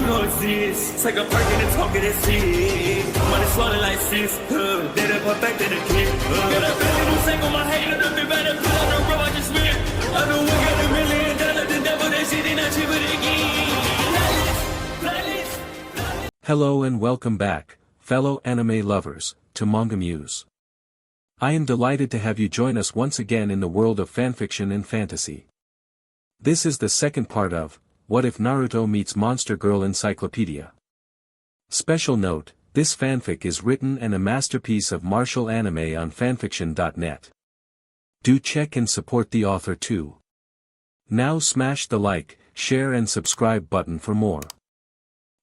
You know it's this. Take a perk and a talk of that shit. Money swallowing like sis. Did it perfect in the kid. Got a billion who sang on my head. Look up the better put on the road I just spent. I know we got $1 million. The devil that shit ain't not cheaper again. Hello and welcome back, fellow anime lovers, to MangaMuse. I am delighted to have you join us once again in the world of fanfiction and fantasy. This is the second part of What If Naruto Meets Monster Girl Encyclopedia. Special note, this fanfic is written and a masterpiece of martial anime on FANFICTIONnet. Do check and support the author too. Now smash the like, share and subscribe button for more.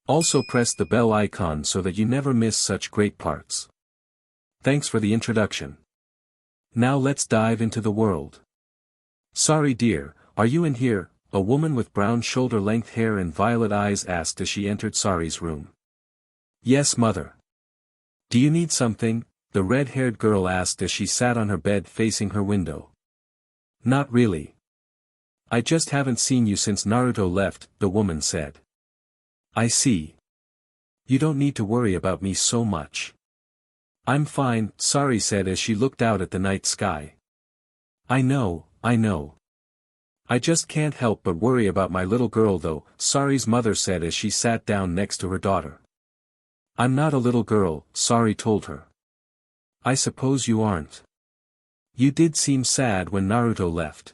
Also press the bell icon so that you never miss such great parts. Thanks for the introduction. Now let's dive into the world. Sorry dear, are you in here? A woman with brown shoulder-length hair and violet eyes asked as she entered Sari's room. Yes mother. Do you need something? The red-haired girl asked as she sat on her bed facing her window. Not really. I just haven't seen you since Naruto left, the woman said. I see. You don't need to worry about me so much. I'm fine, Sari said as she looked out at the night sky. I know. I just can't help but worry about my little girl though, Sari's mother said as she sat down next to her daughter. I'm not a little girl, Sari told her. I suppose you aren't. You did seem sad when Naruto left.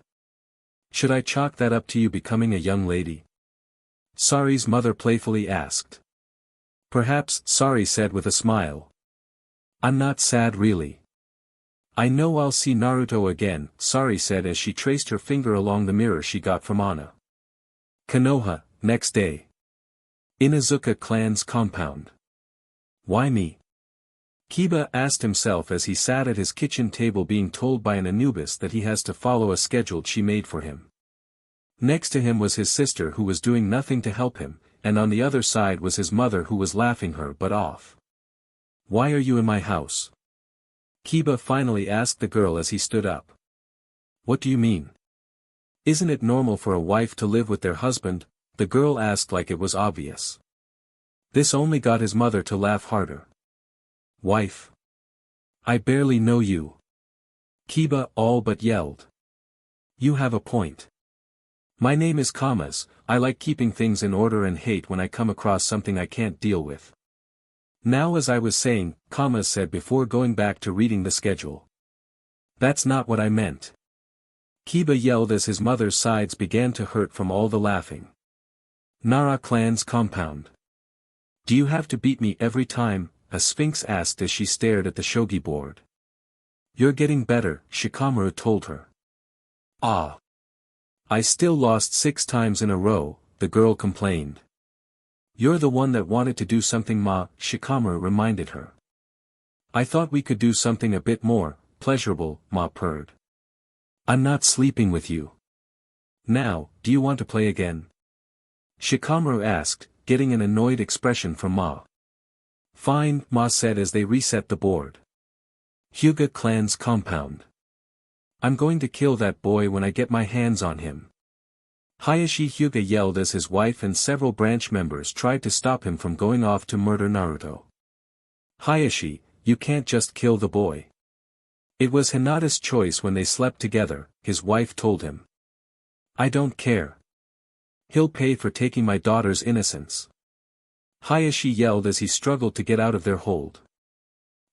Should I chalk that up to you becoming a young lady? Sari's mother playfully asked. Perhaps, Sari said with a smile. I'm not sad really. I know I'll see Naruto again, Sari said as she traced her finger along the mirror she got from Anna. Konoha, next day. Inuzuka clan's compound. Why me? Kiba asked himself as he sat at his kitchen table being told by an Anubis that he has to follow a schedule she made for him. Next to him was his sister who was doing nothing to help him, and on the other side was his mother who was laughing her butt off. Why are you in my house? Kiba finally asked the girl as he stood up. What do you mean? Isn't it normal for a wife to live with their husband? The girl asked like it was obvious. This only got his mother to laugh harder. Wife? I barely know you. Kiba all but yelled. You have a point. My name is Kamas, I like keeping things in order and hate when I come across something I can't deal with. Now as I was saying, Kamas said before going back to reading the schedule. That's not what I meant. Kiba yelled as his mother's sides began to hurt from all the laughing. Nara clan's compound. Do you have to beat me every time? A sphinx asked as she stared at the shogi board. You're getting better, Shikamaru told her. Ah. I still lost 6 times in a row, the girl complained. You're the one that wanted to do something Shikamaru reminded her. I thought we could do something a bit more pleasurable, Ma purred. I'm not sleeping with you. Now, do you want to play again? Shikamaru asked, getting an annoyed expression from Ma. Fine, Ma said as they reset the board. Hyuga clan's compound. I'm going to kill that boy when I get my hands on him. Hayashi Hyuga yelled as his wife and several branch members tried to stop him from going off to murder Naruto. Hayashi, you can't just kill the boy. It was Hinata's choice when they slept together, his wife told him. I don't care. He'll pay for taking my daughter's innocence. Hayashi yelled as he struggled to get out of their hold.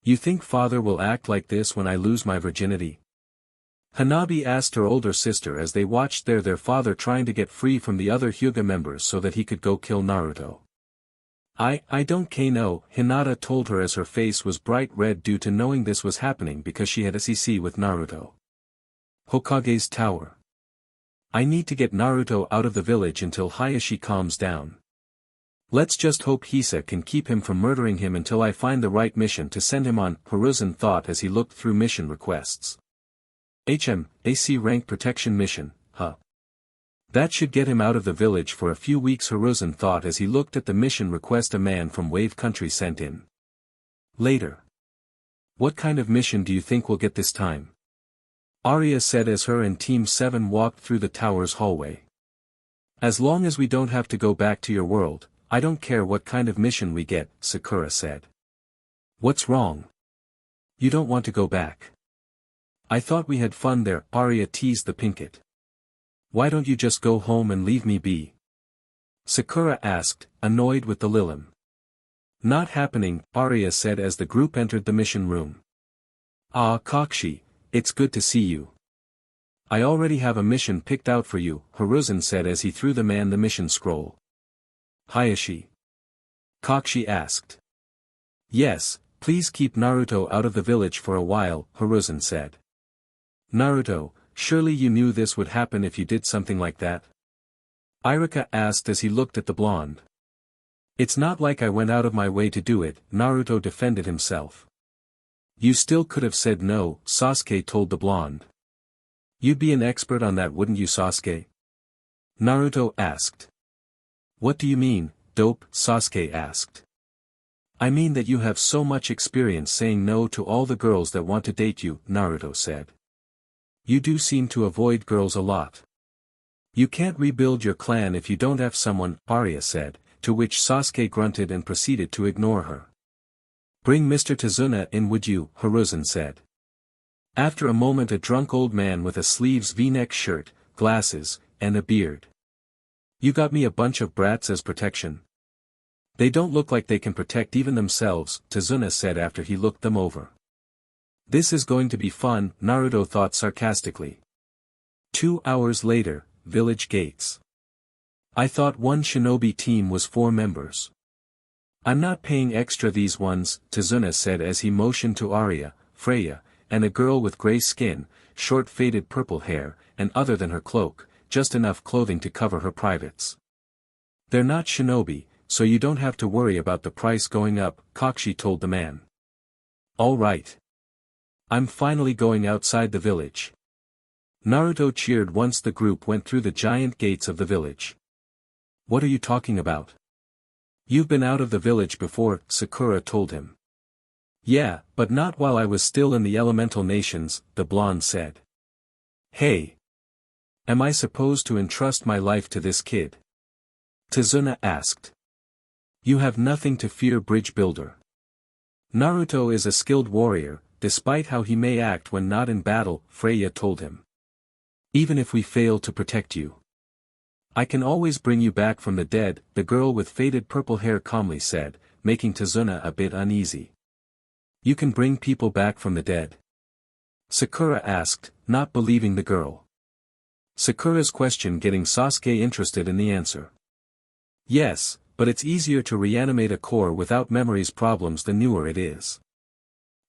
You think father will act like this when I lose my virginity? Hanabi asked her older sister as they watched their father trying to get free from the other Hyuga members so that he could go kill Naruto. I don't know, Hinata told her as her face was bright red due to knowing this was happening because she had a CC with Naruto. Hokage's tower. I need to get Naruto out of the village until Hayashi calms down. Let's just hope Hisa can keep him from murdering him until I find the right mission to send him on, Hiruzen thought as he looked through mission requests. AC rank protection mission, huh? That should get him out of the village for a few weeks, Hiruzen thought as he looked at the mission request a man from Wave Country sent in. Later. What kind of mission do you think we'll get this time? Arya said as her and Team 7 walked through the tower's hallway. As long as we don't have to go back to your world, I don't care what kind of mission we get, Sakura said. What's wrong? You don't want to go back? I thought we had fun there, Arya teased the pinkett. Why don't you just go home and leave me be? Sakura asked, annoyed with the Lilin. Not happening, Arya said as the group entered the mission room. Ah, Kakashi, it's good to see you. I already have a mission picked out for you, Hiruzen said as he threw the man the mission scroll. Hayashi? Kakashi asked. Yes, please keep Naruto out of the village for a while, Hiruzen said. Naruto, surely you knew this would happen if you did something like that? Irika asked as he looked at the blonde. It's not like I went out of my way to do it, Naruto defended himself. You still could have said no, Sasuke told the blonde. You'd be an expert on that, wouldn't you, Sasuke? Naruto asked. What do you mean, dope? Sasuke asked. I mean that you have so much experience saying no to all the girls that want to date you, Naruto said. You do seem to avoid girls a lot. You can't rebuild your clan if you don't have someone, Arya said, to which Sasuke grunted and proceeded to ignore her. Bring Mr. Tazuna in, would you, Hiruzen said. After a moment, a drunk old man with a sleeves V-neck shirt, glasses, and a beard. You got me a bunch of brats as protection. They don't look like they can protect even themselves, Tazuna said after he looked them over. This is going to be fun, Naruto thought sarcastically. 2 hours later, village gates. I thought one shinobi team was 4 members. I'm not paying extra these ones, Tazuna said as he motioned to Arya, Freya, and a girl with gray skin, short faded purple hair, and other than her cloak, just enough clothing to cover her privates. They're not shinobi, so you don't have to worry about the price going up, Kakashi told the man. All right. I'm finally going outside the village. Naruto cheered once the group went through the giant gates of the village. What are you talking about? You've been out of the village before, Sakura told him. Yeah, but not while I was still in the elemental nations, the blonde said. Hey. Am I supposed to entrust my life to this kid? Tazuna asked. You have nothing to fear, bridge builder. Naruto is a skilled warrior, despite how he may act when not in battle, Freya told him. Even if we fail to protect you, I can always bring you back from the dead, the girl with faded purple hair calmly said, making Tazuna a bit uneasy. You can bring people back from the dead? Sakura asked, not believing the girl. Sakura's question getting Sasuke interested in the answer. Yes, but it's easier to reanimate a core without memories problems the newer it is.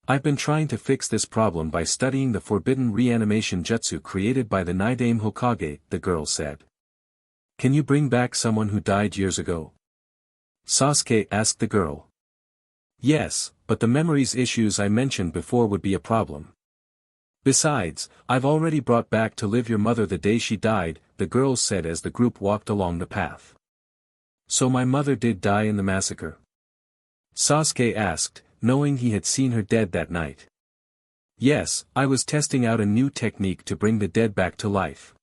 I've been trying to fix this problem by studying the forbidden reanimation jutsu created by the Nidaime Hokage, the girl said. Can you bring back someone who died years ago? Sasuke asked the girl. Yes, but the memories issues I mentioned before would be a problem. Besides, I've already brought back to live your mother the day she died, the girls said as the group walked along the path. So my mother did die in the massacre? Sasuke asked, knowing he had seen her dead that night. Yes, I was testing out a new technique to bring the dead back to life.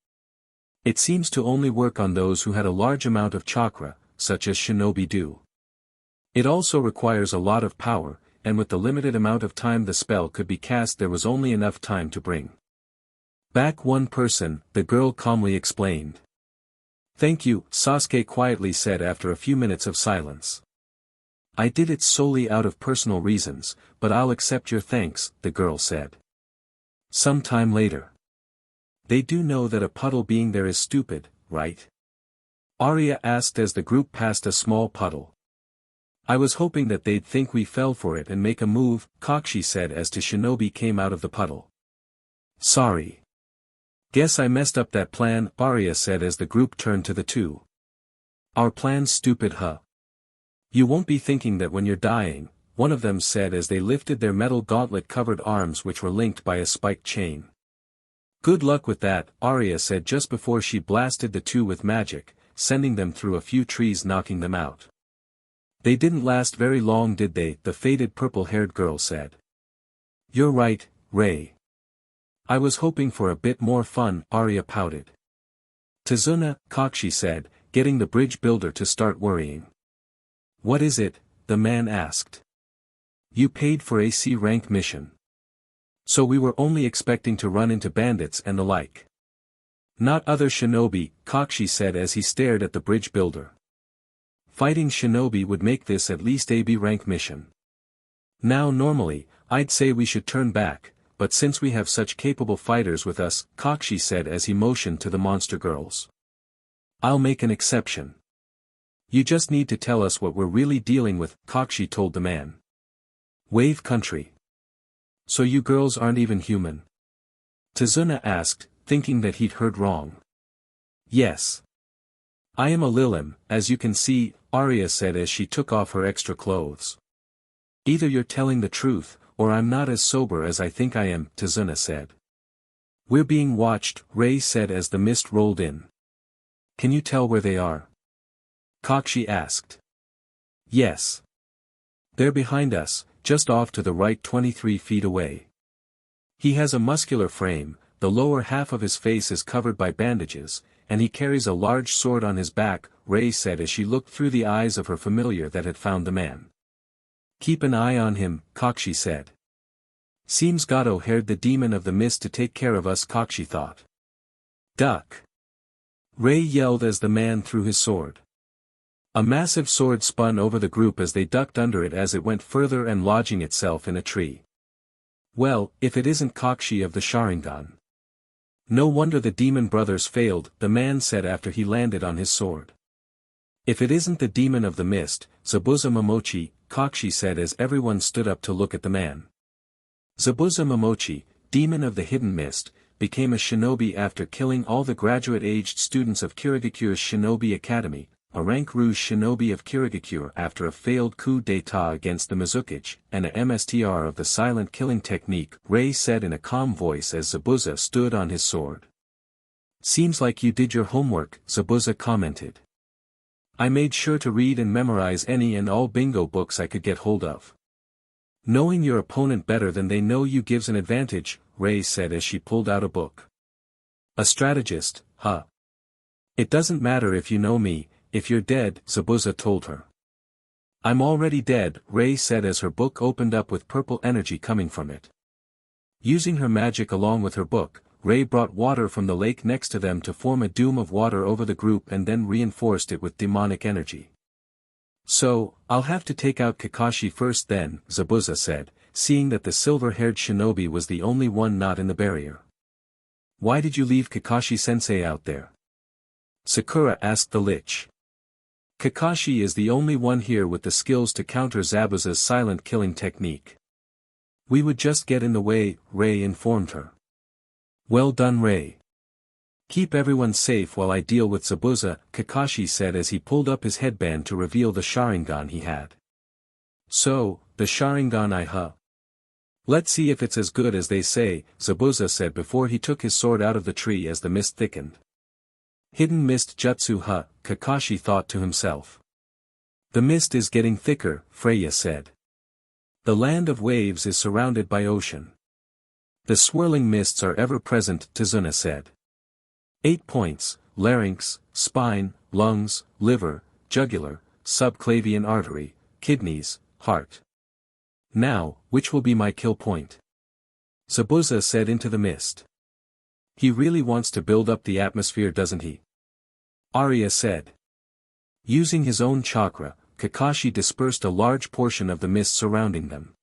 It seems to only work on those who had a large amount of chakra, such as shinobi do. It also requires a lot of power, and with the limited amount of time the spell could be cast there was only enough time to bring back one person, the girl calmly explained. Thank you, Sasuke quietly said after a few minutes of silence. I did it solely out of personal reasons, but I'll accept your thanks, the girl said. Some time later. They do know that a puddle being there is stupid, right? Arya asked as the group passed a small puddle. I was hoping that they'd think we fell for it and make a move, Kakashi said as two shinobi came out of the puddle. Sorry. Guess I messed up that plan, Arya said as the group turned to the two. Our plan's stupid, huh? You won't be thinking that when you're dying, one of them said as they lifted their metal gauntlet-covered arms which were linked by a spiked chain. Good luck with that, Arya said just before she blasted the two with magic, sending them through a few trees knocking them out. They didn't last very long, did they? The faded purple-haired girl said. You're right, Rei. I was hoping for a bit more fun, Arya pouted. Tazuna, Kakashi said, getting the bridge builder to start worrying. What is it? The man asked. You paid for a C rank mission. So we were only expecting to run into bandits and the like. Not other shinobi, Kakashi said as he stared at the bridge builder. Fighting shinobi would make this at least a B rank mission. Now normally, I'd say we should turn back, but since we have such capable fighters with us, Kakashi said as he motioned to the monster girls. I'll make an exception. You just need to tell us what we're really dealing with, Kakashi told the man. Wave country. So you girls aren't even human? Tazuna asked, thinking that he'd heard wrong. Yes. I am a lilim, as you can see, Arya said as she took off her extra clothes. Either you're telling the truth, or I'm not as sober as I think I am, Tazuna said. We're being watched, Ray said as the mist rolled in. Can you tell where they are? Kakashi asked. Yes. They're behind us, just off to the right 23 feet away. He has a muscular frame, the lower half of his face is covered by bandages, and he carries a large sword on his back, Ray said as she looked through the eyes of her familiar that had found the man. Keep an eye on him, Kakashi said. Seems Gato hired the demon of the mist to take care of us, Kakashi thought. Duck! Ray yelled as the man threw his sword. A massive sword spun over the group as they ducked under it as it went further and lodging itself in a tree. Well, if it isn't Kakashi of the Sharingan. No wonder the demon brothers failed, the man said after he landed on his sword. If it isn't the demon of the mist, Zabuza Momochi, Kakashi said as everyone stood up to look at the man. Zabuza Momochi, demon of the hidden mist, became a shinobi after killing all the graduate-aged students of Kirigakure's Shinobi Academy, a rank rouge shinobi of Kirigakure after a failed coup d'état against the Mizukichi, and a MSTR of the silent killing technique, Ray said in a calm voice as Zabuza stood on his sword. Seems like you did your homework, Zabuza commented. I made sure to read and memorize any and all bingo books I could get hold of. Knowing your opponent better than they know you gives an advantage, Ray said as she pulled out a book. A strategist, huh? It doesn't matter if you know me, if you're dead, Zabuza told her. I'm already dead, Ray said as her book opened up with purple energy coming from it. Using her magic along with her book, Ray brought water from the lake next to them to form a doom of water over the group and then reinforced it with demonic energy. So, I'll have to take out Kakashi first then, Zabuza said, seeing that the silver-haired shinobi was the only one not in the barrier. Why did you leave Kakashi-sensei out there? Sakura asked the lich. Kakashi is the only one here with the skills to counter Zabuza's silent killing technique. We would just get in the way, Ray informed her. Well done, Ray. Keep everyone safe while I deal with Zabuza, Kakashi said as he pulled up his headband to reveal the Sharingan he had. So, the Sharingan Let's see if it's as good as they say, Zabuza said before he took his sword out of the tree as the mist thickened. Hidden mist jutsu Kakashi thought to himself. The mist is getting thicker, Freya said. The land of waves is surrounded by ocean. The swirling mists are ever present, Tazuna said. 8 points, larynx, spine, lungs, liver, jugular, subclavian artery, kidneys, heart. Now, which will be my kill point? Zabuza said into the mist. He really wants to build up the atmosphere, doesn't he? Arya said. Using his own chakra, Kakashi dispersed a large portion of the mist surrounding them.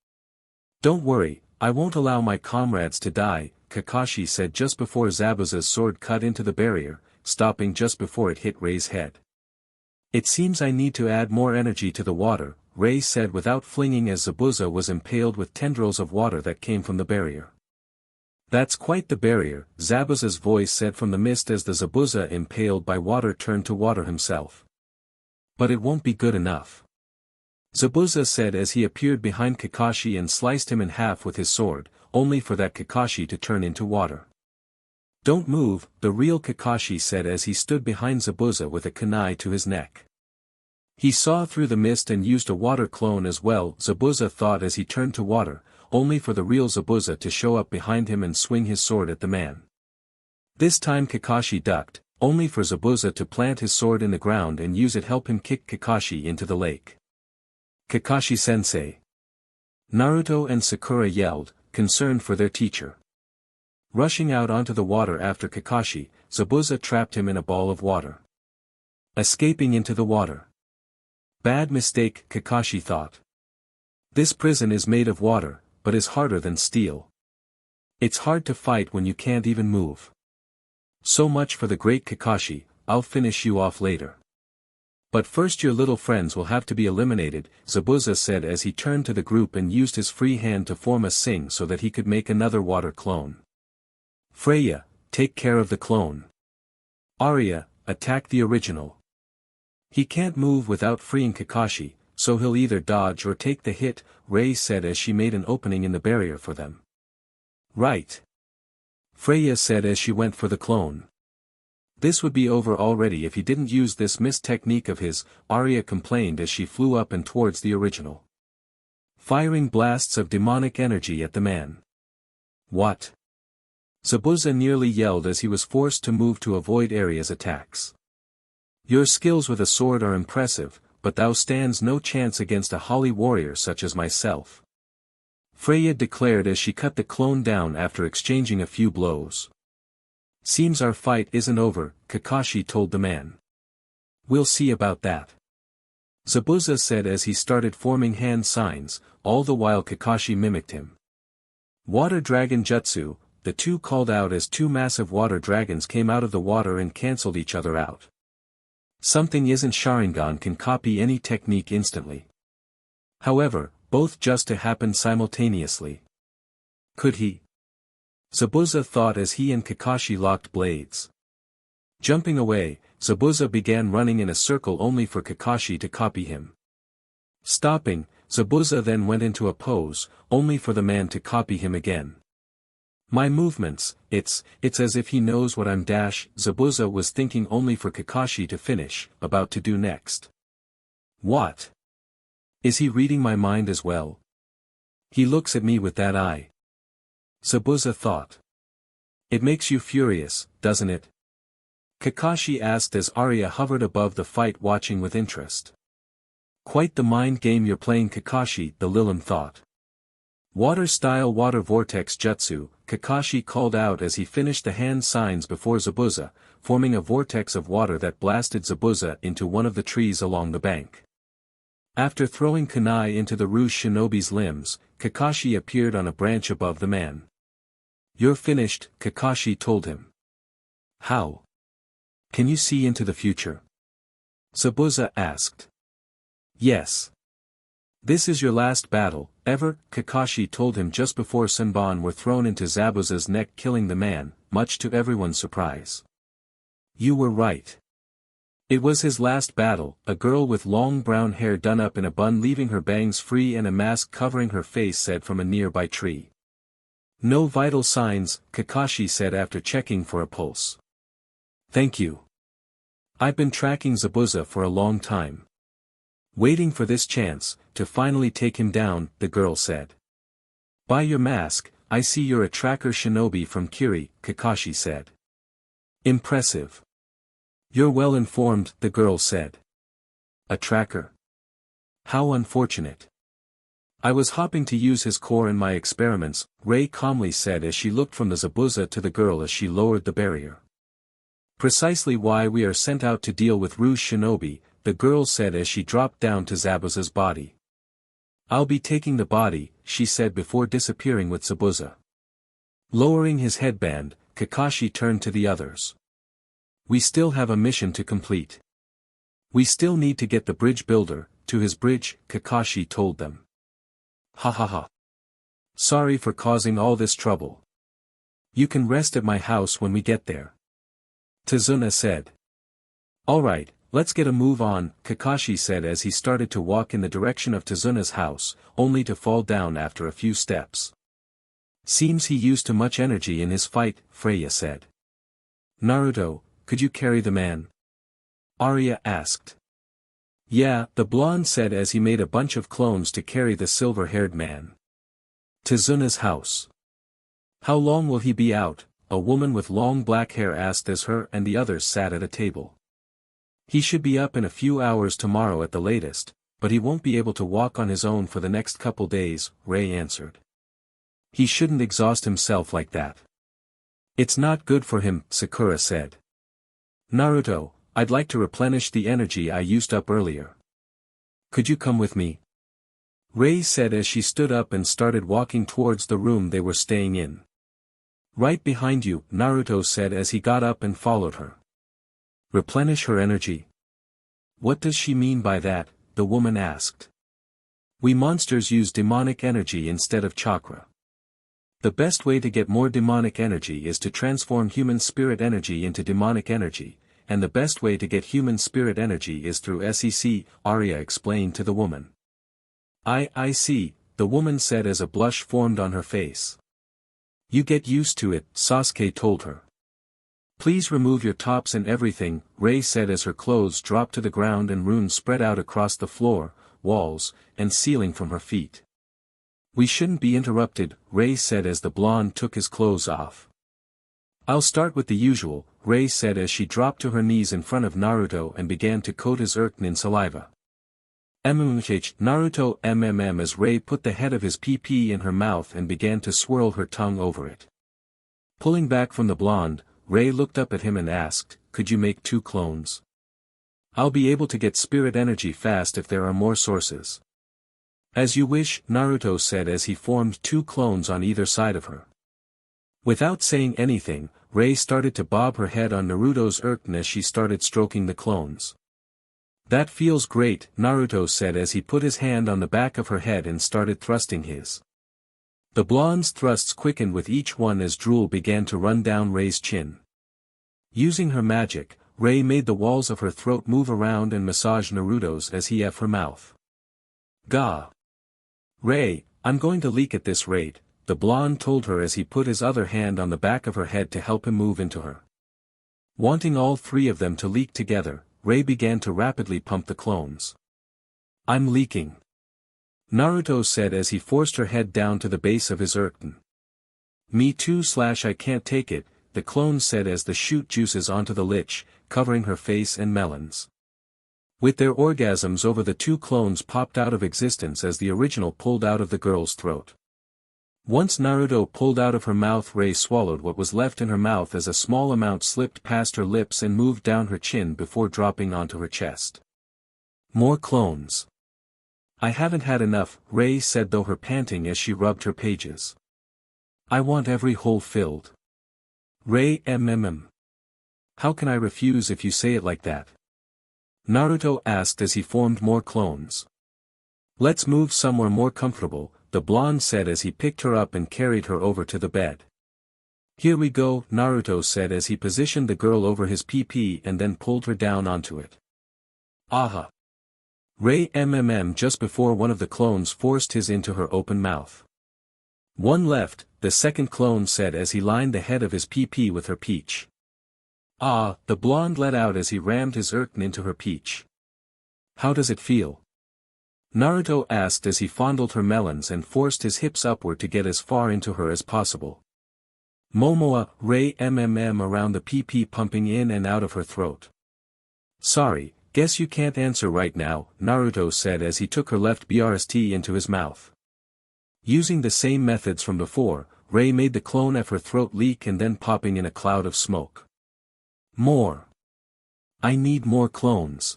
Don't worry, I won't allow my comrades to die, Kakashi said just before Zabuza's sword cut into the barrier, stopping just before it hit Ray's head. It seems I need to add more energy to the water, Ray said without flinging as Zabuza was impaled with tendrils of water that came from the barrier. That's quite the barrier, Zabuza's voice said from the mist as the Zabuza impaled by water turned to water himself. But it won't be good enough. Zabuza said as he appeared behind Kakashi and sliced him in half with his sword, only for that Kakashi to turn into water. Don't move, the real Kakashi said as he stood behind Zabuza with a kunai to his neck. He saw through the mist and used a water clone as well, Zabuza thought as he turned to water, only for the real Zabuza to show up behind him and swing his sword at the man. This time Kakashi ducked, only for Zabuza to plant his sword in the ground and use it help him kick Kakashi into the lake. Kakashi-sensei. Naruto and Sakura yelled, concerned for their teacher. Rushing out onto the water after Kakashi, Zabuza trapped him in a ball of water. Escaping into the water. Bad mistake, Kakashi thought. This prison is made of water, but is harder than steel. It's hard to fight when you can't even move. So much for the great Kakashi, I'll finish you off later. But first your little friends will have to be eliminated, Zabuza said as he turned to the group and used his free hand to form a sing so that he could make another water clone. Freya, take care of the clone. Arya, attack the original. He can't move without freeing Kakashi, so he'll either dodge or take the hit, Rei said as she made an opening in the barrier for them. Right. Freya said as she went for the clone. This would be over already if he didn't use this missed technique of his, Arya complained as she flew up and towards the original. Firing blasts of demonic energy at the man. What? Zabuza nearly yelled as he was forced to move to avoid Arya's attacks. Your skills with a sword are impressive, but thou stands no chance against a holy warrior such as myself. Freya declared as she cut the clone down after exchanging a few blows. Seems our fight isn't over, Kakashi told the man. We'll see about that. Zabuza said as he started forming hand signs, all the while Kakashi mimicked him. Water Dragon Jutsu, the two called out as two massive water dragons came out of the water and cancelled each other out. Something isn't Sharingan can copy any technique instantly. However, both just to happen simultaneously. Could he? Zabuza thought as he and Kakashi locked blades. Jumping away, Zabuza began running in a circle only for Kakashi to copy him. Stopping, Zabuza then went into a pose, only for the man to copy him again. My movements, it's as if he knows what I'm Zabuza was thinking only for Kakashi to finish, about to do next. What? Is he reading my mind as well? He looks at me with that eye. Zabuza thought. It makes you furious, doesn't it? Kakashi asked as Arya hovered above the fight watching with interest. Quite the mind game you're playing, Kakashi, the Lilin thought. Water-style water vortex jutsu, Kakashi called out as he finished the hand signs before Zabuza, forming a vortex of water that blasted Zabuza into one of the trees along the bank. After throwing kunai into the Rouge Shinobi's limbs, Kakashi appeared on a branch above the man. You're finished, Kakashi told him. How? Can you see into the future? Zabuza asked. Yes. This is your last battle, ever, Kakashi told him just before Senbon were thrown into Zabuza's neck, killing the man, much to everyone's surprise. You were right. It was his last battle, a girl with long brown hair done up in a bun leaving her bangs free and a mask covering her face said from a nearby tree. No vital signs, Kakashi said after checking for a pulse. Thank you. I've been tracking Zabuza for a long time. Waiting for this chance, to finally take him down, the girl said. By your mask, I see you're a tracker shinobi from Kiri, Kakashi said. Impressive. You're well informed, the girl said. A tracker? How unfortunate. I was hoping to use his core in my experiments, Rei calmly said as she looked from the Zabuza to the girl as she lowered the barrier. Precisely why we are sent out to deal with Rouge Shinobi, the girl said as she dropped down to Zabuza's body. I'll be taking the body, she said before disappearing with Zabuza. Lowering his headband, Kakashi turned to the others. We still have a mission to complete. We still need to get the bridge builder, to his bridge, Kakashi told them. Ha ha ha. Sorry for causing all this trouble. You can rest at my house when we get there. Tazuna said. Alright, let's get a move on, Kakashi said as he started to walk in the direction of Tazuna's house, only to fall down after a few steps. Seems he used too much energy in his fight, Freya said. Naruto, could you carry the man? Arya asked. Yeah, the blonde said as he made a bunch of clones to carry the silver-haired man. Tazuna's house. How long will he be out? A woman with long black hair asked as her and the others sat at a table. He should be up in a few hours tomorrow at the latest, But he won't be able to walk on his own for the next couple days, Rei answered. He shouldn't exhaust himself like that. It's not good for him, Sakura said. Naruto, I'd like to replenish the energy I used up earlier. Could you come with me? Rei said as she stood up and started walking towards the room they were staying in. Right behind you, Naruto said as he got up and followed her. Replenish her energy? What does she mean by that? The woman asked. We monsters use demonic energy instead of chakra. The best way to get more demonic energy is to transform human spirit energy into demonic energy, and the best way to get human spirit energy is through SEC, Arya explained to the woman. I see, the woman said as a blush formed on her face. You get used to it, Sasuke told her. Please remove your tops and everything, Rei said as her clothes dropped to the ground and runes spread out across the floor, walls, and ceiling from her feet. We shouldn't be interrupted, Rei said as the blonde took his clothes off. I'll start with the usual, Rei said as she dropped to her knees in front of Naruto and began to coat his urkin in saliva. Naruto as Rei put the head of his PP in her mouth and began to swirl her tongue over it. Pulling back from the blonde, Rei looked up at him and asked, could you make 2 clones? I'll be able to get spirit energy fast if there are more sources. As you wish, Naruto said as he formed 2 clones on either side of her. Without saying anything, Rei started to bob her head on Naruto's urkin as she started stroking the clones. That feels great, Naruto said as he put his hand on the back of her head and started thrusting his. The blonde's thrusts quickened with each one as drool began to run down Rei's chin. Using her magic, Rei made the walls of her throat move around and massage Naruto's as he her mouth. Gah! Rei, I'm going to leak at this rate, the blonde told her as he put his other hand on the back of her head to help him move into her. Wanting all 3 of them to leak together, Rei began to rapidly pump the clones. I'm leaking. Naruto said as he forced her head down to the base of his urkin. Me too / I can't take it, the clone said as the shoot juices onto the lich, covering her face and melons. With their orgasms over the 2 clones popped out of existence as the original pulled out of the girl's throat. Once Naruto pulled out of her mouth, Rei swallowed what was left in her mouth as a small amount slipped past her lips and moved down her chin before dropping onto her chest. More clones. I haven't had enough, Rei said though her panting as she rubbed her pages. I want every hole filled. Rei How can I refuse if you say it like that? Naruto asked as he formed more clones. Let's move somewhere more comfortable, the blonde said as he picked her up and carried her over to the bed. Here we go, Naruto said as he positioned the girl over his PP and then pulled her down onto it. Aha! Rei just before one of the clones forced his into her open mouth. One left, the second clone said as he lined the head of his PP with her peach. Ah, the blonde let out as he rammed his urkin into her peach. How does it feel? Naruto asked as he fondled her melons and forced his hips upward to get as far into her as possible. Momoa, Rei around the PP pumping in and out of her throat. Sorry, guess you can't answer right now, Naruto said as he took her left BRST into his mouth. Using the same methods from before, Rei made the clone of her throat leak and then popping in a cloud of smoke. More. I need more clones.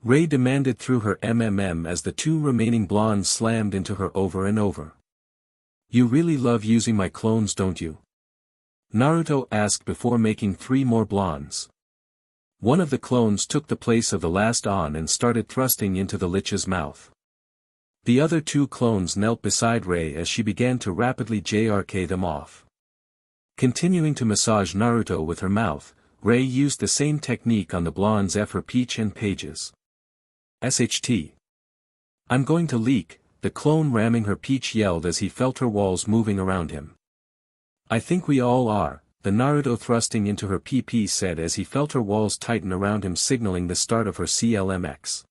Rei demanded through her as the 2 remaining blondes slammed into her over and over. You really love using my clones, don't you? Naruto asked before making 3 more blondes. One of the clones took the place of the last on and started thrusting into the lich's mouth. The other 2 clones knelt beside Rei as she began to rapidly jerk them off. Continuing to massage Naruto with her mouth, Rei used the same technique on the blondes her peach and pages. SHT. I'm going to leak, the clone ramming her peach yelled as he felt her walls moving around him. I think we all are, the Naruto thrusting into her PP said as he felt her walls tighten around him signaling the start of her CLMX.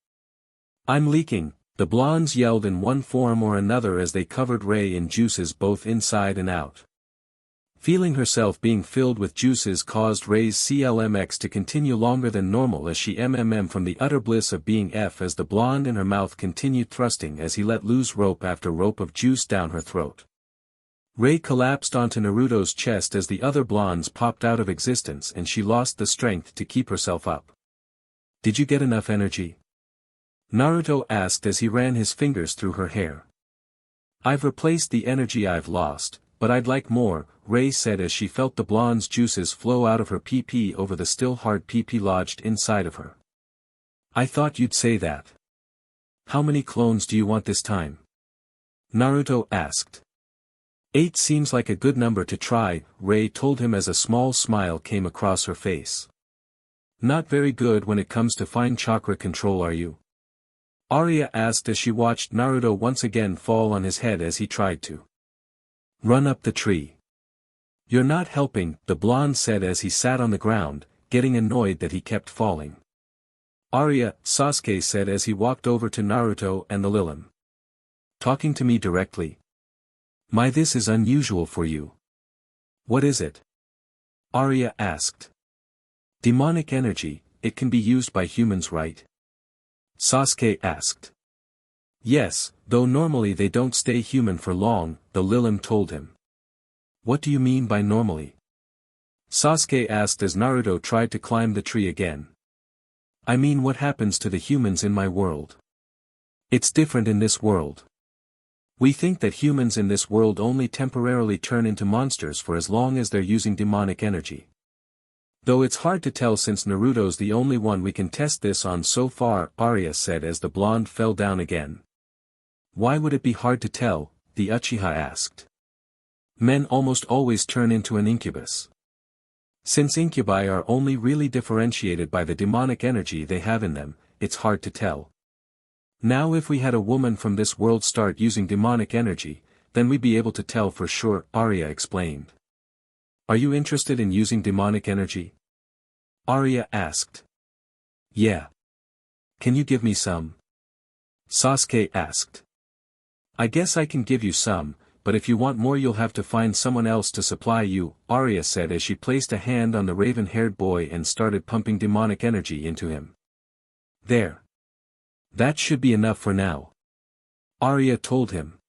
I'm leaking, the blondes yelled in one form or another as they covered Rei in juices both inside and out. Feeling herself being filled with juices caused Ray's CLMX to continue longer than normal as she from the utter bliss of being F as the blonde in her mouth continued thrusting as he let loose rope after rope of juice down her throat. Ray collapsed onto Naruto's chest as the other blondes popped out of existence and she lost the strength to keep herself up. Did you get enough energy? Naruto asked as he ran his fingers through her hair. I've replaced the energy I've lost, but I'd like more, Ray said as she felt the blonde's juices flow out of her PP over the still hard PP lodged inside of her. I thought you'd say that. How many clones do you want this time? Naruto asked. 8 seems like a good number to try, Ray told him as a small smile came across her face. Not very good when it comes to fine chakra control, are you? Arya asked as she watched Naruto once again fall on his head as he tried to run up the tree. You're not helping, the blonde said as he sat on the ground, getting annoyed that he kept falling. Arya, Sasuke said as he walked over to Naruto and the Lilin. Talking to me directly? My, this is unusual for you. What is it? Arya asked. Demonic energy, it can be used by humans, right? Sasuke asked. Yes, though normally they don't stay human for long, the Lilin told him. What do you mean by normally? Sasuke asked as Naruto tried to climb the tree again. I mean, what happens to the humans in my world? It's different in this world. We think that humans in this world only temporarily turn into monsters for as long as they're using demonic energy. Though it's hard to tell since Naruto's the only one we can test this on so far, Arya said as the blonde fell down again. Why would it be hard to tell? The Uchiha asked. Men almost always turn into an incubus. Since incubi are only really differentiated by the demonic energy they have in them, it's hard to tell. Now if we had a woman from this world start using demonic energy, then we'd be able to tell for sure, Arya explained. Are you interested in using demonic energy? Arya asked. Yeah. Can you give me some? Sasuke asked. I guess I can give you some, but if you want more you'll have to find someone else to supply you, Arya said as she placed a hand on the raven-haired boy and started pumping demonic energy into him. There. That should be enough for now. Arya told him.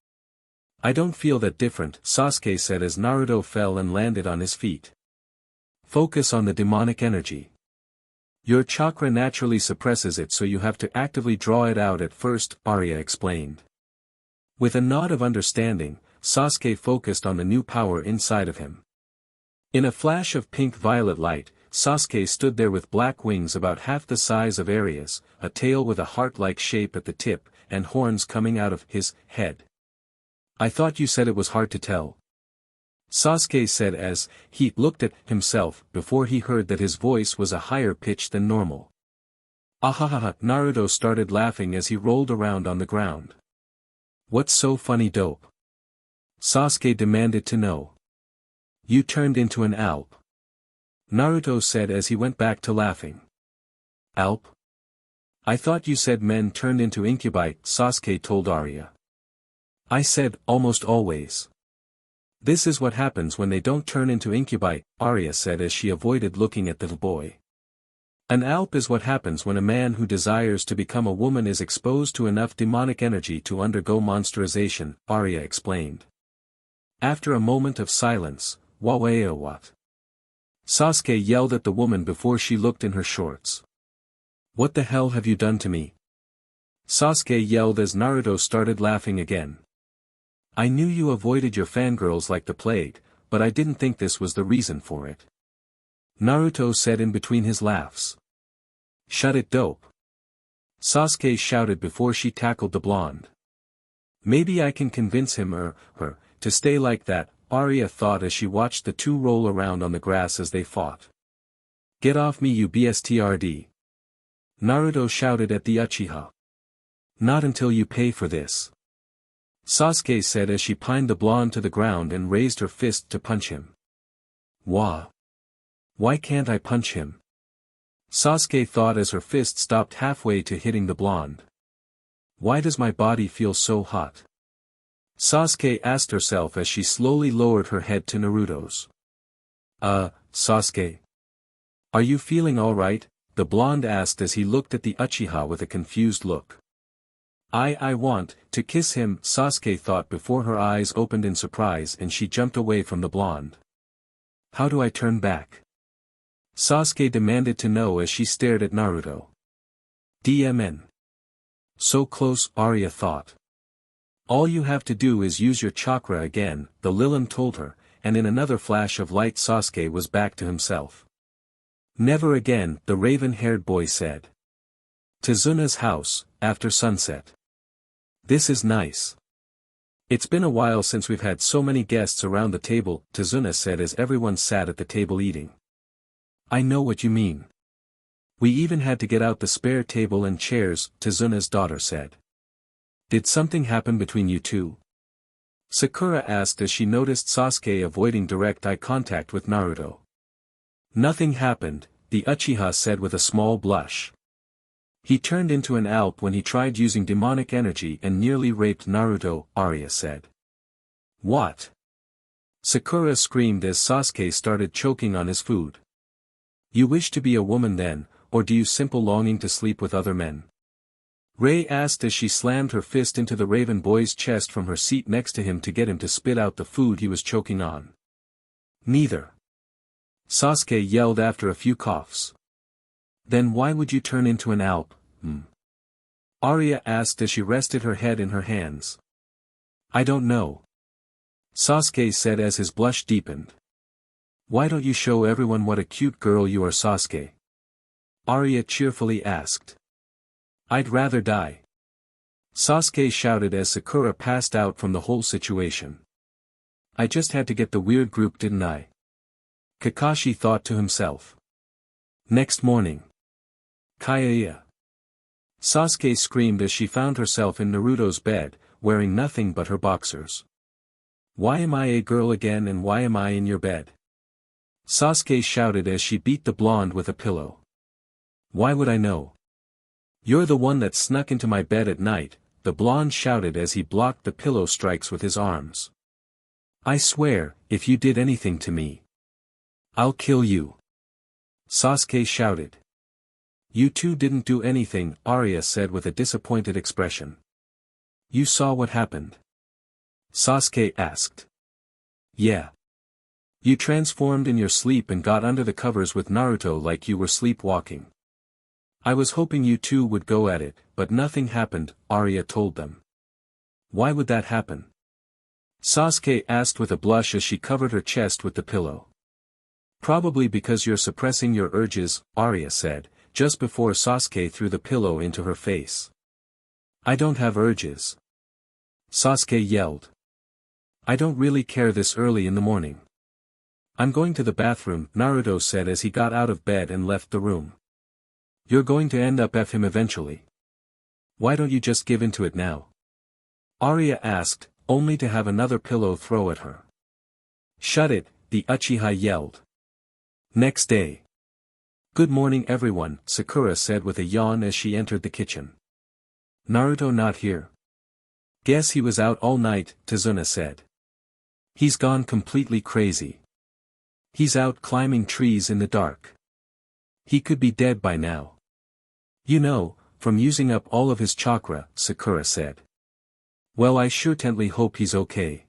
I don't feel that different, Sasuke said as Naruto fell and landed on his feet. Focus on the demonic energy. Your chakra naturally suppresses it, so you have to actively draw it out at first, Arya explained. With a nod of understanding, Sasuke focused on the new power inside of him. In a flash of pink-violet light, Sasuke stood there with black wings about half the size of Arya's, a tail with a heart-like shape at the tip, and horns coming out of his head. I thought you said it was hard to tell. Sasuke said as he looked at himself before he heard that his voice was a higher pitch than normal. Ahahaha, Naruto started laughing as he rolled around on the ground. What's so funny, dope? Sasuke demanded to know. You turned into an alp. Naruto said as he went back to laughing. Alp? I thought you said men turned into incubi, Sasuke told Arya. I said, almost always. This is what happens when they don't turn into incubi, Arya said as she avoided looking at the boy. An alp is what happens when a man who desires to become a woman is exposed to enough demonic energy to undergo monsterization, Arya explained. After a moment of silence, what? Sasuke yelled at the woman before she looked in her shorts. What the hell have you done to me? Sasuke yelled as Naruto started laughing again. I knew you avoided your fangirls like the plague, but I didn't think this was the reason for it. Naruto said in between his laughs. Shut it, dope. Sasuke shouted before she tackled the blonde. Maybe I can convince him or her to stay like that, Arya thought as she watched the two roll around on the grass as they fought. Get off me, you bstrd. Naruto shouted at the Uchiha. Not until you pay for this. Sasuke said as she pined the blonde to the ground and raised her fist to punch him. Wah. Why can't I punch him? Sasuke thought as her fist stopped halfway to hitting the blonde. Why does my body feel so hot? Sasuke asked herself as she slowly lowered her head to Naruto's. Sasuke. Are you feeling alright? The blonde asked as he looked at the Uchiha with a confused look. I want to kiss him, Sasuke thought before her eyes opened in surprise and she jumped away from the blonde. How do I turn back? Sasuke demanded to know as she stared at Naruto. DMN. So close, Arya thought. All you have to do is use your chakra again, the Lilin told her, and in another flash of light Sasuke was back to himself. Never again, the raven-haired boy said. Tizuna's house, after sunset. This is nice. It's been a while since we've had so many guests around the table, Tizuna said as everyone sat at the table eating. I know what you mean. We even had to get out the spare table and chairs, Tizuna's daughter said. Did something happen between you two? Sakura asked as she noticed Sasuke avoiding direct eye contact with Naruto. Nothing happened, the Uchiha said with a small blush. He turned into an Alp when he tried using demonic energy and nearly raped Naruto, Arya said. What? Sakura screamed as Sasuke started choking on his food. You wish to be a woman then, or do you simple longing to sleep with other men? Rei asked as she slammed her fist into the raven boy's chest from her seat next to him to get him to spit out the food he was choking on. Neither. Sasuke yelled after a few coughs. Then why would you turn into an Alp, Arya asked as she rested her head in her hands. I don't know. Sasuke said as his blush deepened. Why don't you show everyone what a cute girl you are, Sasuke? Arya cheerfully asked. I'd rather die. Sasuke shouted as Sakura passed out from the whole situation. I just had to get the weird group, didn't I? Kakashi thought to himself. Next morning. Kaya. Sasuke screamed as she found herself in Naruto's bed, wearing nothing but her boxers. Why am I a girl again and why am I in your bed? Sasuke shouted as she beat the blonde with a pillow. Why would I know? You're the one that snuck into my bed at night, the blonde shouted as he blocked the pillow strikes with his arms. I swear, if you did anything to me, I'll kill you. Sasuke shouted. You two didn't do anything, Arya said with a disappointed expression. You saw what happened? Sasuke asked. Yeah. You transformed in your sleep and got under the covers with Naruto like you were sleepwalking. I was hoping you two would go at it, but nothing happened, Arya told them. Why would that happen? Sasuke asked with a blush as she covered her chest with the pillow. Probably because you're suppressing your urges, Arya said, just before Sasuke threw the pillow into her face. I don't have urges. Sasuke yelled. I don't really care this early in the morning. I'm going to the bathroom, Naruto said as he got out of bed and left the room. You're going to end up him eventually. Why don't you just give into it now? Arya asked, only to have another pillow throw at her. Shut it, the Uchiha yelled. Next day. Good morning everyone, Sakura said with a yawn as she entered the kitchen. Naruto not here. Guess he was out all night, Tizuna said. He's gone completely crazy. He's out climbing trees in the dark. He could be dead by now. You know, from using up all of his chakra, Sakura said. Well, I certainly hope he's okay.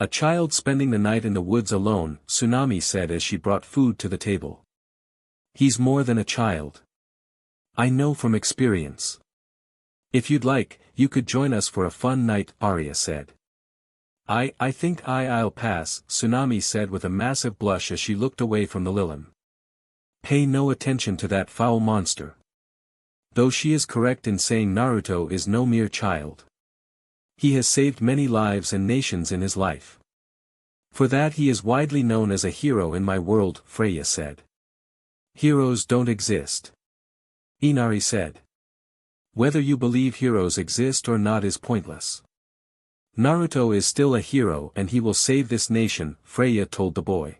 A child spending the night in the woods alone, Tsunami said as she brought food to the table. He's more than a child. I know from experience. If you'd like, you could join us for a fun night, Arya said. I think I'll pass, Tsunami said with a massive blush as she looked away from the Lilin. Pay no attention to that foul monster. Though she is correct in saying Naruto is no mere child. He has saved many lives and nations in his life. For that he is widely known as a hero in my world, Freya said. Heroes don't exist. Inari said. Whether you believe heroes exist or not is pointless. Naruto is still a hero and he will save this nation, Freya told the boy.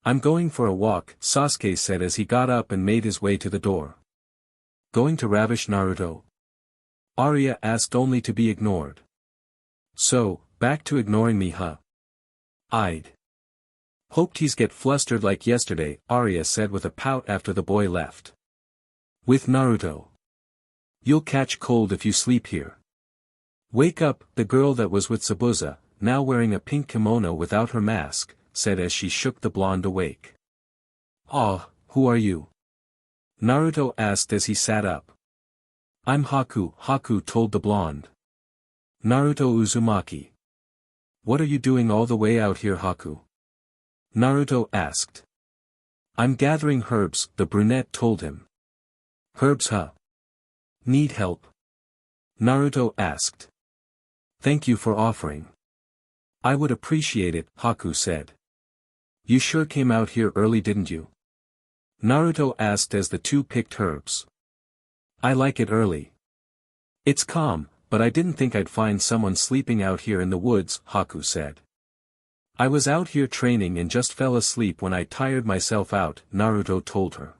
I'm going for a walk, Sasuke said as he got up and made his way to the door. Going to ravish Naruto? Arya asked only to be ignored. So, back to ignoring me, huh? I'd Hoped he's get flustered like yesterday, Arya said with a pout after the boy left. With Naruto. You'll catch cold if you sleep here. Wake up, the girl that was with Zabuza, now wearing a pink kimono without her mask, said as she shook the blonde awake. Ah, who are you? Naruto asked as he sat up. I'm Haku, Haku told the blonde. Naruto Uzumaki. What are you doing all the way out here, Haku? Naruto asked. I'm gathering herbs, the brunette told him. Herbs, huh? Need help? Naruto asked. Thank you for offering. I would appreciate it, Haku said. You sure came out here early, didn't you? Naruto asked as the two picked herbs. I like it early. It's calm, but I didn't think I'd find someone sleeping out here in the woods, Haku said. I was out here training and just fell asleep when I tired myself out, Naruto told her.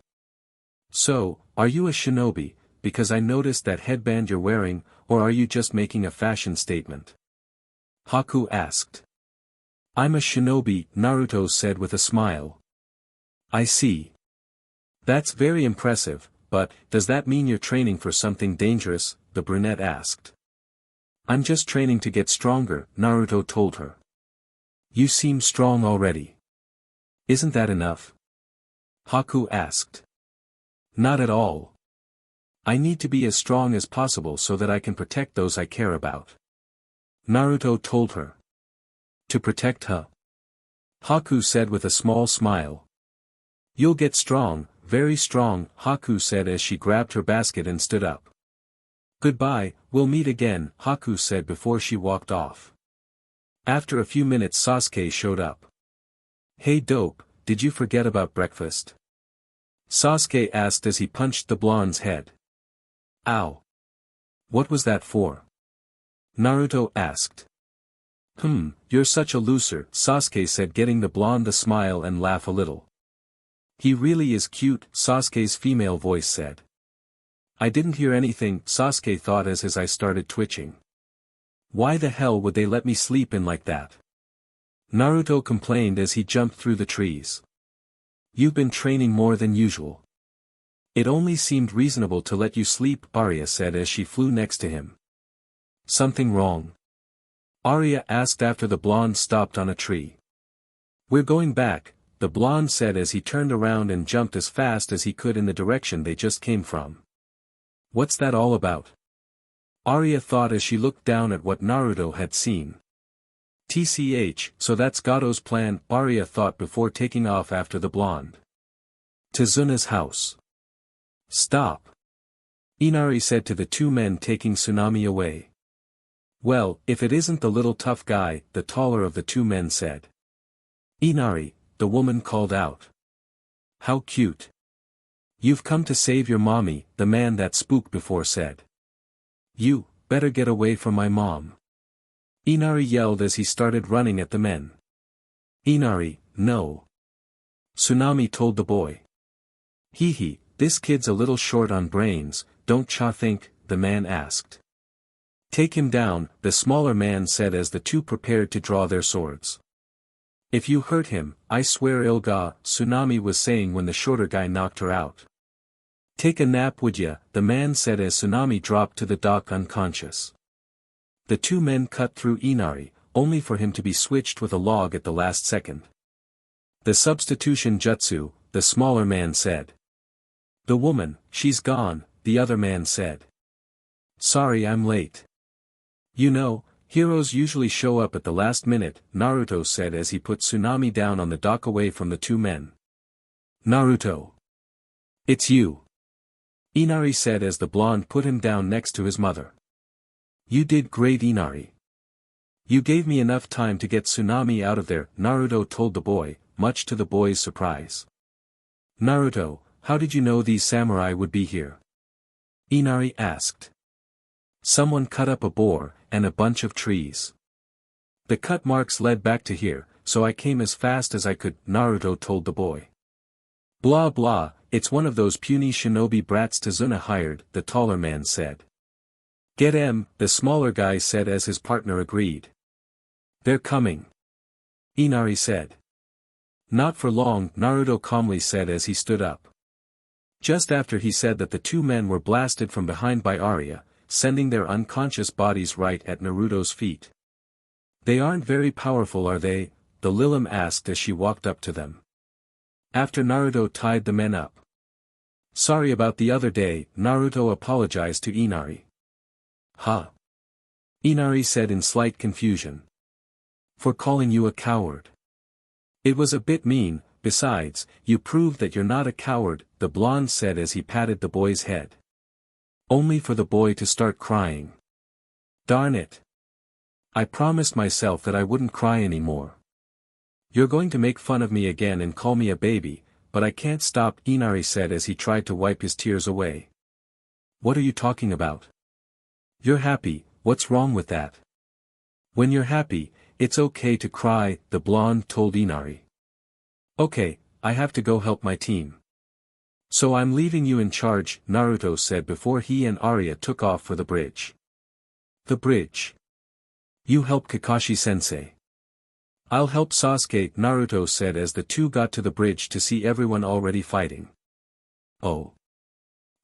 So, are you a shinobi, because I noticed that headband you're wearing, or are you just making a fashion statement? Haku asked. I'm a shinobi, Naruto said with a smile. I see. That's very impressive, but, does that mean you're training for something dangerous, the brunette asked. I'm just training to get stronger, Naruto told her. You seem strong already. Isn't that enough? Haku asked. Not at all. I need to be as strong as possible so that I can protect those I care about. Naruto told her. To protect her? Haku said with a small smile. You'll get strong, very strong, Haku said as she grabbed her basket and stood up. Goodbye, we'll meet again, Haku said before she walked off. After a few minutes Sasuke showed up. Hey dope, did you forget about breakfast? Sasuke asked as he punched the blonde's head. Ow. What was that for? Naruto asked. You're such a loser, Sasuke said getting the blonde to smile and laugh a little. He really is cute, Sasuke's female voice said. I didn't hear anything, Sasuke thought as his eye started twitching. Why the hell would they let me sleep in like that? Naruto complained as he jumped through the trees. You've been training more than usual. It only seemed reasonable to let you sleep, Arya said as she flew next to him. Something wrong? Arya asked after the blonde stopped on a tree. We're going back, the blonde said as he turned around and jumped as fast as he could in the direction they just came from. What's that all about? Arya thought as she looked down at what Naruto had seen. TCH, so that's Goto's plan, Arya thought before taking off after the blonde. To Zuna's house. Stop. Inari said to the two men taking Tsunami away. Well, if it isn't the little tough guy, the taller of the two men said. Inari, the woman called out. How cute. You've come to save your mommy, the man that spooked before said. You, better get away from my mom. Inari yelled as he started running at the men. Inari, no. Tsunami told the boy. Hee, this kid's a little short on brains, don't cha think, the man asked. Take him down, the smaller man said as the two prepared to draw their swords. If you hurt him, I swear Ilga, Tsunami was saying when the shorter guy knocked her out. Take a nap would ya, the man said as Tsunami dropped to the dock unconscious. The two men cut through Inari, only for him to be switched with a log at the last second. The substitution jutsu, the smaller man said. The woman, she's gone, the other man said. Sorry I'm late. You know, heroes usually show up at the last minute, Naruto said as he put Tsunami down on the dock away from the two men. Naruto. It's you. Inari said as the blonde put him down next to his mother. You did great, Inari. You gave me enough time to get Tsunami out of there, Naruto told the boy, much to the boy's surprise. Naruto, how did you know these samurai would be here? Inari asked. Someone cut up a boar, and a bunch of trees. The cut marks led back to here, so I came as fast as I could, Naruto told the boy. Blah blah, it's one of those puny shinobi brats Tazuna hired, the taller man said. Get 'em, the smaller guy said as his partner agreed. They're coming. Inari said. Not for long, Naruto calmly said as he stood up. Just after he said that the two men were blasted from behind by Arya, sending their unconscious bodies right at Naruto's feet. They aren't very powerful, are they? The Lilim asked as she walked up to them. After Naruto tied the men up. Sorry about the other day, Naruto apologized to Inari. Huh? Inari said in slight confusion. For calling you a coward. It was a bit mean, besides, you proved that you're not a coward, the blonde said as he patted the boy's head. Only for the boy to start crying. Darn it. I promised myself that I wouldn't cry anymore. You're going to make fun of me again and call me a baby, but I can't stop, Inari said as he tried to wipe his tears away. What are you talking about? You're happy, what's wrong with that? When you're happy, it's okay to cry, the blonde told Inari. Okay, I have to go help my team. So I'm leaving you in charge, Naruto said before he and Arya took off for the bridge. The bridge. You help Kakashi-sensei. I'll help Sasuke, Naruto said as the two got to the bridge to see everyone already fighting. Oh.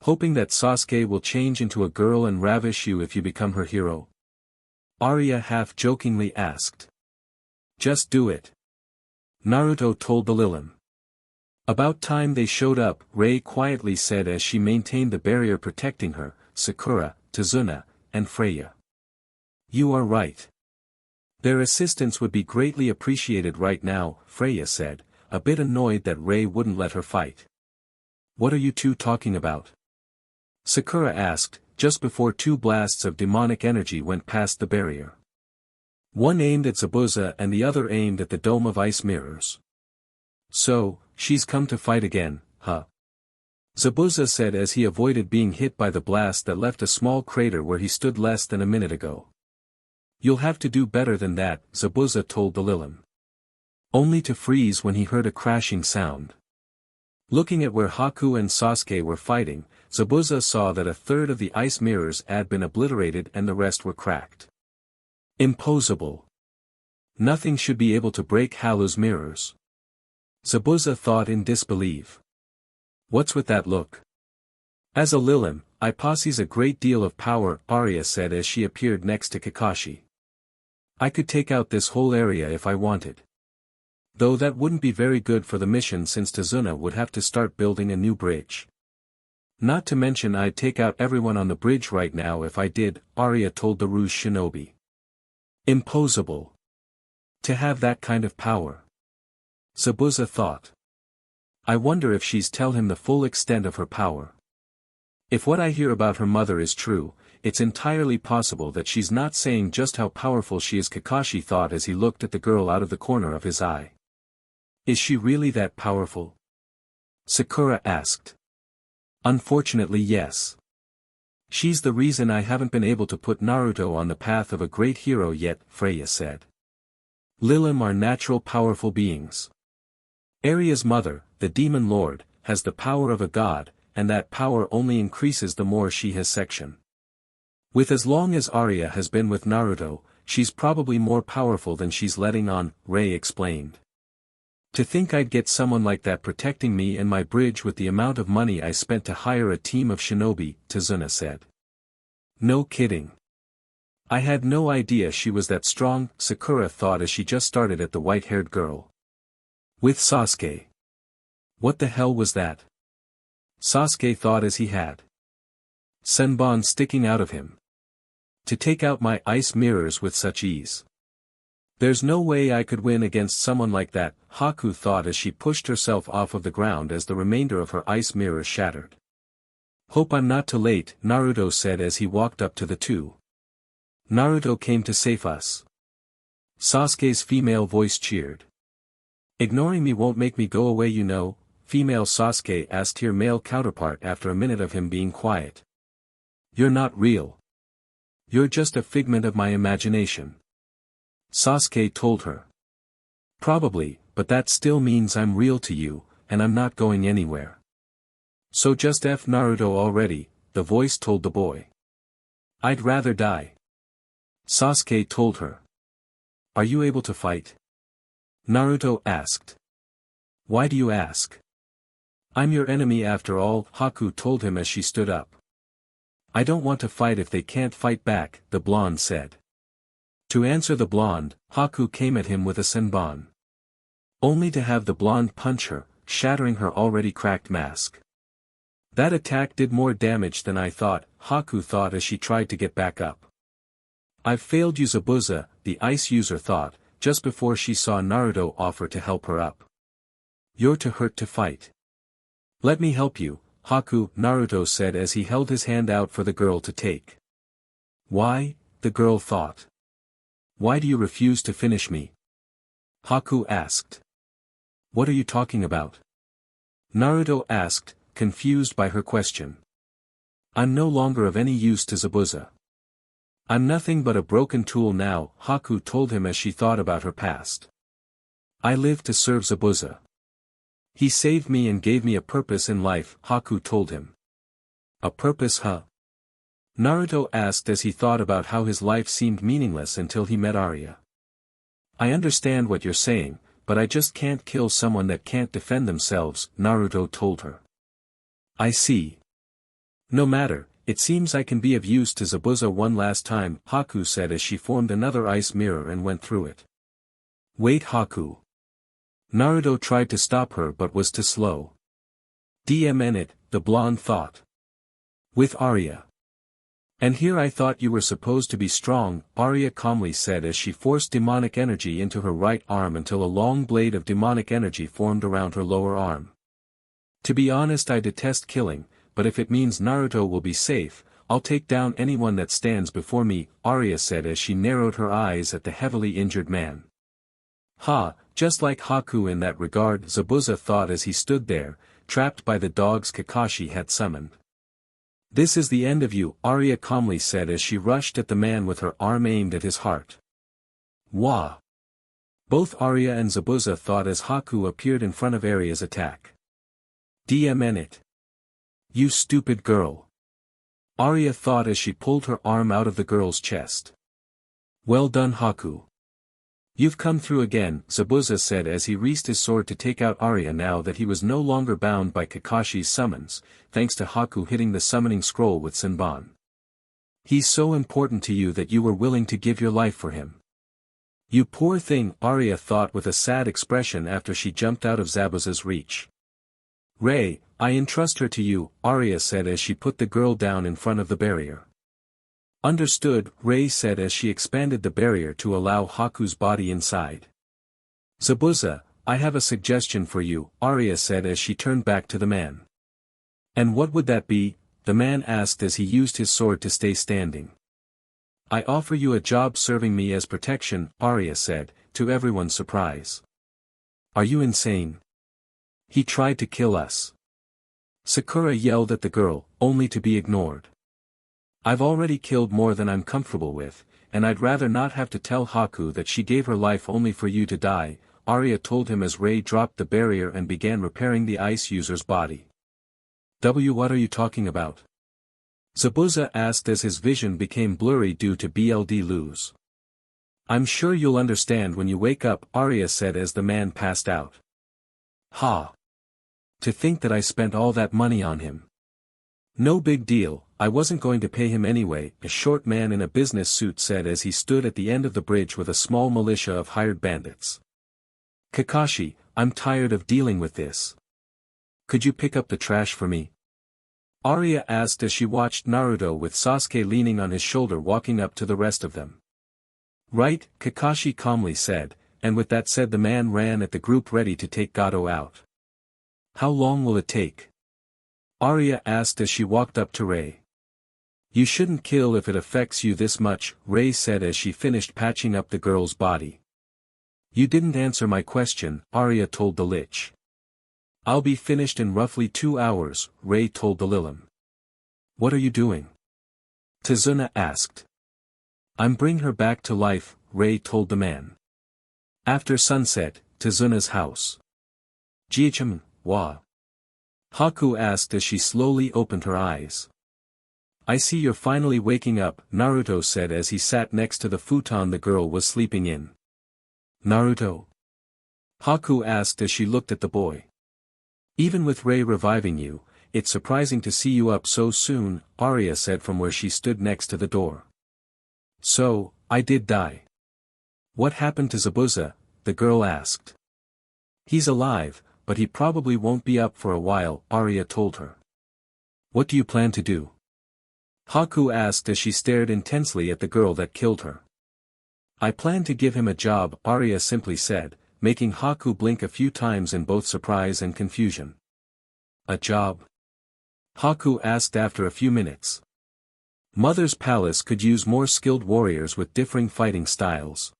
Hoping that Sasuke will change into a girl and ravish you if you become her hero? Arya half-jokingly asked. Just do it. Naruto told the Lilim. About time they showed up, Rei quietly said as she maintained the barrier protecting her, Sakura, Tazuna, and Freya. You are right. Their assistance would be greatly appreciated right now, Freya said, a bit annoyed that Rei wouldn't let her fight. What are you two talking about? Sakura asked, just before two blasts of demonic energy went past the barrier. One aimed at Zabuza and the other aimed at the dome of ice mirrors. So, she's come to fight again, huh? Zabuza said as he avoided being hit by the blast that left a small crater where he stood less than a minute ago. You'll have to do better than that, Zabuza told the Lilim. Only to freeze when he heard a crashing sound. Looking at where Haku and Sasuke were fighting, Zabuza saw that a third of the ice mirrors had been obliterated and the rest were cracked. Impossible. Nothing should be able to break Halu's mirrors. Zabuza thought in disbelief. What's with that look? As a Lilim, I possess a great deal of power, Arya said as she appeared next to Kakashi. I could take out this whole area if I wanted. Though that wouldn't be very good for the mission since Tazuna would have to start building a new bridge. Not to mention I'd take out everyone on the bridge right now if I did, Arya told the Rouge Shinobi. Impossible. To have that kind of power. Zabuza thought. I wonder if she's tell him the full extent of her power. If what I hear about her mother is true, it's entirely possible that she's not saying just how powerful she is, Kakashi thought as he looked at the girl out of the corner of his eye. Is she really that powerful? Sakura asked. Unfortunately yes. She's the reason I haven't been able to put Naruto on the path of a great hero yet, Freya said. Lilim are natural powerful beings. Arya's mother, the demon lord, has the power of a god, and that power only increases the more she has section. With as long as Arya has been with Naruto, she's probably more powerful than she's letting on, Rei explained. To think I'd get someone like that protecting me and my bridge with the amount of money I spent to hire a team of shinobi, Tazuna said. No kidding. I had no idea she was that strong, Sakura thought as she just started at the white-haired girl. With Sasuke. What the hell was that? Sasuke thought as he had Senbon sticking out of him. To take out my ice mirrors with such ease. There's no way I could win against someone like that, Haku thought as she pushed herself off of the ground as the remainder of her ice mirrors shattered. Hope I'm not too late, Naruto said as he walked up to the two. Naruto came to save us. Sasuke's female voice cheered. Ignoring me won't make me go away, you know, female Sasuke asked her male counterpart after a minute of him being quiet. You're not real. You're just a figment of my imagination. Sasuke told her. Probably, but that still means I'm real to you, and I'm not going anywhere. So just F Naruto already, the voice told the boy. I'd rather die. Sasuke told her. Are you able to fight? Naruto asked. Why do you ask? I'm your enemy after all, Haku told him as she stood up. I don't want to fight if they can't fight back, the blonde said. To answer the blonde, Haku came at him with a senbon. Only to have the blonde punch her, shattering her already cracked mask. That attack did more damage than I thought, Haku thought as she tried to get back up. I've failed you, Zabuza, the ice user thought, just before she saw Naruto offer to help her up. You're too hurt to fight. Let me help you, Haku, Naruto said as he held his hand out for the girl to take. Why? The girl thought. Why do you refuse to finish me? Haku asked. What are you talking about? Naruto asked, confused by her question. I'm no longer of any use to Zabuza. I'm nothing but a broken tool now, Haku told him as she thought about her past. I live to serve Zabuza. He saved me and gave me a purpose in life, Haku told him. A purpose, huh? Naruto asked as he thought about how his life seemed meaningless until he met Arya. I understand what you're saying, but I just can't kill someone that can't defend themselves, Naruto told her. I see. No matter, it seems I can be of use to Zabuza one last time, Haku said as she formed another ice mirror and went through it. Wait, Haku. Naruto tried to stop her but was too slow. DMN it, the blonde thought. With Arya. And here I thought you were supposed to be strong, Arya calmly said as she forced demonic energy into her right arm until a long blade of demonic energy formed around her lower arm. To be honest, I detest killing, but if it means Naruto will be safe, I'll take down anyone that stands before me, Arya said as she narrowed her eyes at the heavily injured man. Ha, just like Haku in that regard, Zabuza thought as he stood there, trapped by the dogs Kakashi had summoned. This is the end of you, Arya calmly said as she rushed at the man with her arm aimed at his heart. Wah! Both Arya and Zabuza thought as Haku appeared in front of Arya's attack. DMN it. You stupid girl. Arya thought as she pulled her arm out of the girl's chest. Well done, Haku. You've come through again, Zabuza said as he raised his sword to take out Arya now that he was no longer bound by Kakashi's summons, thanks to Haku hitting the summoning scroll with Senbon. He's so important to you that you were willing to give your life for him. You poor thing, Arya thought with a sad expression after she jumped out of Zabuza's reach. Rei, I entrust her to you, Arya said as she put the girl down in front of the barrier. Understood, Rei said as she expanded the barrier to allow Haku's body inside. Zabuza, I have a suggestion for you, Arya said as she turned back to the man. And what would that be? The man asked as he used his sword to stay standing. I offer you a job serving me as protection, Arya said, to everyone's surprise. Are you insane? He tried to kill us. Sakura yelled at the girl, only to be ignored. I've already killed more than I'm comfortable with, and I'd rather not have to tell Haku that she gave her life only for you to die, Arya told him as Rei dropped the barrier and began repairing the ice user's body. What are you talking about? Zabuza asked as his vision became blurry due to BLD lose. I'm sure you'll understand when you wake up, Arya said as the man passed out. Ha! To think that I spent all that money on him. No big deal, I wasn't going to pay him anyway, a short man in a business suit said as he stood at the end of the bridge with a small militia of hired bandits. Kakashi, I'm tired of dealing with this. Could you pick up the trash for me? Arya asked as she watched Naruto with Sasuke leaning on his shoulder walking up to the rest of them. Right, Kakashi calmly said, and with that said the man ran at the group ready to take Gojo out. How long will it take? Arya asked as she walked up to Rei. You shouldn't kill if it affects you this much, Rei said as she finished patching up the girl's body. You didn't answer my question, Arya told the lich. I'll be finished in roughly 2 hours, Rei told the Lilim. What are you doing? Tazuna asked. I'm bringing her back to life, Rei told the man. After sunset, Tazuna's house. Jichim, wa? Haku asked as she slowly opened her eyes. I see you're finally waking up, Naruto said as he sat next to the futon the girl was sleeping in. Naruto? Haku asked as she looked at the boy. Even with Rei reviving you, it's surprising to see you up so soon, Arya said from where she stood next to the door. So, I did die. What happened to Zabuza? The girl asked. He's alive, but he probably won't be up for a while, Arya told her. What do you plan to do? Haku asked as she stared intensely at the girl that killed her. I plan to give him a job, Arya simply said, making Haku blink a few times in both surprise and confusion. A job? Haku asked after a few minutes. Mother's palace could use more skilled warriors with differing fighting styles.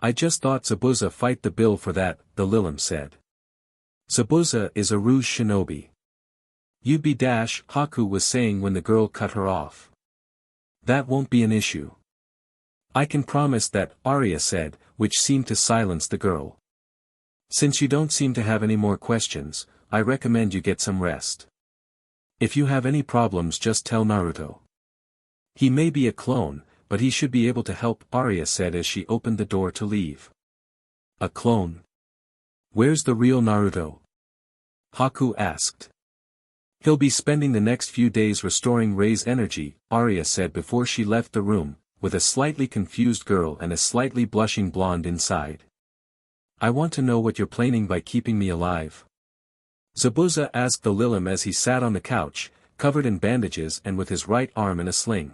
I just thought Zabuza fight the bill for that, the Lilim said. Zabuza is a rouge shinobi. You'd be dash, Haku was saying when the girl cut her off. That won't be an issue. I can promise that, Arya said, which seemed to silence the girl. Since you don't seem to have any more questions, I recommend you get some rest. If you have any problems just tell Naruto. He may be a clone, but he should be able to help, Arya said as she opened the door to leave. A clone? Where's the real Naruto? Haku asked. He'll be spending the next few days restoring Rei's energy, Arya said before she left the room, with a slightly confused girl and a slightly blushing blonde inside. I want to know what you're planning by keeping me alive. Zabuza asked the Lilim as he sat on the couch, covered in bandages and with his right arm in a sling.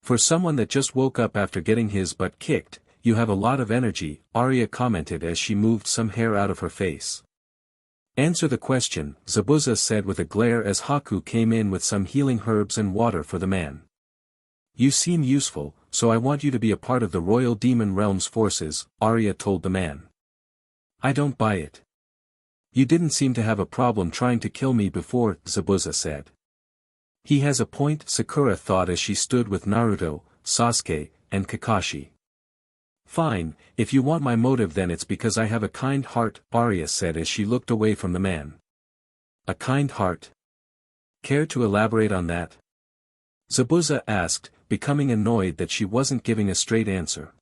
For someone that just woke up after getting his butt kicked, you have a lot of energy, Arya commented as she moved some hair out of her face. Answer the question, Zabuza said with a glare as Haku came in with some healing herbs and water for the man. You seem useful, so I want you to be a part of the Royal Demon Realm's forces, Arya told the man. I don't buy it. You didn't seem to have a problem trying to kill me before, Zabuza said. He has a point, Sakura thought as she stood with Naruto, Sasuke, and Kakashi. Fine, if you want my motive then it's because I have a kind heart, Arya said as she looked away from the man. A kind heart? Care to elaborate on that? Zabuza asked, becoming annoyed that she wasn't giving a straight answer.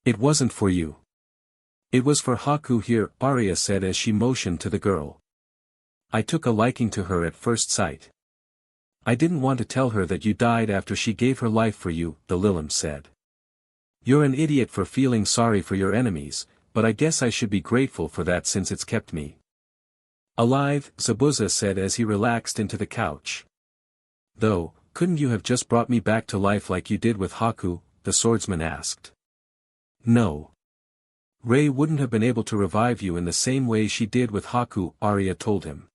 It wasn't for you. It was for Haku here, Arya said as she motioned to the girl. I took a liking to her at first sight. I didn't want to tell her that you died after she gave her life for you, the Lilim said. You're an idiot for feeling sorry for your enemies, but I guess I should be grateful for that since it's kept me alive, Zabuza said as he relaxed into the couch. Though, couldn't you have just brought me back to life like you did with Haku, the swordsman asked. No. Rei wouldn't have been able to revive you in the same way she did with Haku, Arya told him.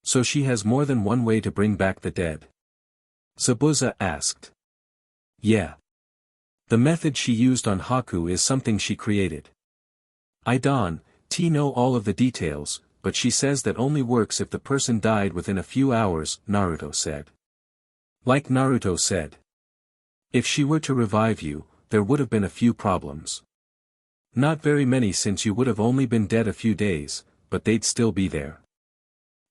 So she has more than one way to bring back the dead? Zabuza asked. Yeah. The method she used on Haku is something she created. I don't know all of the details, but she says that only works if the person died within a few hours, Naruto said. Like Naruto said. If she were to revive you, there would have been a few problems. Not very many since you would have only been dead a few days, but they'd still be there.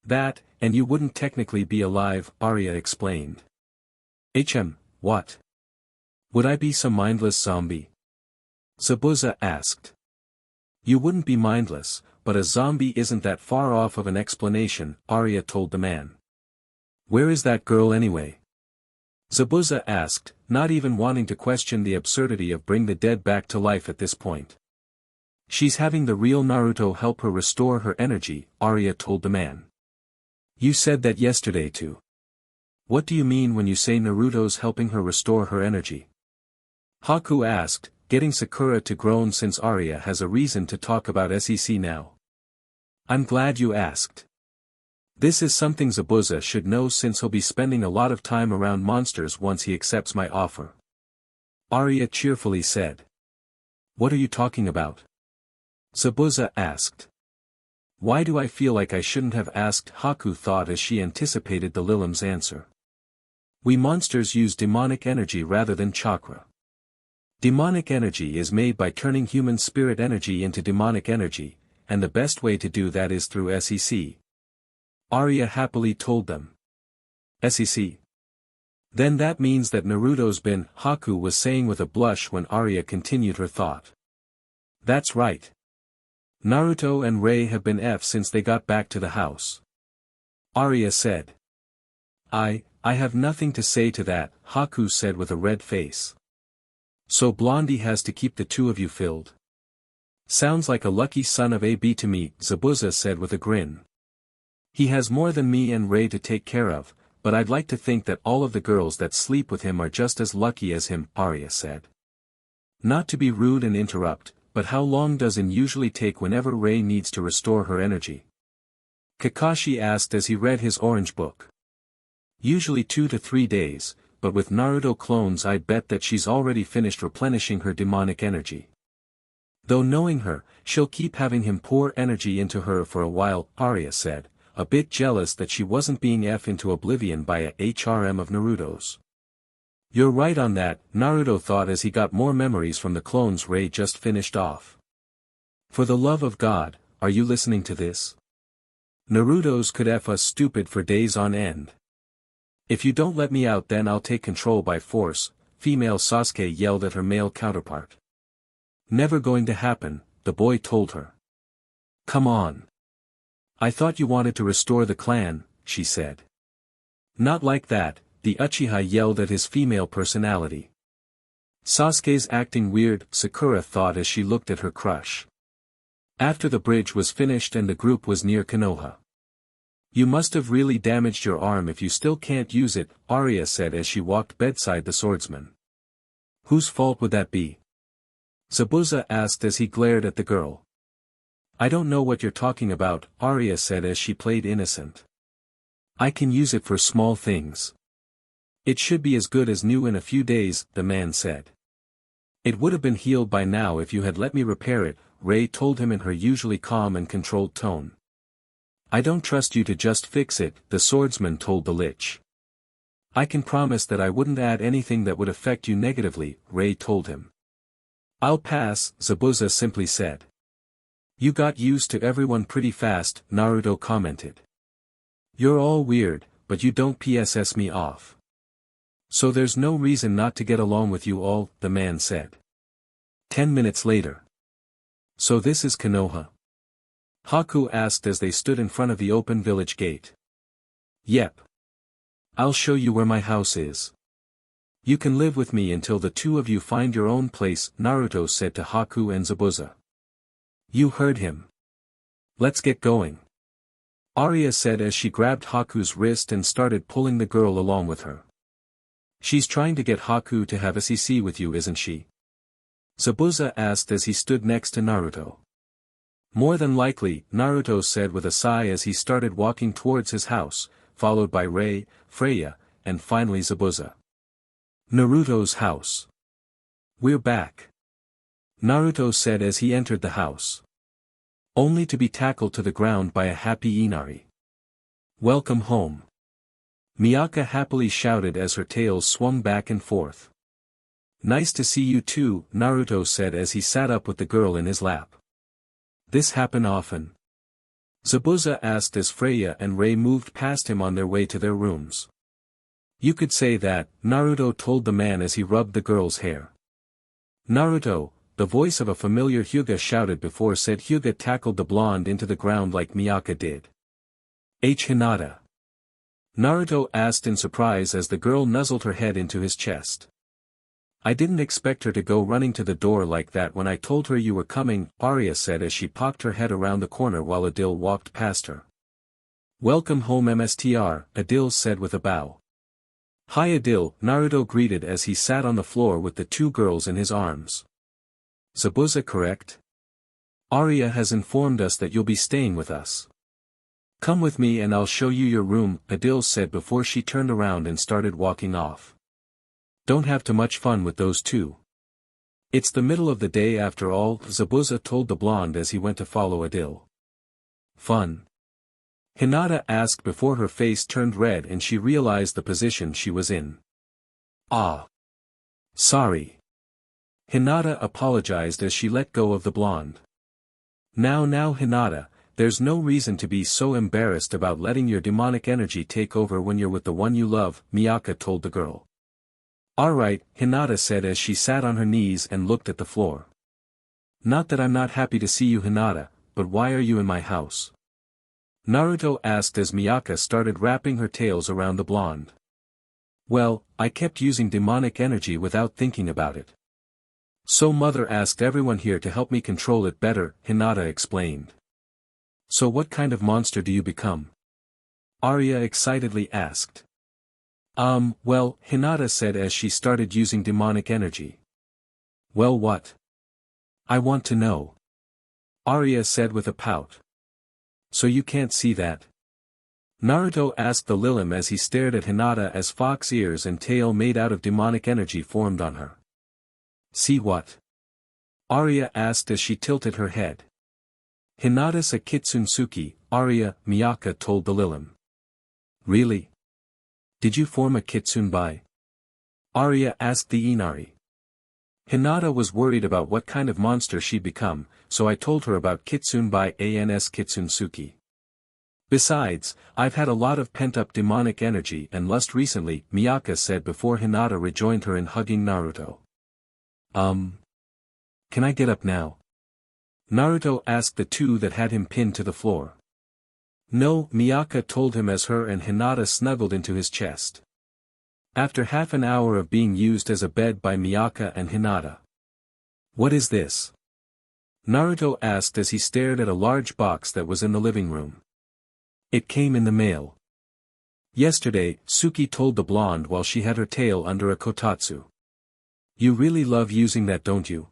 That, and you wouldn't technically be alive, Arya explained. What? Would I be some mindless zombie? Zabuza asked. You wouldn't be mindless, but a zombie isn't that far off of an explanation, Arya told the man. Where is that girl anyway? Zabuza asked, not even wanting to question the absurdity of bring the dead back to life at this point. She's having the real Naruto help her restore her energy, Arya told the man. You said that yesterday too. What do you mean when you say Naruto's helping her restore her energy? Haku asked, getting Sakura to groan since Arya has a reason to talk about SEC now. I'm glad you asked. This is something Zabuza should know since he'll be spending a lot of time around monsters once he accepts my offer. Arya cheerfully said. What are you talking about? Zabuza asked. Why do I feel like I shouldn't have asked? Haku thought as she anticipated the Lilim's answer. We monsters use demonic energy rather than chakra. Demonic energy is made by turning human spirit energy into demonic energy, and the best way to do that is through SEC. Arya happily told them. SEC. Then that means that Naruto's been, Haku was saying with a blush when Arya continued her thought. That's right. Naruto and Ray have been F since they got back to the house. Arya said. I have nothing to say to that, Haku said with a red face. So Blondie has to keep the two of you filled. Sounds like a lucky son of AB to me, Zabuza said with a grin. He has more than me and Ray to take care of, but I'd like to think that all of the girls that sleep with him are just as lucky as him, Arya said. Not to be rude and interrupt, but how long does it usually take whenever Ray needs to restore her energy? Kakashi asked as he read his orange book. Usually 2 to 3 days, but with Naruto clones I'd bet that she's already finished replenishing her demonic energy. Though knowing her, she'll keep having him pour energy into her for a while, Arya said, a bit jealous that she wasn't being F into oblivion by a HRM of Naruto's. You're right on that, Naruto thought as he got more memories from the clones Ray just finished off. For the love of God, are you listening to this? Naruto's could F us stupid for days on end. If you don't let me out then I'll take control by force, female Sasuke yelled at her male counterpart. Never going to happen, the boy told her. Come on. I thought you wanted to restore the clan, she said. Not like that, the Uchiha yelled at his female personality. Sasuke's acting weird, Sakura thought as she looked at her crush. After the bridge was finished and the group was near Konoha. You must have really damaged your arm if you still can't use it, Arya said as she walked beside the swordsman. Whose fault would that be? Zabuza asked as he glared at the girl. I don't know what you're talking about, Arya said as she played innocent. I can use it for small things. It should be as good as new in a few days, the man said. It would have been healed by now if you had let me repair it, Ray told him in her usually calm and controlled tone. I don't trust you to just fix it, the swordsman told the lich. I can promise that I wouldn't add anything that would affect you negatively, Ray told him. I'll pass, Zabuza simply said. You got used to everyone pretty fast, Naruto commented. You're all weird, but you don't PSS me off. So there's no reason not to get along with you all, the man said. 10 minutes later. So this is Konoha? Haku asked as they stood in front of the open village gate. Yep. I'll show you where my house is. You can live with me until the two of you find your own place, Naruto said to Haku and Zabuza. You heard him. Let's get going. Arya said as she grabbed Haku's wrist and started pulling the girl along with her. She's trying to get Haku to have a CC with you, isn't she? Zabuza asked as he stood next to Naruto. More than likely, Naruto said with a sigh as he started walking towards his house, followed by Ray, Freya, and finally Zabuza. Naruto's house. We're back. Naruto said as he entered the house. Only to be tackled to the ground by a happy Inari. Welcome home. Miyaka happily shouted as her tail swung back and forth. Nice to see you too, Naruto said as he sat up with the girl in his lap. This happen often? Zabuza asked as Freya and Ray moved past him on their way to their rooms. You could say that, Naruto told the man as he rubbed the girl's hair. Naruto, the voice of a familiar Hyuga shouted before said Hyuga tackled the blonde into the ground like Miyaka did. Hinata. Naruto asked in surprise as the girl nuzzled her head into his chest. I didn't expect her to go running to the door like that when I told her you were coming, Arya said as she popped her head around the corner while Adil walked past her. Welcome home MSTR, Adil said with a bow. Hi Adil, Naruto greeted as he sat on the floor with the two girls in his arms. Zabuza correct? Arya has informed us that you'll be staying with us. Come with me and I'll show you your room, Adil said before she turned around and started walking off. Don't have too much fun with those two. It's the middle of the day after all, Zabuza told the blonde as he went to follow Adil. Fun? Hinata asked before her face turned red and she realized the position she was in. Ah. Sorry. Hinata apologized as she let go of the blonde. Now Hinata, there's no reason to be so embarrassed about letting your demonic energy take over when you're with the one you love, Miyaka told the girl. Alright, Hinata said as she sat on her knees and looked at the floor. Not that I'm not happy to see you Hinata, but why are you in my house? Naruto asked as Miyaka started wrapping her tails around the blonde. Well, I kept using demonic energy without thinking about it. So mother asked everyone here to help me control it better, Hinata explained. So what kind of monster do you become? Arya excitedly asked. Well, Hinata said as she started using demonic energy. Well, what? I want to know. Arya said with a pout. So you can't see that? Naruto asked the Lilim as he stared at Hinata as fox ears and tail made out of demonic energy formed on her. See what? Arya asked as she tilted her head. Hinata's a Kitsunsuke, Arya, Miyaka told the Lilim. Really? Did you form a Kitsunbai? Arya asked the Inari. Hinata was worried about what kind of monster she'd become, so I told her about Kitsunbai ans Kitsunsuke. Besides, I've had a lot of pent-up demonic energy and lust recently, Miyaka said before Hinata rejoined her in hugging Naruto. Can I get up now? Naruto asked the two that had him pinned to the floor. No, Miyaka told him as her and Hinata snuggled into his chest. After half an hour of being used as a bed by Miyaka and Hinata. What is this? Naruto asked as he stared at a large box that was in the living room. It came in the mail. Yesterday, Suki told the blonde while she had her tail under a kotatsu. You really love using that, don't you?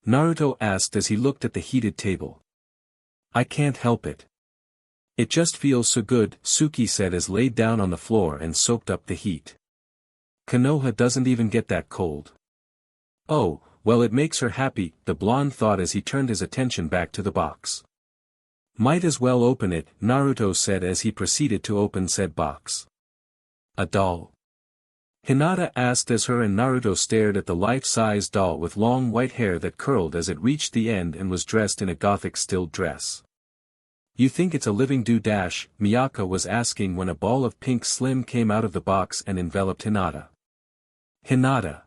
Naruto asked as he looked at the heated table. I can't help it. It just feels so good, Suki said as laid down on the floor and soaked up the heat. Konoha doesn't even get that cold. Oh, well it makes her happy, the blonde thought as he turned his attention back to the box. Might as well open it, Naruto said as he proceeded to open said box. A doll? Hinata asked as her and Naruto stared at the life-size doll with long white hair that curled as it reached the end and was dressed in a gothic stilled dress. You think it's a living do-dash, Miyaka was asking when a ball of pink slim came out of the box and enveloped Hinata. Hinata!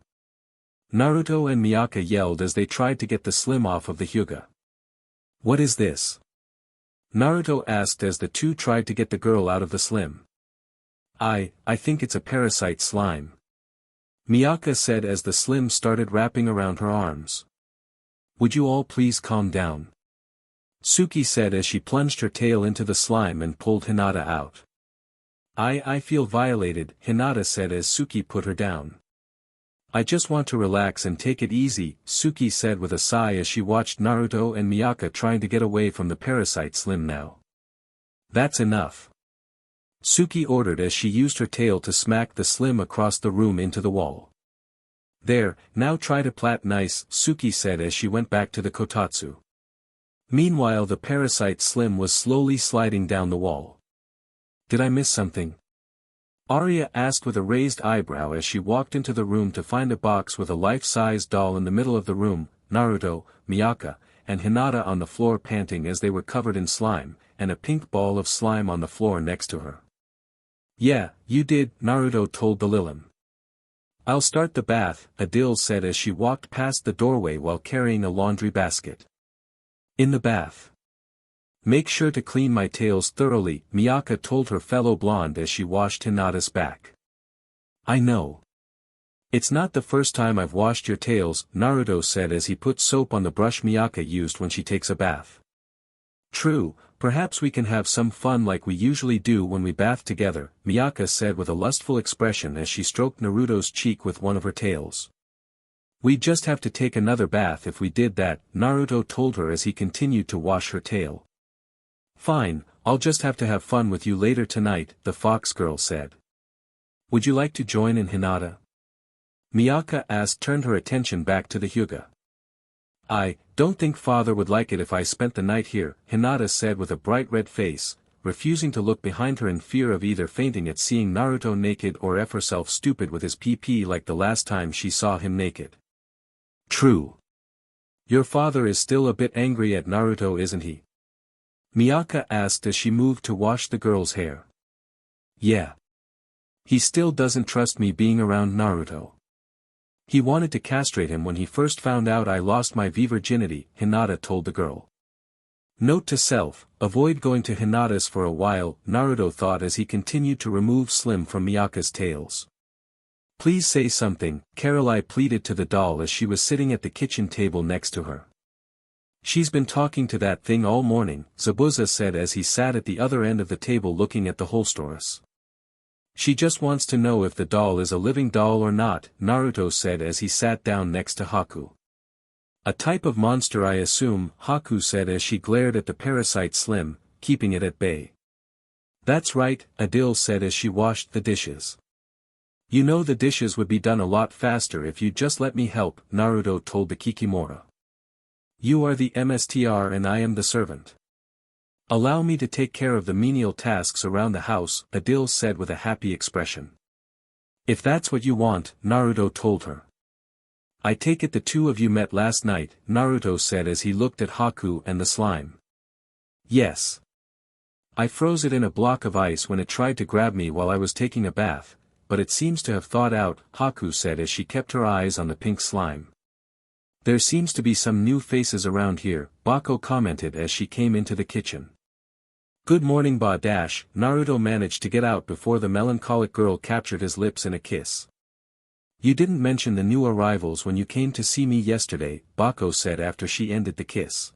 Naruto and Miyaka yelled as they tried to get the slim off of the Hyuga. What is this? Naruto asked as the two tried to get the girl out of the slim. I think it's a parasite slime. Miyaka said as the slim started wrapping around her arms. Would you all please calm down? Suki said as she plunged her tail into the slime and pulled Hinata out. I feel violated, Hinata said as Suki put her down. I just want to relax and take it easy, Suki said with a sigh as she watched Naruto and Miyaka trying to get away from the parasite slim now. That's enough. Suki ordered as she used her tail to smack the slim across the room into the wall. There, now try to plat nice, Suki said as she went back to the kotatsu. Meanwhile the parasite slim was slowly sliding down the wall. Did I miss something? Arya asked with a raised eyebrow as she walked into the room to find a box with a life-size doll in the middle of the room, Naruto, Miyaka, and Hinata on the floor panting as they were covered in slime, and a pink ball of slime on the floor next to her. Yeah, you did, Naruto told the Lilim. I'll start the bath, Adil said as she walked past the doorway while carrying a laundry basket. In the bath. Make sure to clean my tails thoroughly, Miyaka told her fellow blonde as she washed Hinata's back. I know. It's not the first time I've washed your tails, Naruto said as he put soap on the brush Miyaka used when she takes a bath. True, perhaps we can have some fun like we usually do when we bath together, Miyaka said with a lustful expression as she stroked Naruto's cheek with one of her tails. We'd just have to take another bath if we did that, Naruto told her as he continued to wash her tail. Fine, I'll just have to have fun with you later tonight, the fox girl said. Would you like to join in, Hinata? Miyaka asked, turned her attention back to the Hyuga. I don't think father would like it if I spent the night here, Hinata said with a bright red face, refusing to look behind her in fear of either fainting at seeing Naruto naked or f herself stupid with his PP like the last time she saw him naked. True. Your father is still a bit angry at Naruto, isn't he? Miyaka asked as she moved to wash the girl's hair. Yeah. He still doesn't trust me being around Naruto. He wanted to castrate him when he first found out I lost my virginity, Hinata told the girl. Note to self, avoid going to Hinata's for a while, Naruto thought as he continued to remove Slim from Miyaka's tails. Please say something, Caroline pleaded to the doll as she was sitting at the kitchen table next to her. She's been talking to that thing all morning, Zabuza said as he sat at the other end of the table looking at the holsteress. She just wants to know if the doll is a living doll or not, Naruto said as he sat down next to Haku. A type of monster I assume, Haku said as she glared at the parasite Slim, keeping it at bay. That's right, Adil said as she washed the dishes. You know the dishes would be done a lot faster if you just let me help, Naruto told the Kikimora. You are the MSTR and I am the servant. Allow me to take care of the menial tasks around the house, Adil said with a happy expression. If that's what you want, Naruto told her. I take it the two of you met last night, Naruto said as he looked at Haku and the slime. Yes. I froze it in a block of ice when it tried to grab me while I was taking a bath, but it seems to have thawed out, Haku said as she kept her eyes on the pink slime. There seems to be some new faces around here, Bako commented as she came into the kitchen. Good morning Ba dash, Naruto managed to get out before the melancholic girl captured his lips in a kiss. You didn't mention the new arrivals when you came to see me yesterday, Bako said after she ended the kiss.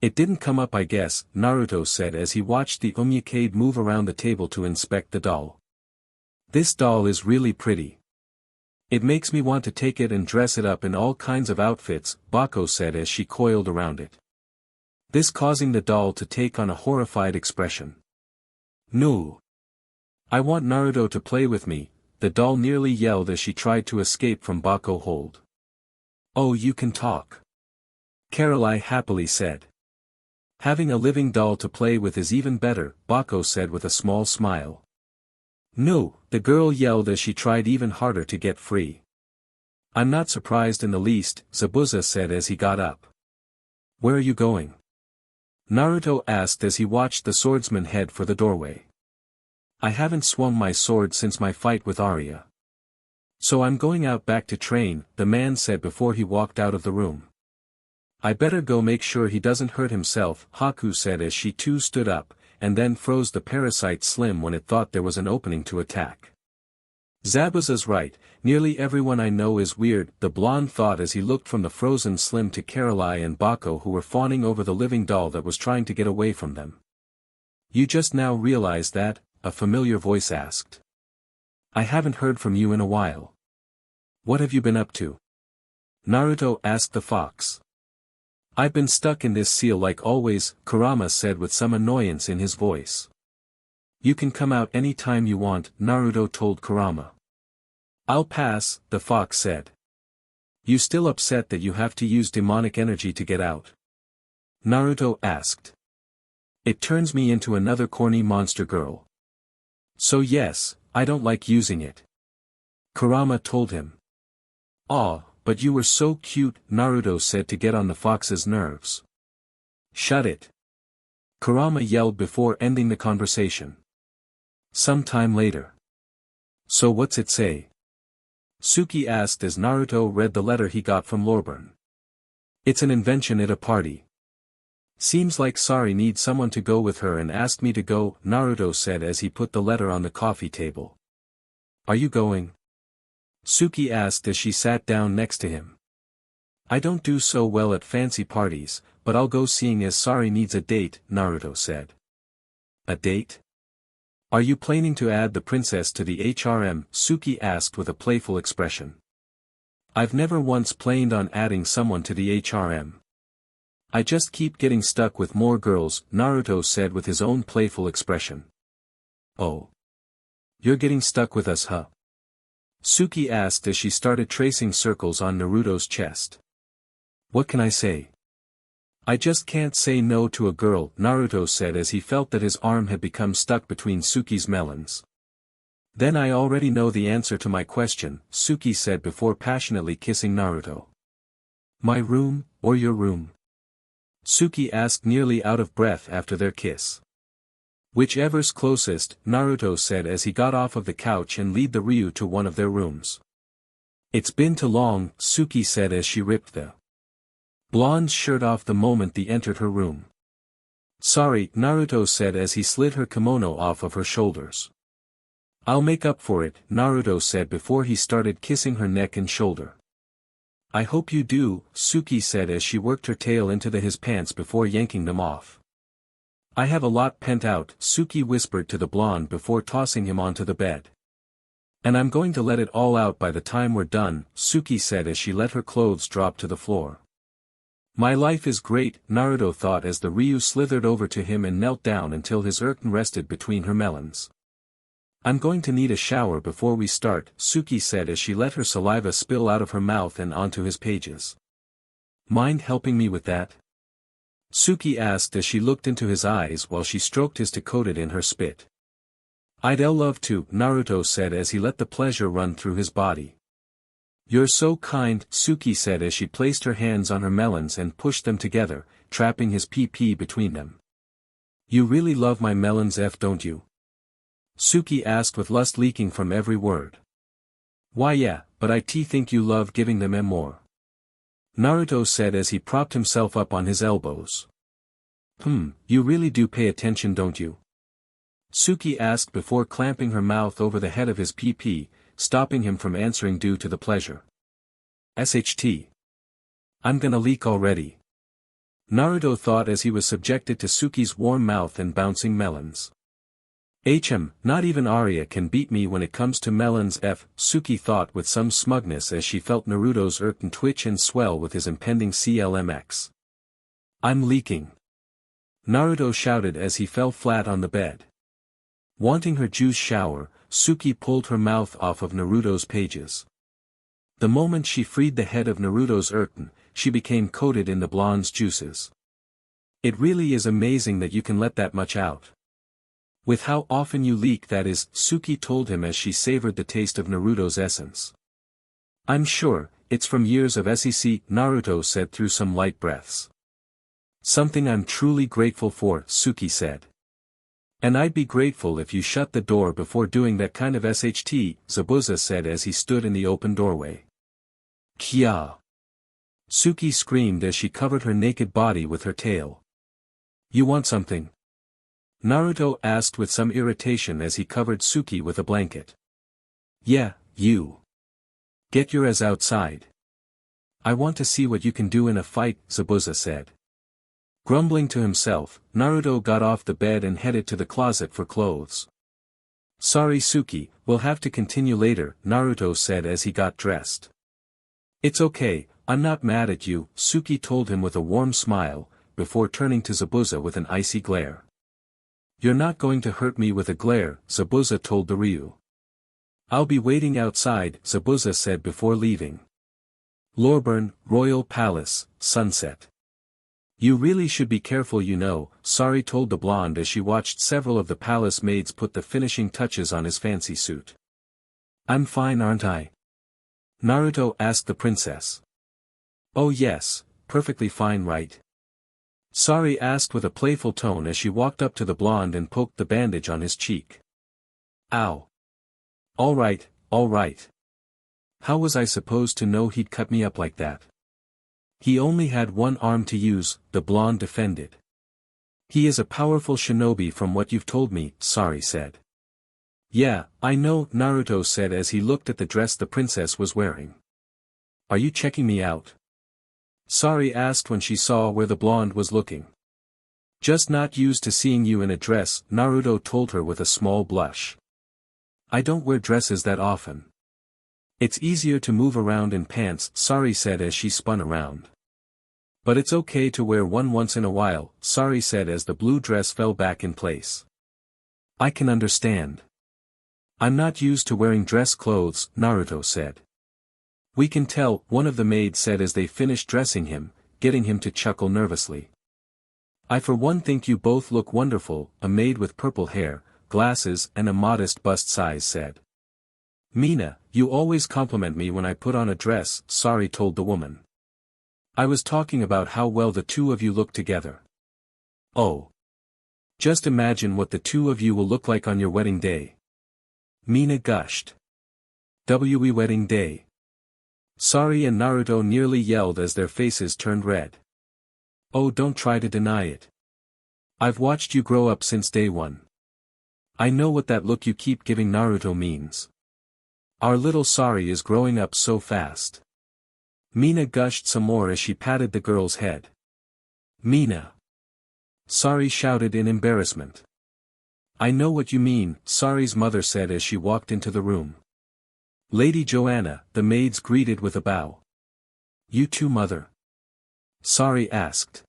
It didn't come up I guess, Naruto said as he watched the Umyakade move around the table to inspect the doll. This doll is really pretty. It makes me want to take it and dress it up in all kinds of outfits, Bako said as she coiled around it. This causing the doll to take on a horrified expression. No. I want Naruto to play with me, the doll nearly yelled as she tried to escape from Bako hold. Oh you can talk. Caroline happily said. Having a living doll to play with is even better, Bako said with a small smile. No, the girl yelled as she tried even harder to get free. I'm not surprised in the least, Zabuza said as he got up. Where are you going? Naruto asked as he watched the swordsman head for the doorway. I haven't swung my sword since my fight with Arya. So I'm going out back to train, the man said before he walked out of the room. I better go make sure he doesn't hurt himself, Haku said as she too stood up, and then froze the parasite Slim when it thought there was an opening to attack. Zabuza's right, nearly everyone I know is weird, the blonde thought as he looked from the frozen Slim to Caroline and Bako who were fawning over the living doll that was trying to get away from them. You just now realized that? A familiar voice asked. I haven't heard from you in a while. What have you been up to? Naruto asked the fox. I've been stuck in this seal like always, Kurama said with some annoyance in his voice. You can come out any time you want, Naruto told Kurama. I'll pass, the fox said. You still upset that you have to use demonic energy to get out? Naruto asked. It turns me into another corny monster girl. So yes, I don't like using it. Kurama told him. Aw, but you were so cute, Naruto said to get on the fox's nerves. Shut it. Kurama yelled before ending the conversation. Some time later. So what's it say? Suki asked as Naruto read the letter he got from Lorburn. It's an invention at a party. Seems like Sari needs someone to go with her and asked me to go, Naruto said as he put the letter on the coffee table. Are you going? Suki asked as she sat down next to him. I don't do so well at fancy parties, but I'll go seeing as Sari needs a date, Naruto said. A date? Are you planning to add the princess to the HRM? Suki asked with a playful expression. I've never once planned on adding someone to the HRM. I just keep getting stuck with more girls, Naruto said with his own playful expression. Oh. You're getting stuck with us, huh? Suki asked as she started tracing circles on Naruto's chest. What can I say? I just can't say no to a girl, Naruto said as he felt that his arm had become stuck between Suki's melons. Then I already know the answer to my question, Suki said before passionately kissing Naruto. My room, or your room? Suki asked nearly out of breath after their kiss. Whichever's closest, Naruto said as he got off of the couch and led the Ryu to one of their rooms. It's been too long, Suki said as she ripped the blonde's shirt off the moment they entered her room. Sorry, Naruto said as he slid her kimono off of her shoulders. I'll make up for it, Naruto said before he started kissing her neck and shoulder. I hope you do, Suki said as she worked her tail into his pants before yanking them off. I have a lot pent out, Suki whispered to the blonde before tossing him onto the bed. And I'm going to let it all out by the time we're done, Suki said as she let her clothes drop to the floor. My life is great, Naruto thought as the Ryu slithered over to him and knelt down until his urchin rested between her melons. I'm going to need a shower before we start, Suki said as she let her saliva spill out of her mouth and onto his pages. Mind helping me with that? Suki asked as she looked into his eyes while she stroked his coated in her spit. I'd love to, Naruto said as he let the pleasure run through his body. You're so kind, Suki said as she placed her hands on her melons and pushed them together, trapping his pee-pee between them. You really love my melons, don't you? Suki asked with lust leaking from every word. Why yeah, but I think you love giving them more. Naruto said as he propped himself up on his elbows. You really do pay attention, don't you? Suki asked before clamping her mouth over the head of his pee-pee, stopping him from answering due to the pleasure. SHT. I'm gonna leak already. Naruto thought as he was subjected to Suki's warm mouth and bouncing melons. Not even Arya can beat me when it comes to melons, Suki thought with some smugness as she felt Naruto's urchin twitch and swell with his impending CLMX. I'm leaking. Naruto shouted as he fell flat on the bed. Wanting her juice shower, Suki pulled her mouth off of Naruto's pages. The moment she freed the head of Naruto's urchin, she became coated in the blonde's juices. It really is amazing that you can let that much out. With how often you leak, that is, Suki told him as she savored the taste of Naruto's essence. I'm sure, it's from years of SEC, Naruto said through some light breaths. Something I'm truly grateful for, Suki said. And I'd be grateful if you shut the door before doing that kind of SHT, Zabuza said as he stood in the open doorway. Kya! Suki screamed as she covered her naked body with her tail. You want something? Naruto asked with some irritation as he covered Suki with a blanket. Yeah, you. Get your ass outside. I want to see what you can do in a fight, Zabuza said. Grumbling to himself, Naruto got off the bed and headed to the closet for clothes. Sorry Suki, we'll have to continue later, Naruto said as he got dressed. It's okay, I'm not mad at you, Suki told him with a warm smile, before turning to Zabuza with an icy glare. You're not going to hurt me with a glare, Zabuza told the Ryu. I'll be waiting outside, Zabuza said before leaving. Loreburn, Royal Palace, sunset. You really should be careful, you know, Sari told the blonde as she watched several of the palace maids put the finishing touches on his fancy suit. I'm fine, aren't I? Naruto asked the princess. Oh yes, perfectly fine, right? Sari asked with a playful tone as she walked up to the blonde and poked the bandage on his cheek. Ow. All right. How was I supposed to know he'd cut me up like that? He only had one arm to use, the blonde defended. He is a powerful shinobi from what you've told me, Sari said. Yeah, I know, Naruto said as he looked at the dress the princess was wearing. Are you checking me out? Sari asked when she saw where the blonde was looking. Just not used to seeing you in a dress, Naruto told her with a small blush. I don't wear dresses that often. It's easier to move around in pants, Sari said as she spun around. But it's okay to wear one once in a while, Sari said as the blue dress fell back in place. I can understand. I'm not used to wearing dress clothes, Naruto said. We can tell, one of the maids said as they finished dressing him, getting him to chuckle nervously. I for one think you both look wonderful, a maid with purple hair, glasses and a modest bust size said. Mina, you always compliment me when I put on a dress, Sari told the woman. I was talking about how well the two of you look together. Oh. Just imagine what the two of you will look like on your wedding day. Mina gushed. Wedding day. Sari and Naruto nearly yelled as their faces turned red. Oh, don't try to deny it. I've watched you grow up since day one. I know what that look you keep giving Naruto means. Our little Sari is growing up so fast. Mina gushed some more as she patted the girl's head. Mina. Sari shouted in embarrassment. I know what you mean, Sari's mother said as she walked into the room. Lady Joanna, the maids greeted with a bow. You too, mother? Sari asked.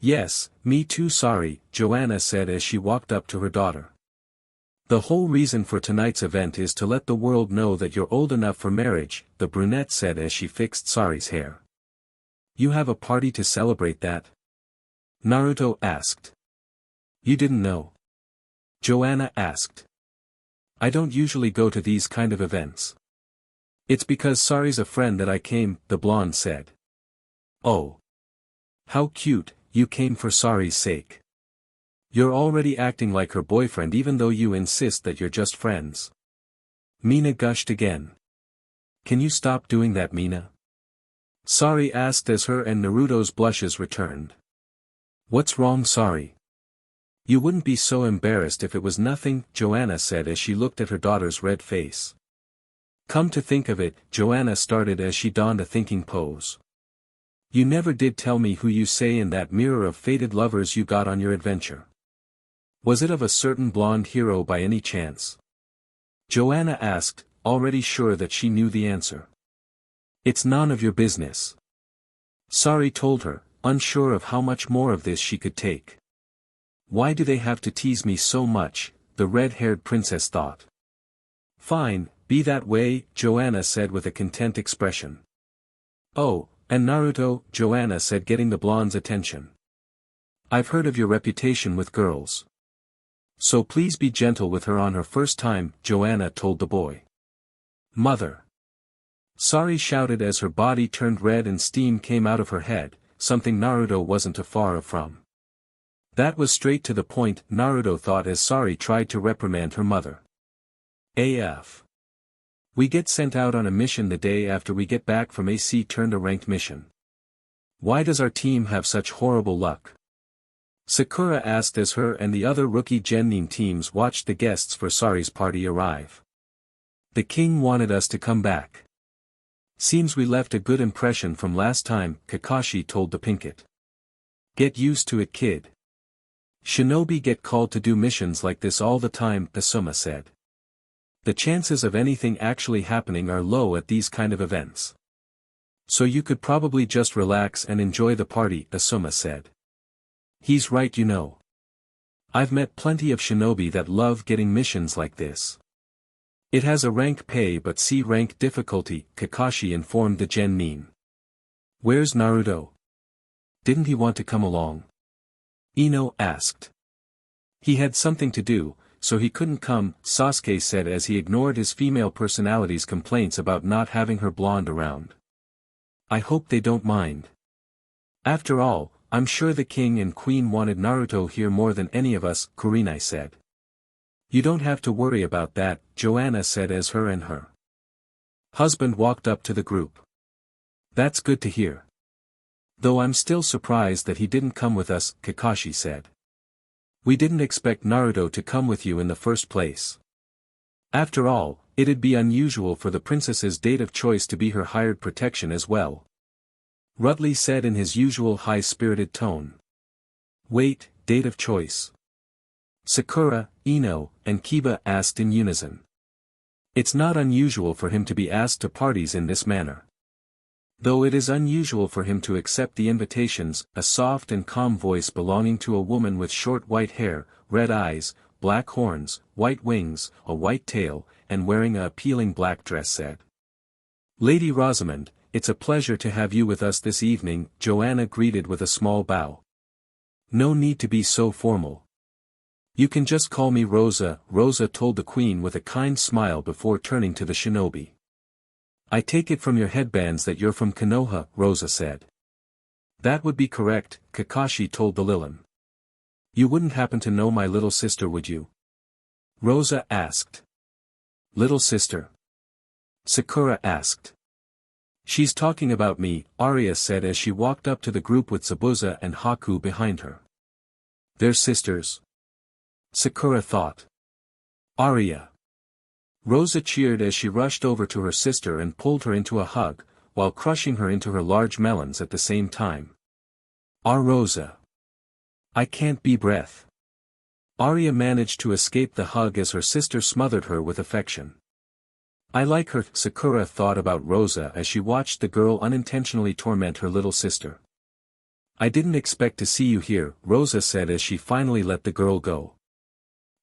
Yes, me too, Sari, Joanna said as she walked up to her daughter. The whole reason for tonight's event is to let the world know that you're old enough for marriage, the brunette said as she fixed Sari's hair. You have a party to celebrate that? Naruto asked. You didn't know? Joanna asked. I don't usually go to these kind of events. It's because Sari's a friend that I came, the blonde said. Oh. How cute, you came for Sari's sake. You're already acting like her boyfriend even though you insist that you're just friends. Mina gushed again. Can you stop doing that, Mina? Sari asked as her and Naruto's blushes returned. What's wrong, Sari? You wouldn't be so embarrassed if it was nothing, Joanna said as she looked at her daughter's red face. Come to think of it, Joanna started as she donned a thinking pose. You never did tell me who you say in that mirror of fated lovers you got on your adventure. Was it of a certain blonde hero by any chance? Joanna asked, already sure that she knew the answer. It's none of your business. Sari told her, unsure of how much more of this she could take. Why do they have to tease me so much, the red-haired princess thought. Fine, be that way, Joanna said with a content expression. Oh, and Naruto, Joanna said getting the blonde's attention. I've heard of your reputation with girls. So please be gentle with her on her first time, Joanna told the boy. Mother. Sari shouted as her body turned red and steam came out of her head, something Naruto wasn't too far from. That was straight to the point, Naruto thought as Sari tried to reprimand her mother. AF. We get sent out on a mission the day after we get back from AC turned a ranked mission. Why does our team have such horrible luck? Sakura asked as her and the other rookie genin teams watched the guests for Sari's party arrive. The king wanted us to come back. Seems we left a good impression from last time, Kakashi told the Pinkett. Get used to it, kid. Shinobi get called to do missions like this all the time, Asuma said. The chances of anything actually happening are low at these kind of events. So you could probably just relax and enjoy the party, Asuma said. He's right, you know. I've met plenty of shinobi that love getting missions like this. It has a rank pay but C rank difficulty, Kakashi informed the genin. Where's Naruto? Didn't he want to come along? Ino asked. He had something to do, so he couldn't come, Sasuke said as he ignored his female personality's complaints about not having her blonde around. I hope they don't mind. After all, I'm sure the king and queen wanted Naruto here more than any of us, Kurenai said. You don't have to worry about that, Joanna said as her and her husband walked up to the group. That's good to hear. Though I'm still surprised that he didn't come with us, Kakashi said. We didn't expect Naruto to come with you in the first place. After all, it'd be unusual for the princess's date of choice to be her hired protection as well. Rutley said in his usual high-spirited tone. Wait, date of choice? Sakura, Ino, and Kiba asked in unison. It's not unusual for him to be asked to parties in this manner. Though it is unusual for him to accept the invitations, a soft and calm voice belonging to a woman with short white hair, red eyes, black horns, white wings, a white tail, and wearing a appealing black dress said. Lady Rosamond, it's a pleasure to have you with us this evening, Joanna greeted with a small bow. No need to be so formal. You can just call me Rosa, Rosa told the queen with a kind smile before turning to the shinobi. I take it from your headbands that you're from Konoha, Rosa said. That would be correct, Kakashi told the Lilin. You wouldn't happen to know my little sister, would you? Rosa asked. Little sister? Sakura asked. She's talking about me, Arya said as she walked up to the group with Zabuza and Haku behind her. They're sisters? Sakura thought. Arya. Rosa cheered as she rushed over to her sister and pulled her into a hug, while crushing her into her large melons at the same time. Rosa. I can't be breath. Arya managed to escape the hug as her sister smothered her with affection. I like her, Sakura thought about Rosa as she watched the girl unintentionally torment her little sister. I didn't expect to see you here, Rosa said as she finally let the girl go.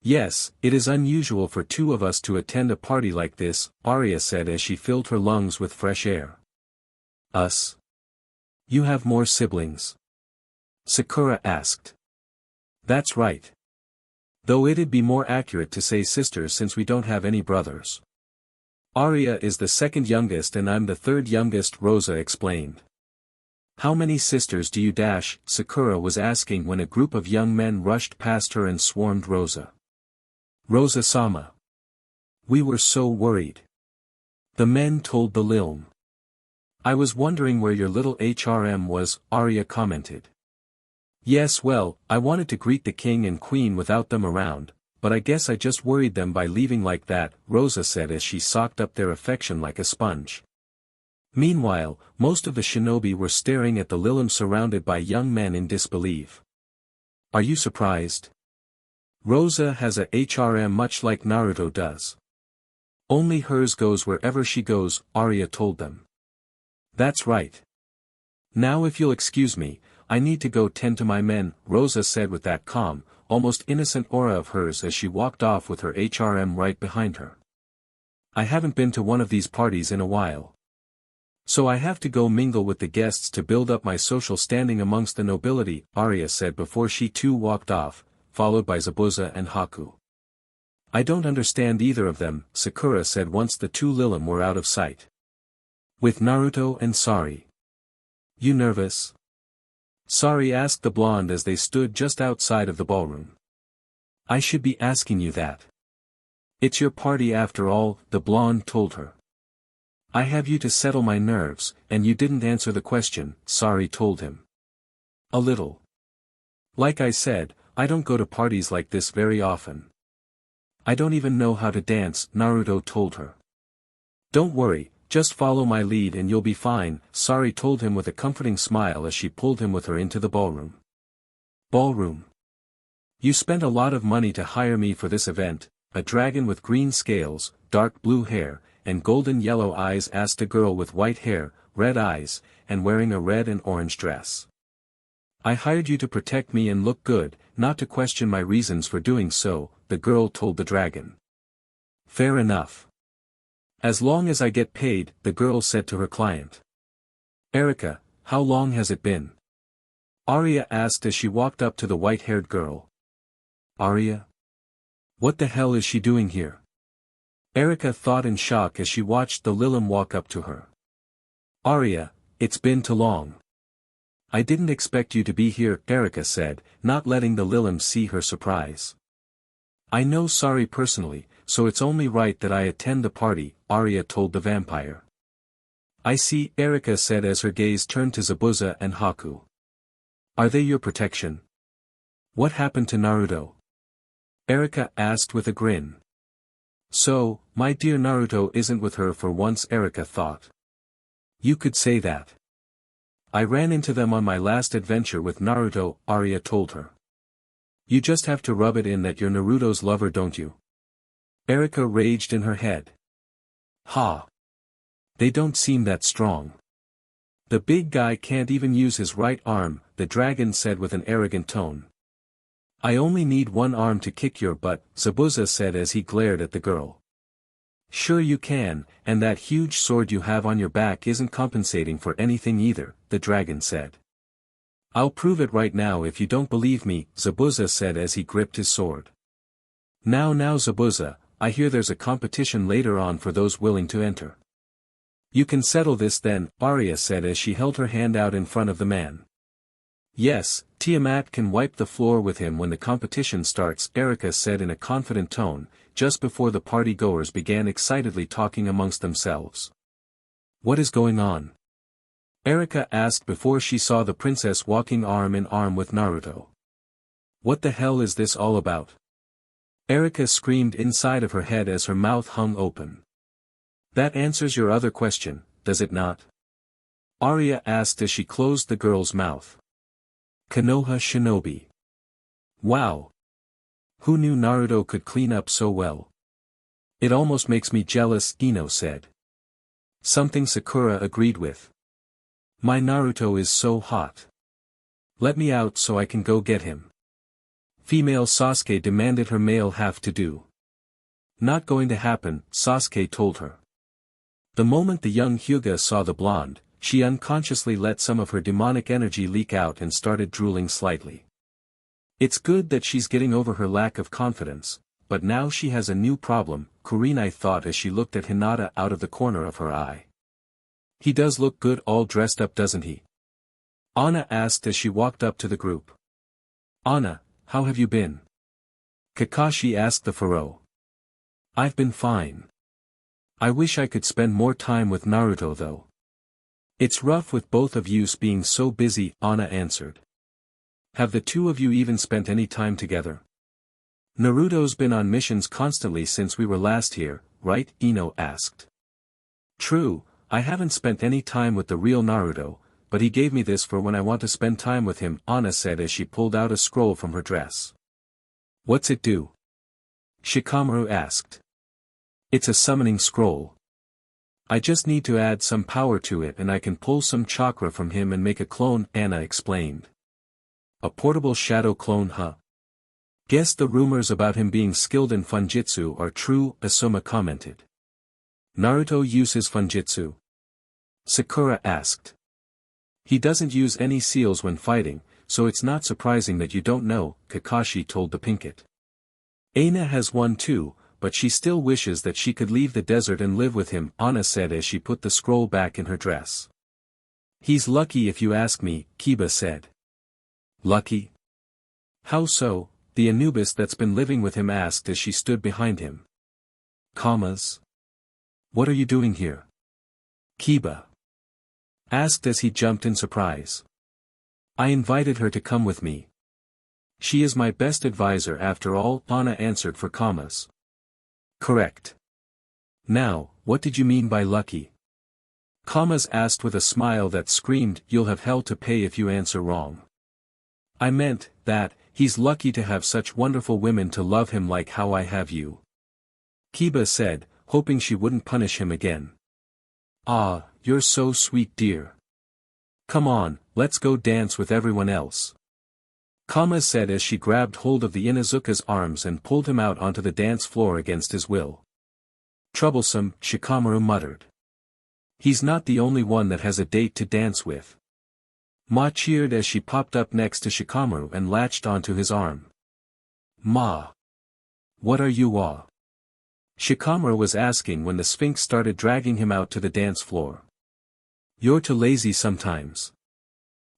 Yes, it is unusual for two of us to attend a party like this, Arya said as she filled her lungs with fresh air. Us? You have more siblings? Sakura asked. That's right. Though it'd be more accurate to say sisters since we don't have any brothers. Arya is the second youngest and I'm the third youngest, Rosa explained. How many sisters do you dash? Sakura was asking when a group of young men rushed past her and swarmed Rosa. Rosa-sama. We were so worried. The men told the Lilm. I was wondering where your little HRM was, Arya commented. Yes, well, I wanted to greet the king and queen without them around, but I guess I just worried them by leaving like that, Rosa said as she soaked up their affection like a sponge. Meanwhile, most of the shinobi were staring at the Lilm surrounded by young men in disbelief. Are you surprised? Rosa has a HRM much like Naruto does. Only hers goes wherever she goes, Arya told them. That's right. Now if you'll excuse me, I need to go tend to my men, Rosa said with that calm, almost innocent aura of hers as she walked off with her HRM right behind her. I haven't been to one of these parties in a while. So I have to go mingle with the guests to build up my social standing amongst the nobility, Arya said before she too walked off, followed by Zabuza and Haku. I don't understand either of them, Sakura said once the two Lilm were out of sight. With Naruto and Sari. You nervous? Sari asked the blonde as they stood just outside of the ballroom. I should be asking you that. It's your party after all, the blonde told her. I have you to settle my nerves, and you didn't answer the question, Sari told him. A little. Like I said, I don't go to parties like this very often. I don't even know how to dance, Naruto told her. Don't worry, just follow my lead and you'll be fine, Sari told him with a comforting smile as she pulled him with her into the ballroom. Ballroom. You spent a lot of money to hire me for this event, a dragon with green scales, dark blue hair, and golden yellow eyes asked a girl with white hair, red eyes, and wearing a red and orange dress. I hired you to protect me and look good, not to question my reasons for doing so, the girl told the dragon. Fair enough. As long as I get paid, the girl said to her client. Erika, how long has it been? Arya asked as she walked up to the white-haired girl. Arya? What the hell is she doing here? Erika thought in shock as she watched the Lilm walk up to her. Arya, it's been too long. I didn't expect you to be here, Erika said, not letting the Lilm see her surprise. I know Sari personally, so it's only right that I attend the party, Arya told the vampire. I see, Erika said as her gaze turned to Zabuza and Haku. Are they your protection? What happened to Naruto? Erika asked with a grin. So, my dear Naruto isn't with her for once, Erika thought. You could say that. I ran into them on my last adventure with Naruto, Arya told her. You just have to rub it in that you're Naruto's lover, don't you? Erika raged in her head. Ha! They don't seem that strong. The big guy can't even use his right arm, the dragon said with an arrogant tone. I only need one arm to kick your butt, Zabuza said as he glared at the girl. Sure you can, and that huge sword you have on your back isn't compensating for anything either, the dragon said. I'll prove it right now if you don't believe me, Zabuza said as he gripped his sword. Now Zabuza, I hear there's a competition later on for those willing to enter. You can settle this then, Arya said as she held her hand out in front of the man. Yes, Tiamat can wipe the floor with him when the competition starts, Erika said in a confident tone, just before the party-goers began excitedly talking amongst themselves. What is going on? Erika asked before she saw the princess walking arm in arm with Naruto. What the hell is this all about? Erika screamed inside of her head as her mouth hung open. That answers your other question, does it not? Arya asked as she closed the girl's mouth. Konoha shinobi. Wow. Who knew Naruto could clean up so well? It almost makes me jealous, Ino said. Something Sakura agreed with. My Naruto is so hot. Let me out so I can go get him. Female Sasuke demanded her male half to do. Not going to happen, Sasuke told her. The moment the young Hyuga saw the blonde, she unconsciously let some of her demonic energy leak out and started drooling slightly. It's good that she's getting over her lack of confidence, but now she has a new problem, Kurenai thought as she looked at Hinata out of the corner of her eye. He does look good all dressed up, doesn't he? Anna asked as she walked up to the group. Anna, how have you been? Kakashi asked the Pharaoh. I've been fine. I wish I could spend more time with Naruto though. It's rough with both of you being so busy, Anna answered. Have the two of you even spent any time together? Naruto's been on missions constantly since we were last here, right? Ino asked. True, I haven't spent any time with the real Naruto, but he gave me this for when I want to spend time with him, Anna said as she pulled out a scroll from her dress. What's it do? Shikamaru asked. It's a summoning scroll. I just need to add some power to it and I can pull some chakra from him and make a clone, Anna explained. A portable shadow clone, huh? Guess the rumors about him being skilled in funjitsu are true, Asuma commented. Naruto uses funjitsu? Sakura asked. He doesn't use any seals when fighting, so it's not surprising that you don't know, Kakashi told the Pinkett. Aina has one too, but she still wishes that she could leave the desert and live with him, Anna said as she put the scroll back in her dress. He's lucky if you ask me, Kiba said. Lucky? How so? The Anubis that's been living with him asked as she stood behind him. Commas? What are you doing here? Kiba asked as he jumped in surprise. I invited her to come with me. She is my best advisor after all, Anna answered for commas. Correct. Now, what did you mean by lucky? Commas asked with a smile that screamed, you'll have hell to pay if you answer wrong. I meant, that, he's lucky to have such wonderful women to love him like how I have you. Kiba said, hoping she wouldn't punish him again. Ah, you're so sweet, dear. Come on, let's go dance with everyone else. Kama said as she grabbed hold of the Inuzuka's arms and pulled him out onto the dance floor against his will. Troublesome, Shikamaru muttered. He's not the only one that has a date to dance with. Ma cheered as she popped up next to Shikamaru and latched onto his arm. Ma. What are you Shikamaru was asking when the Sphinx started dragging him out to the dance floor. You're too lazy sometimes.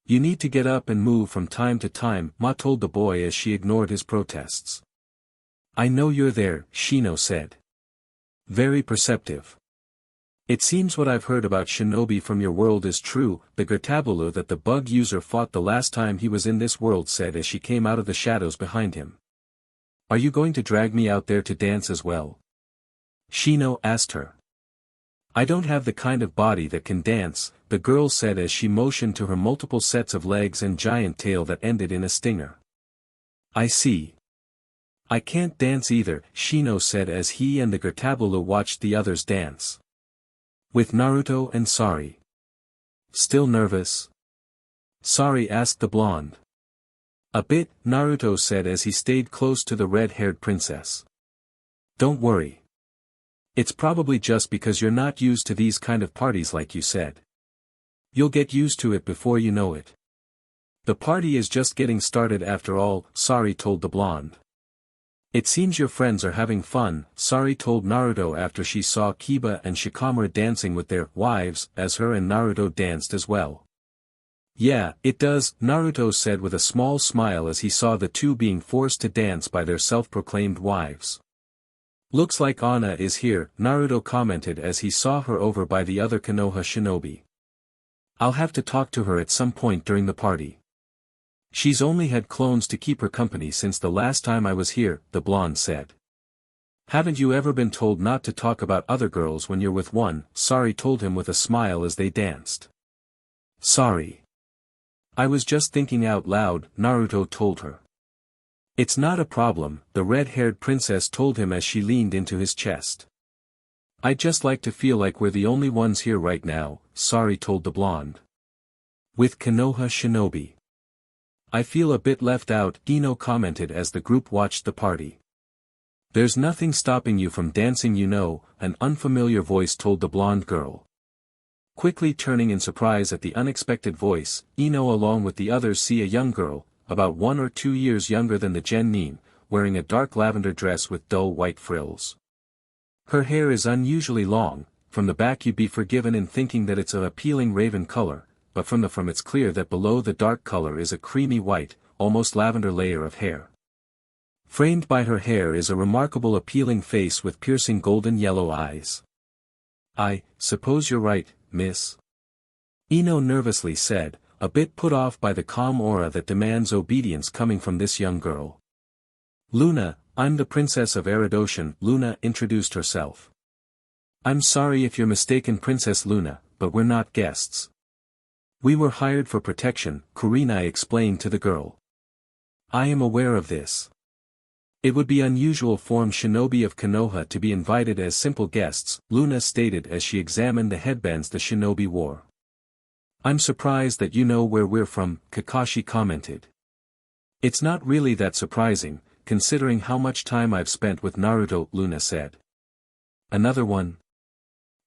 You need to get up and move from time to time, Ma told the boy as she ignored his protests. I know you're there, Shino said. Very perceptive. It seems what I've heard about shinobi from your world is true, the Gertabulu that the bug user fought the last time he was in this world said as she came out of the shadows behind him. Are you going to drag me out there to dance as well? Shino asked her. I don't have the kind of body that can dance, the girl said as she motioned to her multiple sets of legs and giant tail that ended in a stinger. I see. I can't dance either, Shino said as he and the Gertabulu watched the others dance. With Naruto and Sari. Still nervous? Sari asked the blonde. A bit, Naruto said as he stayed close to the red-haired princess. Don't worry. It's probably just because you're not used to these kind of parties like you said. You'll get used to it before you know it. The party is just getting started after all, Sari told the blonde. It seems your friends are having fun, Sari told Naruto after she saw Kiba and Shikamaru dancing with their wives as her and Naruto danced as well. Yeah, it does, Naruto said with a small smile as he saw the two being forced to dance by their self-proclaimed wives. Looks like Anna is here, Naruto commented as he saw her over by the other Konoha shinobi. I'll have to talk to her at some point during the party. She's only had clones to keep her company since the last time I was here, the blonde said. Haven't you ever been told not to talk about other girls when you're with one? Sari told him with a smile as they danced. Sorry. I was just thinking out loud, Naruto told her. It's not a problem, the red-haired princess told him as she leaned into his chest. I'd just like to feel like we're the only ones here right now, Sari told the blonde. With Konoha shinobi. I feel a bit left out, Ino commented as the group watched the party. There's nothing stopping you from dancing, you know, an unfamiliar voice told the blonde girl. Quickly turning in surprise at the unexpected voice, Ino along with the others see a young girl, about 1 or 2 years younger than the genin, wearing a dark lavender dress with dull white frills. Her hair is unusually long, from the back you'd be forgiven in thinking that it's of appealing raven color, but from the front it's clear that below the dark color is a creamy white, almost lavender layer of hair. Framed by her hair is a remarkable appealing face with piercing golden yellow eyes. I suppose you're right, miss. Ino nervously said, a bit put off by the calm aura that demands obedience coming from this young girl. Loona, I'm the princess of Eridosian, Loona introduced herself. I'm sorry if you're mistaken, Princess Loona, but we're not guests. We were hired for protection, Kurenai explained to the girl. I am aware of this. It would be unusual for shinobi of Konoha to be invited as simple guests, Loona stated as she examined the headbands the shinobi wore. I'm surprised that you know where we're from, Kakashi commented. It's not really that surprising, considering how much time I've spent with Naruto, Loona said. Another one?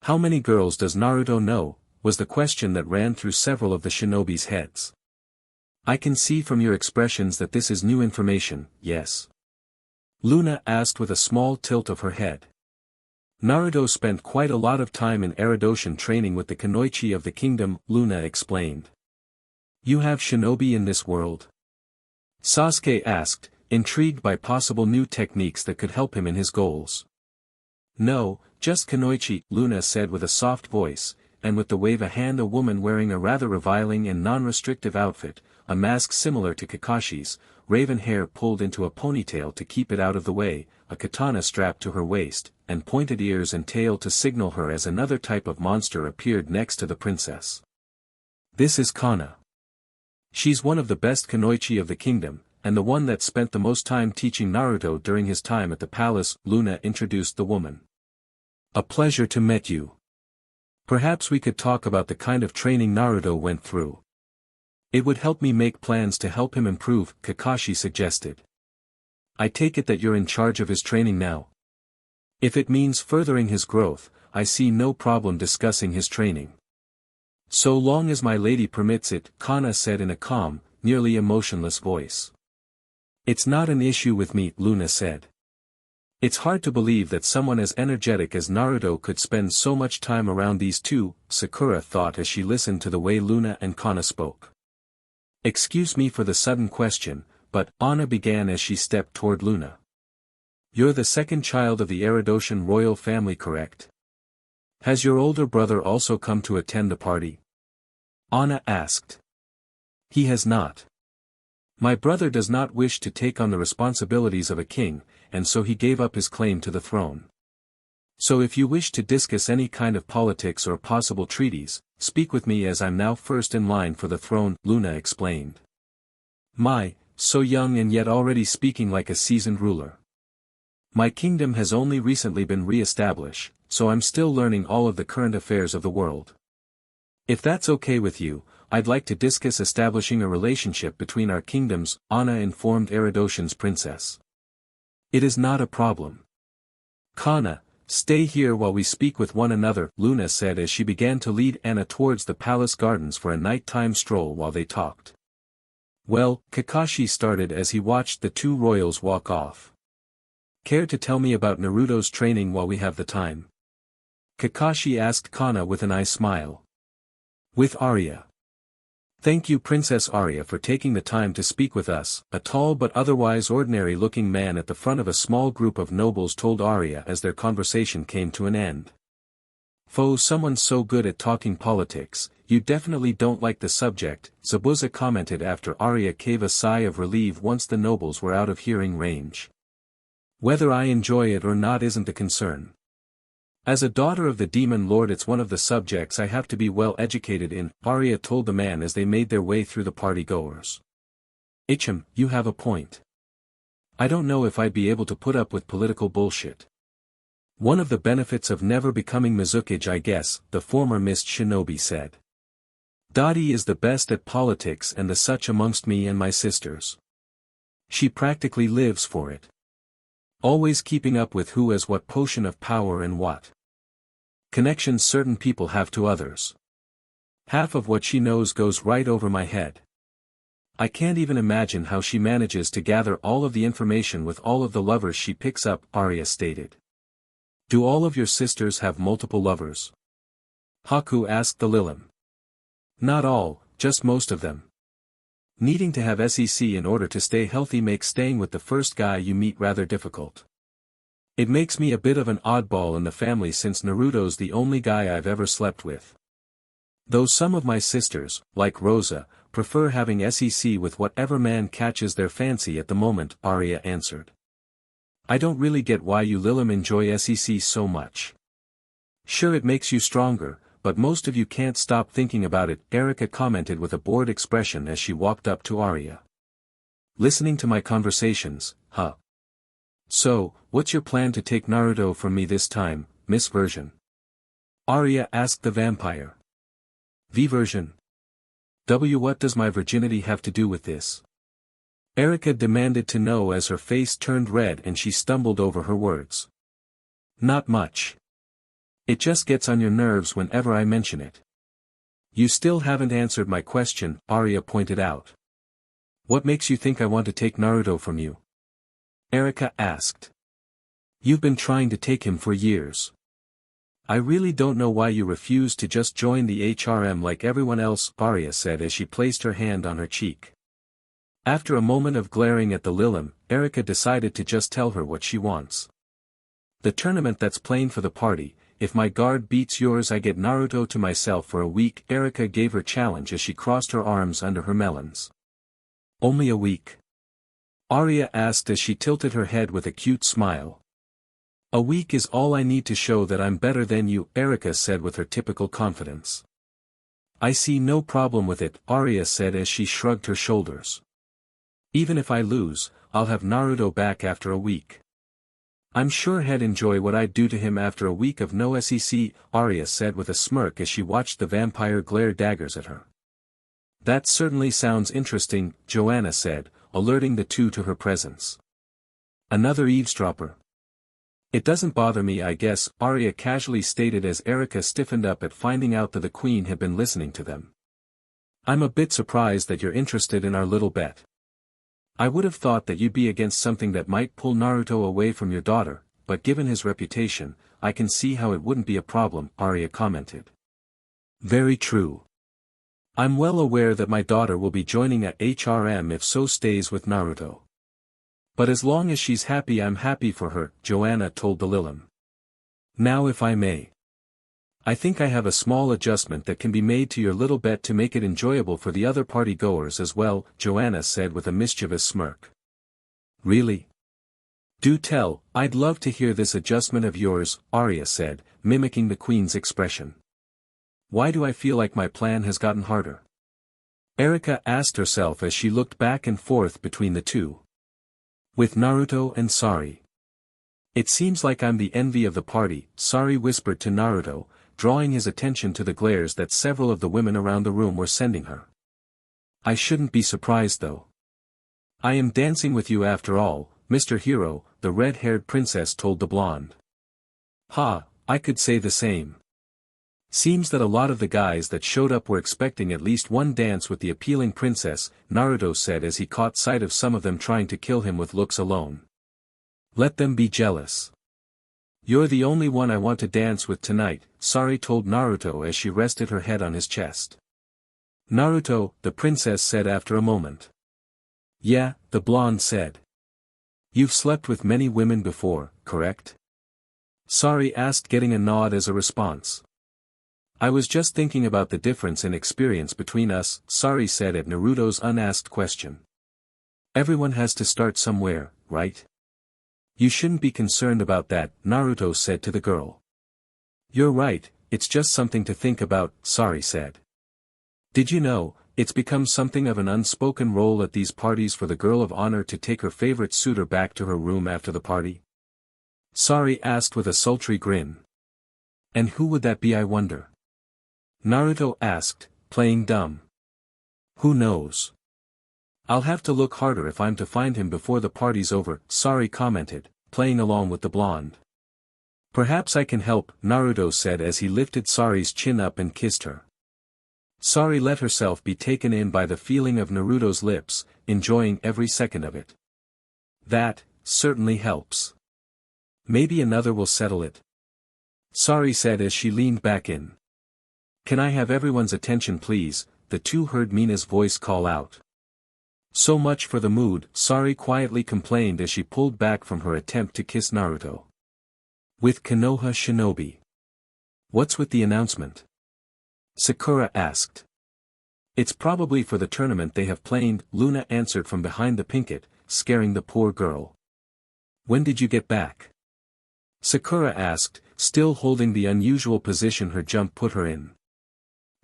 How many girls does Naruto know, was the question that ran through several of the shinobi's heads. I can see from your expressions that this is new information, yes? Loona asked with a small tilt of her head. Naruto spent quite a lot of time in Eridosian training with the Kunoichi of the kingdom, Loona explained. You have shinobi in this world? Sasuke asked, intrigued by possible new techniques that could help him in his goals. No, just Kunoichi, Loona said with a soft voice, and with the wave a hand a woman wearing a rather revealing and non-restrictive outfit, a mask similar to Kakashi's, raven hair pulled into a ponytail to keep it out of the way, a katana strapped to her waist, and pointed ears and tail to signal her as another type of monster appeared next to the princess. This is Kana. She's one of the best Kunoichi of the kingdom, and the one that spent the most time teaching Naruto during his time at the palace, Loona introduced the woman. A pleasure to meet you. Perhaps we could talk about the kind of training Naruto went through. It would help me make plans to help him improve, Kakashi suggested. I take it that you're in charge of his training now. If it means furthering his growth, I see no problem discussing his training. So long as my lady permits it, Kana said in a calm, nearly emotionless voice. It's not an issue with me, Loona said. It's hard to believe that someone as energetic as Naruto could spend so much time around these two, Sakura thought as she listened to the way Loona and Kana spoke. Excuse me for the sudden question, but, Anna began as she stepped toward Loona. You're the second child of the Eridosian royal family, correct? Has your older brother also come to attend the party? Anna asked. He has not. My brother does not wish to take on the responsibilities of a king, and so he gave up his claim to the throne. So if you wish to discuss any kind of politics or possible treaties, speak with me as I'm now first in line for the throne, Loona explained. My, so young and yet already speaking like a seasoned ruler. My kingdom has only recently been re-established, so I'm still learning all of the current affairs of the world. If that's okay with you, I'd like to discuss establishing a relationship between our kingdoms, Anna informed Eridosian's princess. It is not a problem. Kana, stay here while we speak with one another, Loona said as she began to lead Anna towards the palace gardens for a nighttime stroll while they talked. Well, Kakashi started as he watched the two royals walk off. Care to tell me about Naruto's training while we have the time? Kakashi asked Kana with an eye smile. With Arya. Thank you, Princess Arya, for taking the time to speak with us, a tall but otherwise ordinary-looking man at the front of a small group of nobles told Arya as their conversation came to an end. Someone's so good at talking politics, you definitely don't like the subject, Zabuza commented after Arya gave a sigh of relief once the nobles were out of hearing range. Whether I enjoy it or not isn't the concern. As a daughter of the demon lord, it's one of the subjects I have to be well educated in, Arya told the man as they made their way through the party-goers. You have a point. I don't know if I'd be able to put up with political bullshit. One of the benefits of never becoming Mizukage, I guess, the former Mist Shinobi said. Dottie is the best at politics and the such amongst me and my sisters. She practically lives for it. Always keeping up with who has what potion of power and what connections certain people have to others. Half of what she knows goes right over my head. I can't even imagine how she manages to gather all of the information with all of the lovers she picks up, Arya stated. Do all of your sisters have multiple lovers? Haku asked the Lilim. Not all, just most of them. Needing to have SEC in order to stay healthy makes staying with the first guy you meet rather difficult. It makes me a bit of an oddball in the family since Naruto's the only guy I've ever slept with. Though some of my sisters, like Rosa, prefer having SEC with whatever man catches their fancy at the moment, Arya answered. I don't really get why you Lilim enjoy SEC so much. Sure, it makes you stronger, but most of you can't stop thinking about it, Erika commented with a bored expression as she walked up to Arya. Listening to my conversations, huh? So, what's your plan to take Naruto from me this time, Miss Version? Arya asked the vampire. V version. What does my virginity have to do with this? Erika demanded to know as her face turned red and she stumbled over her words. Not much. It just gets on your nerves whenever I mention it. You still haven't answered my question, Arya pointed out. What makes you think I want to take Naruto from you? Erika asked. You've been trying to take him for years. I really don't know why you refuse to just join the HRM like everyone else, Arya said as she placed her hand on her cheek. After a moment of glaring at the Lilim, Erika decided to just tell her what she wants. The tournament that's playing for the party, if my guard beats yours I get Naruto to myself for a week, Erika gave her challenge as she crossed her arms under her melons. Only a week? Arya asked as she tilted her head with a cute smile. A week is all I need to show that I'm better than you, Erika said with her typical confidence. I see no problem with it, Arya said as she shrugged her shoulders. Even if I lose, I'll have Naruto back after a week. I'm sure he'd enjoy what I'd do to him after a week of no SEC, Arya said with a smirk as she watched the vampire glare daggers at her. That certainly sounds interesting, Joanna said, alerting the two to her presence. Another eavesdropper. It doesn't bother me, I guess, Arya casually stated as Erika stiffened up at finding out that the queen had been listening to them. I'm a bit surprised that you're interested in our little bet. I would have thought that you'd be against something that might pull Naruto away from your daughter, but given his reputation, I can see how it wouldn't be a problem, Arya commented. Very true. I'm well aware that my daughter will be joining at HRM if so stays with Naruto. But as long as she's happy I'm happy for her, Joanna told the Lilim. Now if I may. I think I have a small adjustment that can be made to your little bet to make it enjoyable for the other party-goers as well, Joanna said with a mischievous smirk. Really? Do tell, I'd love to hear this adjustment of yours, Arya said, mimicking the queen's expression. Why do I feel like my plan has gotten harder? Erika asked herself as she looked back and forth between the two. With Naruto and Sari. It seems like I'm the envy of the party, Sari whispered to Naruto, drawing his attention to the glares that several of the women around the room were sending her. I shouldn't be surprised though. I am dancing with you after all, Mr. Hero, the red-haired princess told the blonde. Ha, I could say the same. Seems that a lot of the guys that showed up were expecting at least one dance with the appealing princess, Naruto said as he caught sight of some of them trying to kill him with looks alone. Let them be jealous. You're the only one I want to dance with tonight, Sari told Naruto as she rested her head on his chest. Naruto, the princess said after a moment. Yeah, the blonde said. You've slept with many women before, correct? Sari asked getting a nod as a response. I was just thinking about the difference in experience between us, Sari said at Naruto's unasked question. Everyone has to start somewhere, right? You shouldn't be concerned about that, Naruto said to the girl. You're right, it's just something to think about, Sari said. Did you know, it's become something of an unspoken rule at these parties for the girl of honor to take her favorite suitor back to her room after the party? Sari asked with a sultry grin. And who would that be, I wonder? Naruto asked, playing dumb. Who knows? I'll have to look harder if I'm to find him before the party's over, Sari commented, playing along with the blonde. Perhaps I can help, Naruto said as he lifted Sari's chin up and kissed her. Sari let herself be taken in by the feeling of Naruto's lips, enjoying every second of it. That, certainly helps. Maybe another will settle it. Sari said as she leaned back in. Can I have everyone's attention please? The two heard Mina's voice call out. So much for the mood, Sari quietly complained as she pulled back from her attempt to kiss Naruto. With Konoha Shinobi. What's with the announcement? Sakura asked. It's probably for the tournament they have planned, Loona answered from behind the picket, scaring the poor girl. When did you get back? Sakura asked, still holding the unusual position her jump put her in.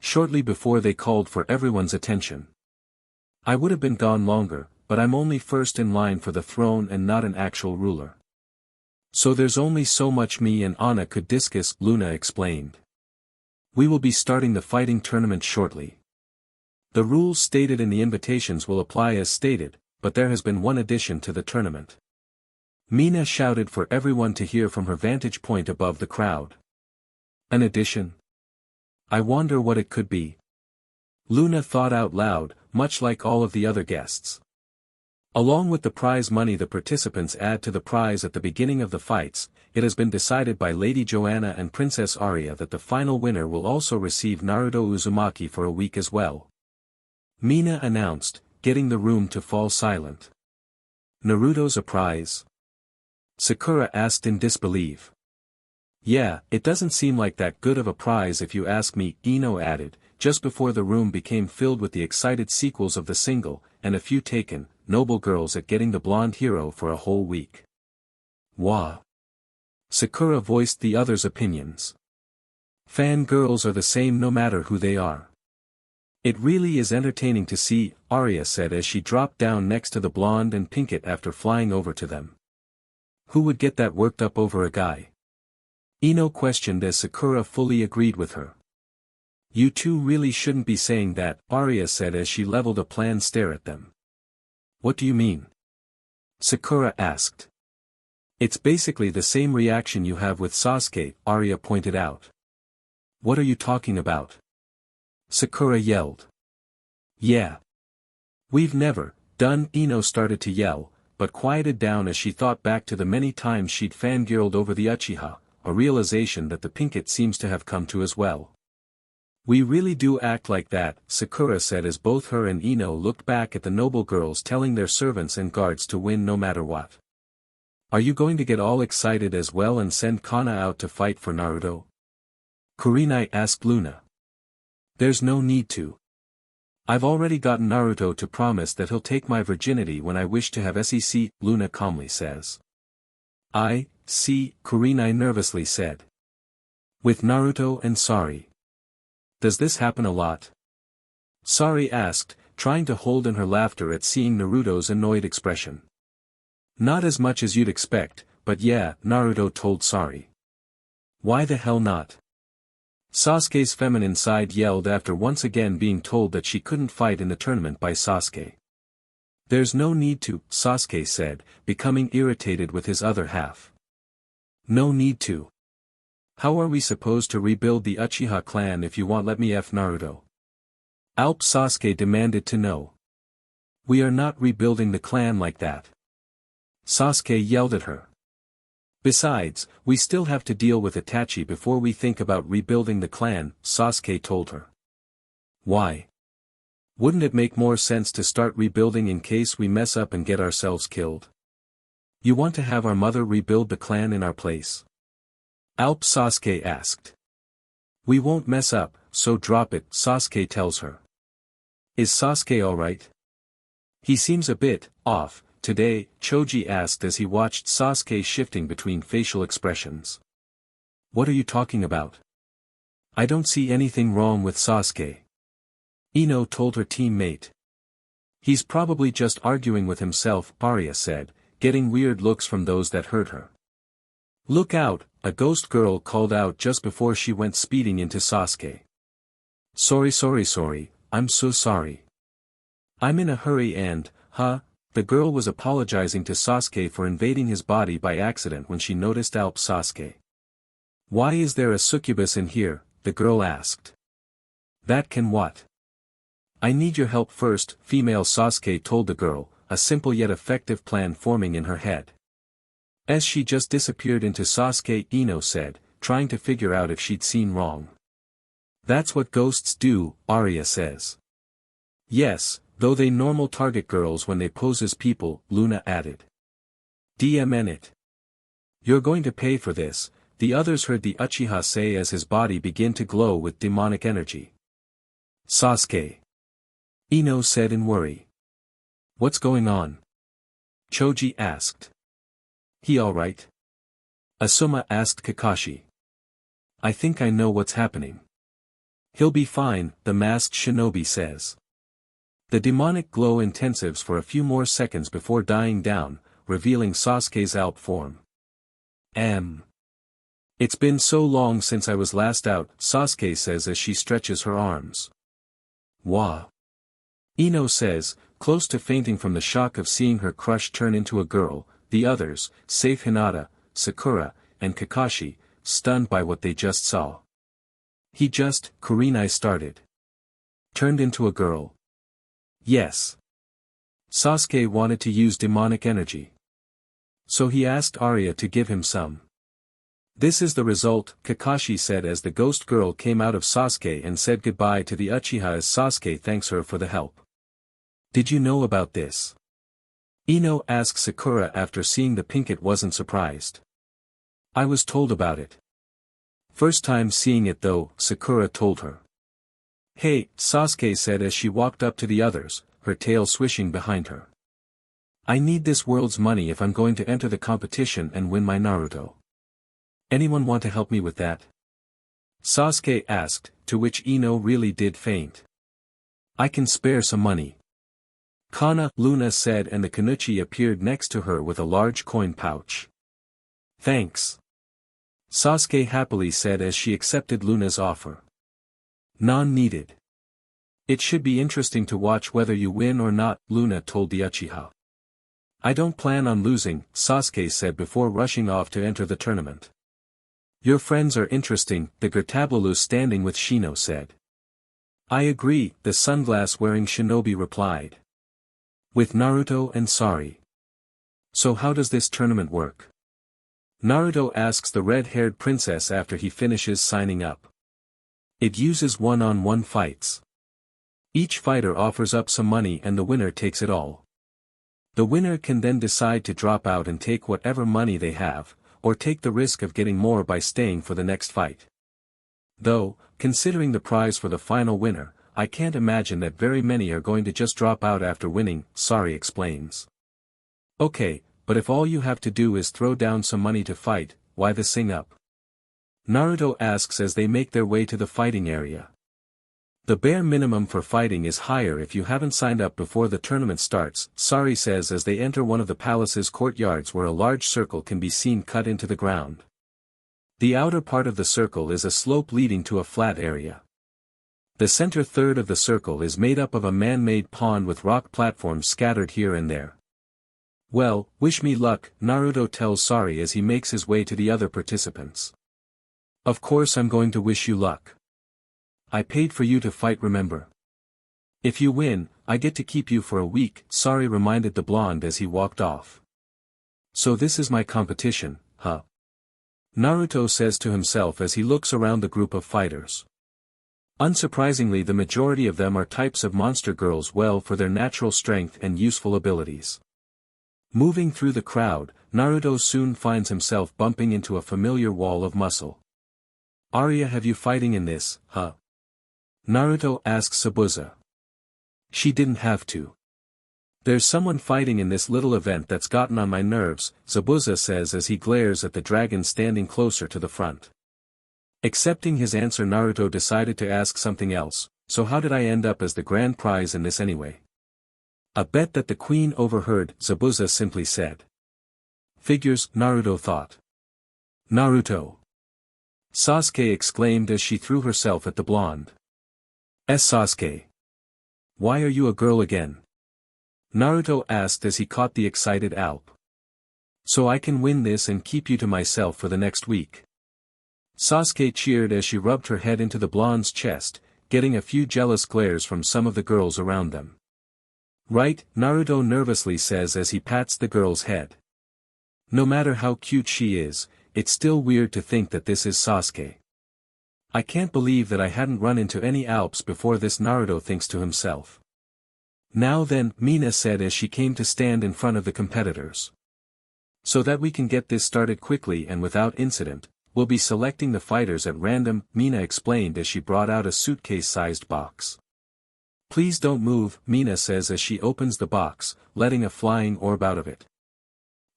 Shortly before they called for everyone's attention. I would have been gone longer, but I'm only first in line for the throne and not an actual ruler. So there's only so much me and Anna could discuss, Loona explained. We will be starting the fighting tournament shortly. The rules stated in the invitations will apply as stated, but there has been one addition to the tournament. Mina shouted for everyone to hear from her vantage point above the crowd. An addition? I wonder what it could be. Loona thought out loud, much like all of the other guests. Along with the prize money the participants add to the prize at the beginning of the fights, it has been decided by Lady Joanna and Princess Arya that the final winner will also receive Naruto Uzumaki for a week as well. Mina announced, getting the room to fall silent. Naruto's a prize? Sakura asked in disbelief. Yeah, it doesn't seem like that good of a prize if you ask me, Ino added, just before the room became filled with the excited sequels of the single, and a few taken, noble girls at getting the blonde hero for a whole week. Wah. Sakura voiced the others' opinions. Fangirls are the same no matter who they are. It really is entertaining to see, Arya said as she dropped down next to the blonde and Pinkett after flying over to them. Who would get that worked up over a guy? Ino questioned as Sakura fully agreed with her. You two really shouldn't be saying that, Arya said as she leveled a planned stare at them. What do you mean? Sakura asked. It's basically the same reaction you have with Sasuke, Arya pointed out. What are you talking about? Sakura yelled. Yeah. We've never done, Ino started to yell, but quieted down as she thought back to the many times she'd fangirled over the Uchiha, a realization that the Pinkett seems to have come to as well. We really do act like that, Sakura said as both her and Ino looked back at the noble girls telling their servants and guards to win no matter what. Are you going to get all excited as well and send Kana out to fight for Naruto? Kurenai asked Loona. There's no need to. I've already gotten Naruto to promise that he'll take my virginity when I wish to have SEC, Loona calmly says. I see, Kurenai nervously said. With Naruto and Sari. Does this happen a lot? Sari asked, trying to hold in her laughter at seeing Naruto's annoyed expression. Not as much as you'd expect, but yeah, Naruto told Sari. Why the hell not? Sasuke's feminine side yelled after once again being told that she couldn't fight in the tournament by Sasuke. There's no need to, Sasuke said, becoming irritated with his other half. No need to. How are we supposed to rebuild the Uchiha clan if you won't let me F Naruto? Alp Sasuke demanded to know. We are not rebuilding the clan like that. Sasuke yelled at her. Besides, we still have to deal with Itachi before we think about rebuilding the clan, Sasuke told her. Why? Wouldn't it make more sense to start rebuilding in case we mess up and get ourselves killed? You want to have our mother rebuild the clan in our place? Alp Sasuke asked. We won't mess up, so drop it, Sasuke tells her. Is Sasuke alright? He seems a bit off today, Choji asked as he watched Sasuke shifting between facial expressions. What are you talking about? I don't see anything wrong with Sasuke. Ino told her teammate. He's probably just arguing with himself, Arya said, getting weird looks from those that heard her. Look out, a ghost girl called out just before she went speeding into Sasuke. Sorry, I'm so sorry. I'm in a hurry and, the girl was apologizing to Sasuke for invading his body by accident when she noticed Sasuke. Why is there a succubus in here, the girl asked. That can what? I need your help first, female Sasuke told the girl, a simple yet effective plan forming in her head. As she just disappeared into Sasuke, Ino said, trying to figure out if she'd seen wrong. That's what ghosts do, Arya says. Yes, though they normal target girls when they pose as people, Loona added. DMN it. You're going to pay for this, the others heard the Uchiha say as his body began to glow with demonic energy. Sasuke. Ino said in worry. What's going on? Choji asked. He alright? Asuma asked Kakashi. I think I know what's happening. He'll be fine, the masked shinobi says. The demonic glow intensives for a few more seconds before dying down, revealing Sasuke's Alp form. It's been so long since I was last out, Sasuke says as she stretches her arms. Wah. Ino says, close to fainting from the shock of seeing her crush turn into a girl, the others, save Hinata, Sakura, and Kakashi, stunned by what they just saw. He just, Kurenai started. Turned into a girl. Yes. Sasuke wanted to use demonic energy. So he asked Arya to give him some. This is the result, Kakashi said as the ghost girl came out of Sasuke and said goodbye to the Uchiha as Sasuke thanks her for the help. Did you know about this? Ino asked Sakura after seeing the Pinkett wasn't surprised. I was told about it. First time seeing it though, Sakura told her. Hey, Sasuke said as she walked up to the others, her tail swishing behind her. I need this world's money if I'm going to enter the competition and win my Naruto. Anyone want to help me with that? Sasuke asked, to which Ino really did faint. I can spare some money. Kana, Loona said and the Kanuchi appeared next to her with a large coin pouch. Thanks. Sasuke happily said as she accepted Luna's offer. None needed. It should be interesting to watch whether you win or not, Loona told the Uchiha. I don't plan on losing, Sasuke said before rushing off to enter the tournament. Your friends are interesting, the Gertablalu standing with Shino said. I agree, the sunglass-wearing shinobi replied. With Naruto and Sari. So how does this tournament work? Naruto asks the red-haired princess after he finishes signing up. It uses one-on-one fights. Each fighter offers up some money and the winner takes it all. The winner can then decide to drop out and take whatever money they have, or take the risk of getting more by staying for the next fight. Though, considering the prize for the final winner, I can't imagine that very many are going to just drop out after winning, Sari explains. Okay, but if all you have to do is throw down some money to fight, why the sing up? Naruto asks as they make their way to the fighting area. The bare minimum for fighting is higher if you haven't signed up before the tournament starts, Sari says as they enter one of the palace's courtyards where a large circle can be seen cut into the ground. The outer part of the circle is a slope leading to a flat area. The center third of the circle is made up of a man-made pond with rock platforms scattered here and there. Well, wish me luck, Naruto tells Sari as he makes his way to the other participants. Of course I'm going to wish you luck. I paid for you to fight, remember? If you win, I get to keep you for a week, Sari reminded the blonde as he walked off. So this is my competition, huh? Naruto says to himself as he looks around the group of fighters. Unsurprisingly, the majority of them are types of monster girls well for their natural strength and useful abilities. Moving through the crowd, Naruto soon finds himself bumping into a familiar wall of muscle. Arya, have you fighting in this, huh? Naruto asks Zabuza. She didn't have to. There's someone fighting in this little event that's gotten on my nerves, Zabuza says as he glares at the dragon standing closer to the front. Accepting his answer, Naruto decided to ask something else. So how did I end up as the grand prize in this anyway? A bet that the queen overheard, Zabuza simply said. Figures, Naruto thought. Naruto! Sasuke exclaimed as she threw herself at the blonde. Sasuke! Why are you a girl again? Naruto asked as he caught the excited Alp. So I can win this and keep you to myself for the next week. Sasuke cheered as she rubbed her head into the blonde's chest, getting a few jealous glares from some of the girls around them. Right, Naruto nervously says as he pats the girl's head. No matter how cute she is, it's still weird to think that this is Sasuke. I can't believe that I hadn't run into any Alps before this, Naruto thinks to himself. Now then, Mina said as she came to stand in front of the competitors. So that we can get this started quickly and without incident, we'll be selecting the fighters at random, Mina explained as she brought out a suitcase-sized box. Please don't move, Mina says as she opens the box, letting a flying orb out of it.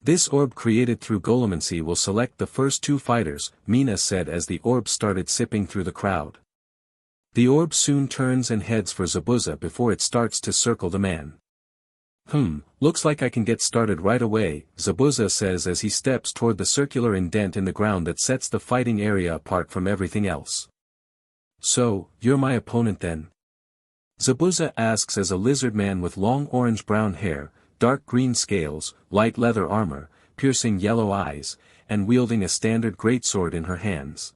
This orb created through golemancy will select the first 2 fighters, Mina said as the orb started sipping through the crowd. The orb soon turns and heads for Zabuza before it starts to circle the man. Looks like I can get started right away, Zabuza says as he steps toward the circular indent in the ground that sets the fighting area apart from everything else. So, you're my opponent then? Zabuza asks as a lizard man with long orange-brown hair, dark green scales, light leather armor, piercing yellow eyes, and wielding a standard greatsword in her hands.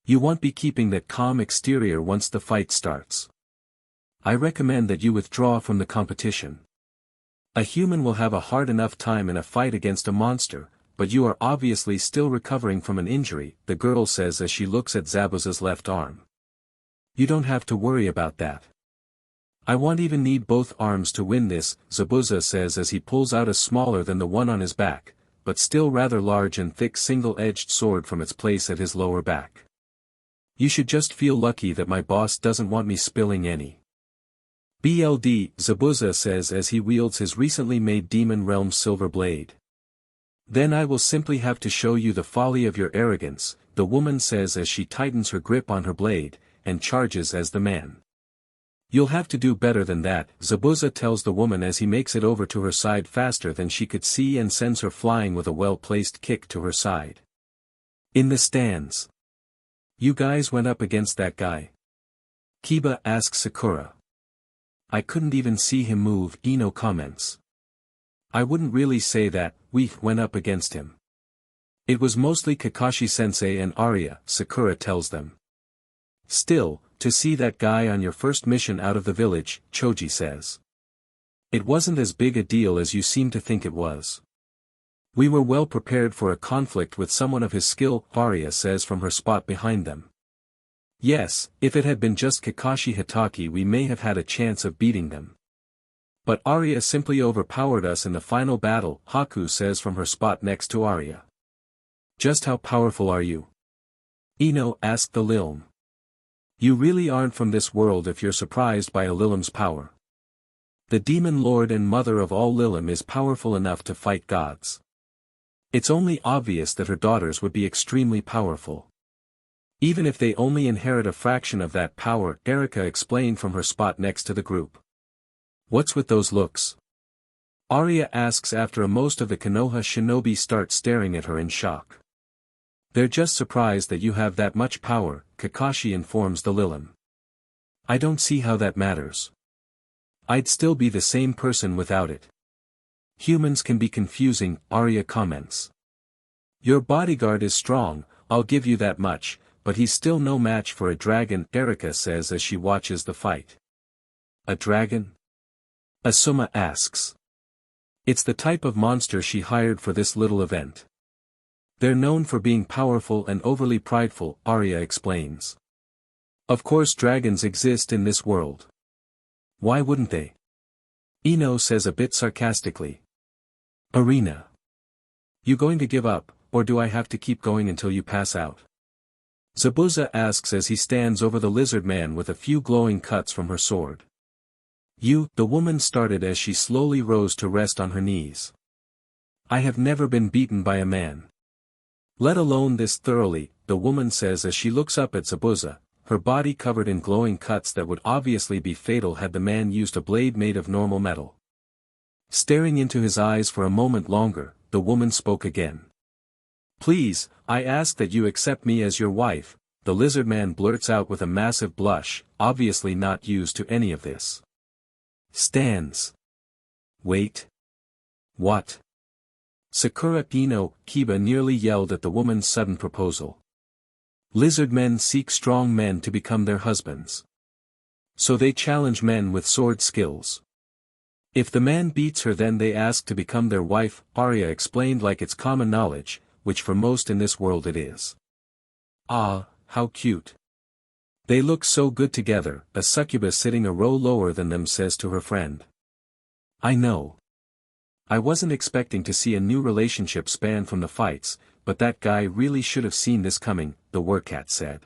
You won't be keeping that calm exterior once the fight starts. I recommend that you withdraw from the competition. A human will have a hard enough time in a fight against a monster, but you are obviously still recovering from an injury, the girl says as she looks at Zabuza's left arm. You don't have to worry about that. I won't even need both arms to win this, Zabuza says as he pulls out a smaller than the one on his back, but still rather large and thick single-edged sword from its place at his lower back. You should just feel lucky that my boss doesn't want me spilling any. BLD, Zabuza says as he wields his recently made Demon Realm silver blade. Then I will simply have to show you the folly of your arrogance, the woman says as she tightens her grip on her blade, and charges as the man. You'll have to do better than that, Zabuza tells the woman as he makes it over to her side faster than she could see and sends her flying with a well-placed kick to her side. In the stands. You guys went up against that guy? Kiba asks Sakura. I couldn't even see him move, Ino comments. I wouldn't really say that, we went up against him. It was mostly Kakashi-sensei and Arya, Sakura tells them. Still, to see that guy on your first mission out of the village, Choji says. It wasn't as big a deal as you seem to think it was. We were well prepared for a conflict with someone of his skill, Arya says from her spot behind them. Yes, if it had been just Kakashi Hatake we may have had a chance of beating them. But Arya simply overpowered us in the final battle, Haku says from her spot next to Arya. Just how powerful are you? Ino asked the Lilm. You really aren't from this world if you're surprised by a Lilim's power. The demon lord and mother of all Lilim is powerful enough to fight gods. It's only obvious that her daughters would be extremely powerful. Even if they only inherit a fraction of that power, Erika explained from her spot next to the group. What's with those looks? Arya asks after most of the Konoha shinobi start staring at her in shock. They're just surprised that you have that much power, Kakashi informs the Lilim. I don't see how that matters. I'd still be the same person without it. Humans can be confusing, Arya comments. Your bodyguard is strong, I'll give you that much, but he's still no match for a dragon, Erika says as she watches the fight. A dragon? Asuma asks. It's the type of monster she hired for this little event. They're known for being powerful and overly prideful, Arya explains. Of course dragons exist in this world. Why wouldn't they? Ino says a bit sarcastically. Arena. You going to give up, or do I have to keep going until you pass out? Zabuza asks as he stands over the lizard man with a few glowing cuts from her sword. The woman started as she slowly rose to rest on her knees. I have never been beaten by a man. Let alone this thoroughly, the woman says as she looks up at Zabuza, her body covered in glowing cuts that would obviously be fatal had the man used a blade made of normal metal. Staring into his eyes for a moment longer, the woman spoke again. Please, I ask that you accept me as your wife, the lizard man blurts out with a massive blush, obviously not used to any of this. Stands. Wait. What? Sakura Ino Kiba nearly yelled at the woman's sudden proposal. Lizard men seek strong men to become their husbands. So they challenge men with sword skills. If the man beats her then they ask to become their wife, Arya explained like it's common knowledge, which for most in this world it is. Ah, how cute. They look so good together, a succubus sitting a row lower than them says to her friend. I know. I wasn't expecting to see a new relationship span from the fights, but that guy really should have seen this coming, the werewolf said.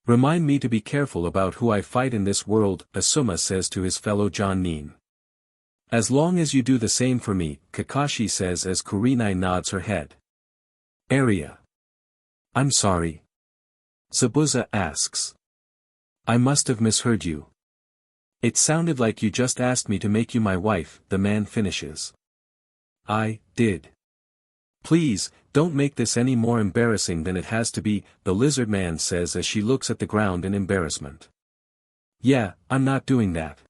Remind me to be careful about who I fight in this world, Asuma says to his fellow Jonin. As long as you do the same for me, Kakashi says as Kurenai nods her head. Arya. I'm sorry. Zabuza asks. I must have misheard you. It sounded like you just asked me to make you my wife, the man finishes. I did. Please, don't make this any more embarrassing than it has to be, the lizard man says as she looks at the ground in embarrassment. Yeah, I'm not doing that.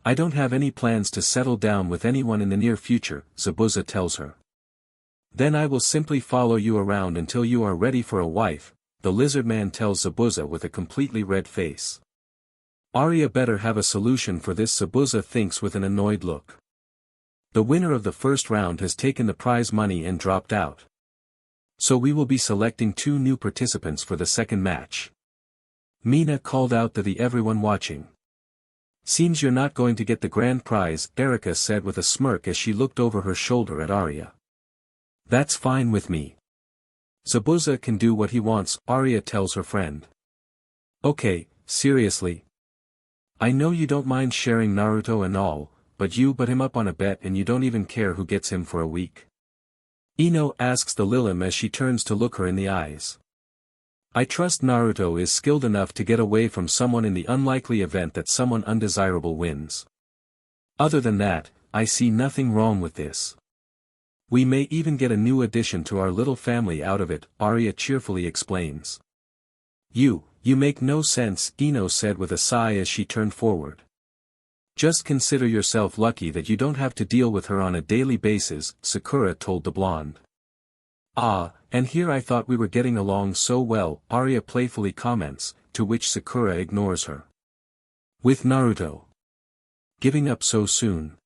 I don't have any plans to settle down with anyone in the near future, Zabuza tells her. Then I will simply follow you around until you are ready for a wife, the lizard man tells Zabuza with a completely red face. Arya better have a solution for this, Zabuza thinks with an annoyed look. The winner of the first round has taken the prize money and dropped out. So we will be selecting 2 new participants for the second match. Mina called out to everyone watching. Seems you're not going to get the grand prize, Erika said with a smirk as she looked over her shoulder at Arya. That's fine with me. Zabuza can do what he wants, Arya tells her friend. Okay, seriously. I know you don't mind sharing Naruto and all, but you put him up on a bet and you don't even care who gets him for a week. Ino asks the Lilim as she turns to look her in the eyes. I trust Naruto is skilled enough to get away from someone in the unlikely event that someone undesirable wins. Other than that, I see nothing wrong with this. We may even get a new addition to our little family out of it, Arya cheerfully explains. You make no sense, Ino said with a sigh as she turned forward. Just consider yourself lucky that you don't have to deal with her on a daily basis, Sakura told the blonde. Ah, and here I thought we were getting along so well, Arya playfully comments, to which Sakura ignores her. With Naruto. Giving up so soon?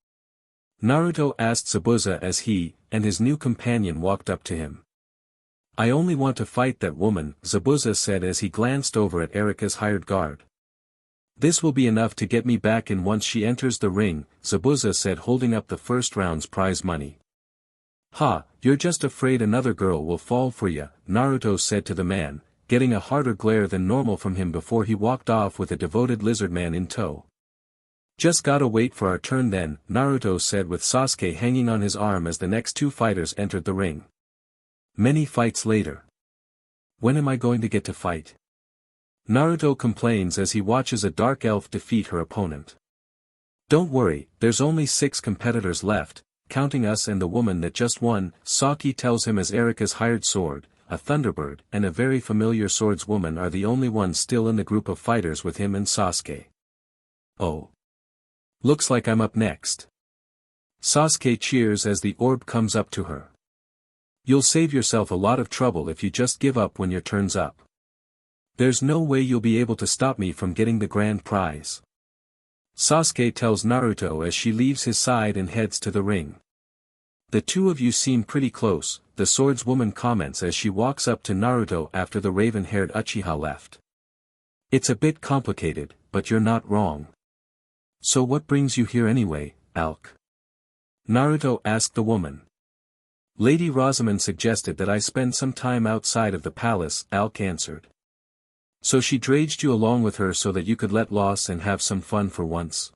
Naruto asked Zabuza as he and his new companion walked up to him. I only want to fight that woman, Zabuza said as he glanced over at Erika's hired guard. This will be enough to get me back in once she enters the ring, Zabuza said holding up the first round's prize money. Ha, you're just afraid another girl will fall for ya, Naruto said to the man, getting a harder glare than normal from him before he walked off with a devoted lizard man in tow. Just gotta wait for our turn then, Naruto said with Sasuke hanging on his arm as the next 2 fighters entered the ring. Many fights later. When am I going to get to fight? Naruto complains as he watches a dark elf defeat her opponent. Don't worry, there's only 6 competitors left, counting us and the woman that just won, Saki tells him as Erika's hired sword, a Thunderbird and a very familiar swordswoman are the only ones still in the group of fighters with him and Sasuke. Oh. Looks like I'm up next. Sasuke cheers as the orb comes up to her. You'll save yourself a lot of trouble if you just give up when your turn's up. There's no way you'll be able to stop me from getting the grand prize. Sasuke tells Naruto as she leaves his side and heads to the ring. The two of you seem pretty close, the swordswoman comments as she walks up to Naruto after the raven-haired Uchiha left. It's a bit complicated, but you're not wrong. So what brings you here anyway, Alk? Naruto asked the woman. Lady Rosamond suggested that I spend some time outside of the palace, Alk answered. So she dragged you along with her so that you could let loose and have some fun for once?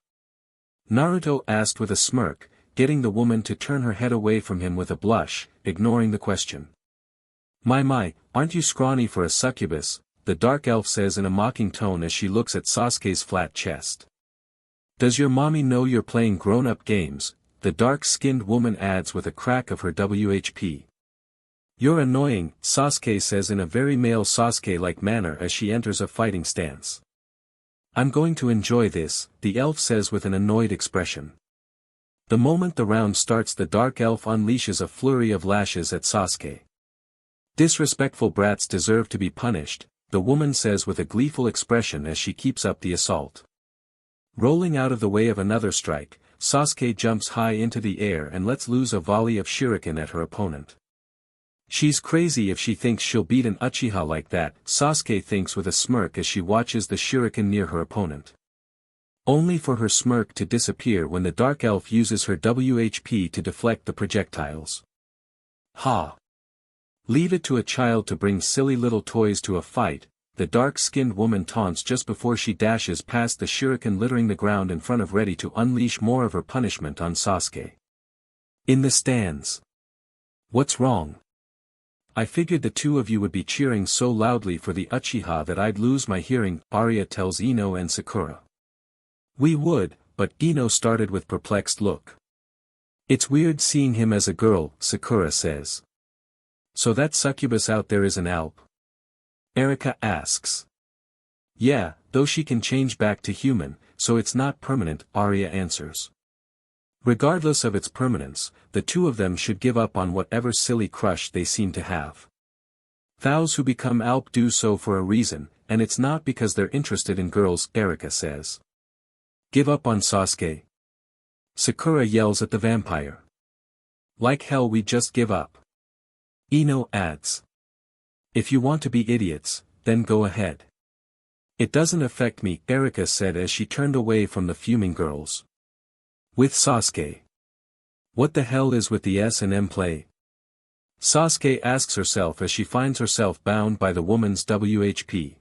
Naruto asked with a smirk, getting the woman to turn her head away from him with a blush, ignoring the question. My, aren't you scrawny for a succubus, the dark elf says in a mocking tone as she looks at Sasuke's flat chest. Does your mommy know you're playing grown-up games? The dark-skinned woman adds with a crack of her WHP. You're annoying, Sasuke says in a very male Sasuke-like manner as she enters a fighting stance. I'm going to enjoy this, the elf says with an annoyed expression. The moment the round starts, the dark elf unleashes a flurry of lashes at Sasuke. Disrespectful brats deserve to be punished, the woman says with a gleeful expression as she keeps up the assault. Rolling out of the way of another strike, Sasuke jumps high into the air and lets loose a volley of shuriken at her opponent. She's crazy if she thinks she'll beat an Uchiha like that, Sasuke thinks with a smirk as she watches the shuriken near her opponent. Only for her smirk to disappear when the dark elf uses her WHP to deflect the projectiles. Ha! Leave it to a child to bring silly little toys to a fight, the dark-skinned woman taunts just before she dashes past the shuriken littering the ground in front of ready to unleash more of her punishment on Sasuke. In the stands. What's wrong? I figured the two of you would be cheering so loudly for the Uchiha that I'd lose my hearing, Arya tells Ino and Sakura. We would, but Ino started with perplexed look. It's weird seeing him as a girl, Sakura says. So that succubus out there is an alp? Erika asks. Yeah, though she can change back to human, so it's not permanent, Arya answers. Regardless of its permanence, the two of them should give up on whatever silly crush they seem to have. Those who become alp do so for a reason, and it's not because they're interested in girls, Erika says. Give up on Sasuke? Sakura yells at the vampire. Like hell we just give up. Ino adds. If you want to be idiots, then go ahead. It doesn't affect me, Erika said as she turned away from the fuming girls. With Sasuke. What the hell is with the S&M play? Sasuke asks herself as she finds herself bound by the woman's WHP.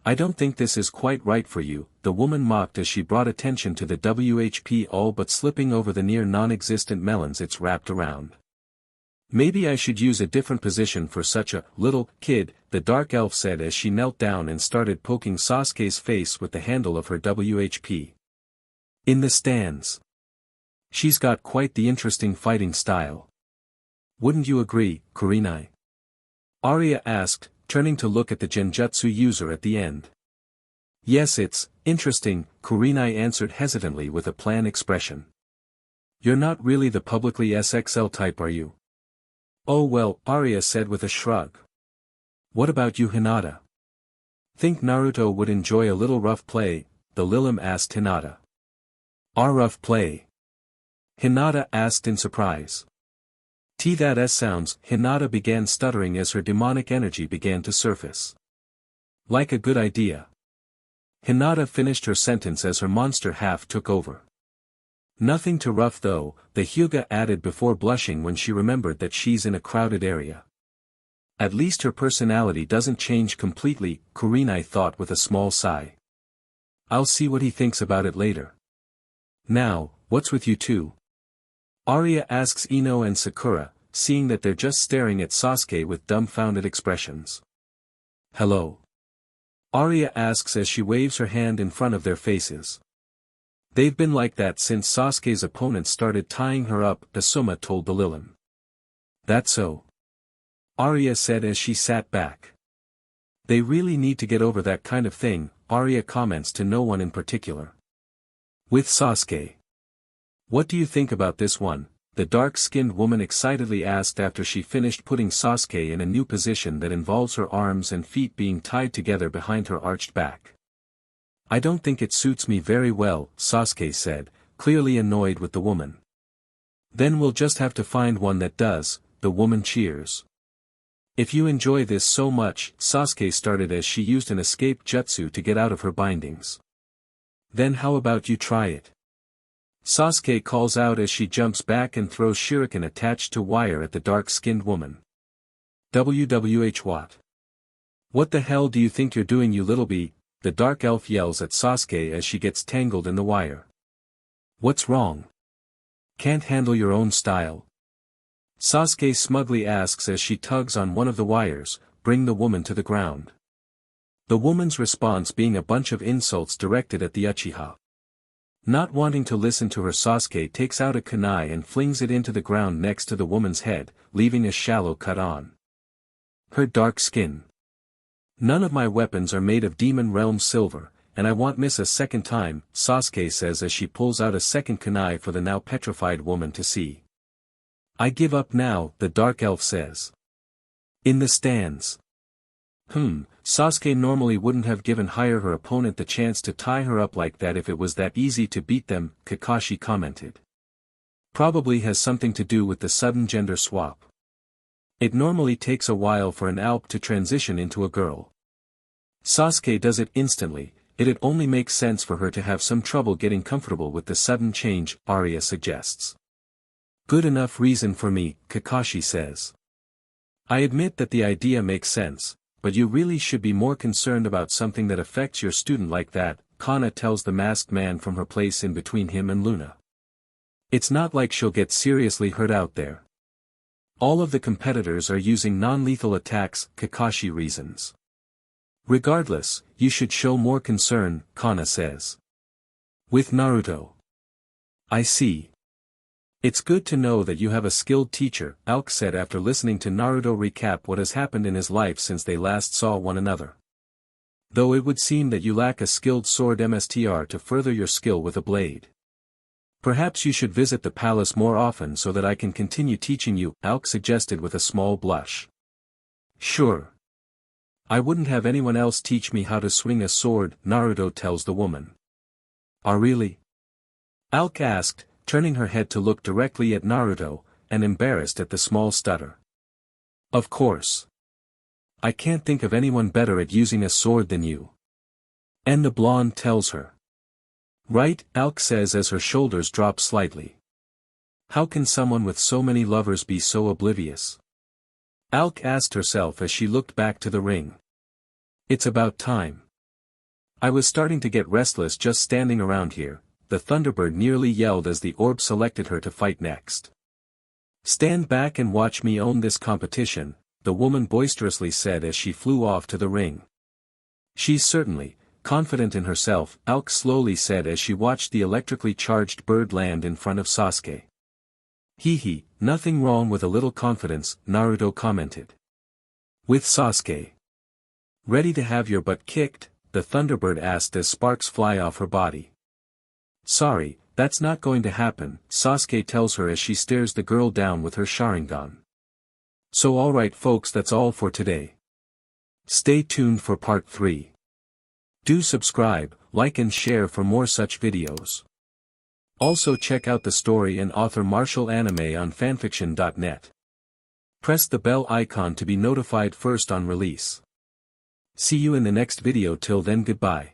I don't think this is quite right for you, the woman mocked as she brought attention to the WHP all but slipping over the near non-existent melons it's wrapped around. Maybe I should use a different position for such a little kid, the dark elf said as she knelt down and started poking Sasuke's face with the handle of her WHP. In the stands. She's got quite the interesting fighting style. Wouldn't you agree, Kurenai? Arya asked, turning to look at the genjutsu user at the end. Yes, it's interesting, Kurenai answered hesitantly with a bland expression. You're not really the publicly SXL type, are you? Oh well, Arya said with a shrug. What about you, Hinata? Think Naruto would enjoy a little rough play, the Lilim asked Hinata. Our rough play? Hinata asked in surprise. That sounds, Hinata began stuttering as her demonic energy began to surface. Like a good idea. Hinata finished her sentence as her monster half took over. Nothing too rough though, the Hyuga added before blushing when she remembered that she's in a crowded area. At least her personality doesn't change completely, Kurenai thought with a small sigh. I'll see what he thinks about it later. Now, what's with you two? Arya asks Ino and Sakura, seeing that they're just staring at Sasuke with dumbfounded expressions. Hello? Arya asks as she waves her hand in front of their faces. They've been like that since Sasuke's opponents started tying her up, Asuma told the Lilim. That's so? Arya said as she sat back. They really need to get over that kind of thing, Arya comments to no one in particular. With Sasuke. What do you think about this one? The dark-skinned woman excitedly asked after she finished putting Sasuke in a new position that involves her arms and feet being tied together behind her arched back. I don't think it suits me very well, Sasuke said, clearly annoyed with the woman. Then we'll just have to find one that does, the woman cheers. If you enjoy this so much, Sasuke started as she used an escape jutsu to get out of her bindings. Then how about you try it? Sasuke calls out as she jumps back and throws shuriken attached to wire at the dark-skinned woman. WWH what? What the hell do you think you're doing, you little bee? The dark elf yells at Sasuke as she gets tangled in the wire. What's wrong? Can't handle your own style? Sasuke smugly asks as she tugs on one of the wires, bring the woman to the ground. The woman's response being a bunch of insults directed at the Uchiha. Not wanting to listen to her, Sasuke takes out a kunai and flings it into the ground next to the woman's head, leaving a shallow cut on her dark skin. None of my weapons are made of demon realm silver, and I won't miss a second time, Sasuke says as she pulls out a second kunai for the now petrified woman to see. I give up now, the dark elf says. In the stands. Sasuke normally wouldn't have given her opponent the chance to tie her up like that if it was that easy to beat them, Kakashi commented. Probably has something to do with the sudden gender swap. It normally takes a while for an alp to transition into a girl. Sasuke does it instantly, it only makes sense for her to have some trouble getting comfortable with the sudden change, Arya suggests. Good enough reason for me, Kakashi says. I admit that the idea makes sense, but you really should be more concerned about something that affects your student like that, Kana tells the masked man from her place in between him and Loona. It's not like she'll get seriously hurt out there. All of the competitors are using non-lethal attacks, Kakashi reasons. Regardless, you should show more concern, Kana says. With Naruto. I see. It's good to know that you have a skilled teacher, Aok said after listening to Naruto recap what has happened in his life since they last saw one another. Though it would seem that you lack a skilled sword mstr to further your skill with a blade. Perhaps you should visit the palace more often so that I can continue teaching you, Aok suggested with a small blush. Sure. I wouldn't have anyone else teach me how to swing a sword, Naruto tells the woman. Really? Aok asked, turning her head to look directly at Naruto, and embarrassed at the small stutter. Of course. I can't think of anyone better at using a sword than you. And the blonde tells her. Right, Aok says as her shoulders drop slightly. How can someone with so many lovers be so oblivious? Aok asked herself as she looked back to the ring. It's about time. I was starting to get restless just standing around here, the Thunderbird nearly yelled as the orb selected her to fight next. Stand back and watch me own this competition, the woman boisterously said as she flew off to the ring. She's certainly confident in herself, Aok slowly said as she watched the electrically charged bird land in front of Sasuke. Hee, nothing wrong with a little confidence, Naruto commented. With Sasuke ready to have your butt kicked, the Thunderbird asked as sparks fly off her body. Sorry, that's not going to happen, Sasuke tells her as she stares the girl down with her Sharingan. So alright folks, that's all for today. Stay tuned for part 3. Do subscribe, like and share for more such videos. Also check out the story and author marshalanime on FANFICTIONnet. Press the bell icon to be notified first on release. See you in the next video, till then goodbye.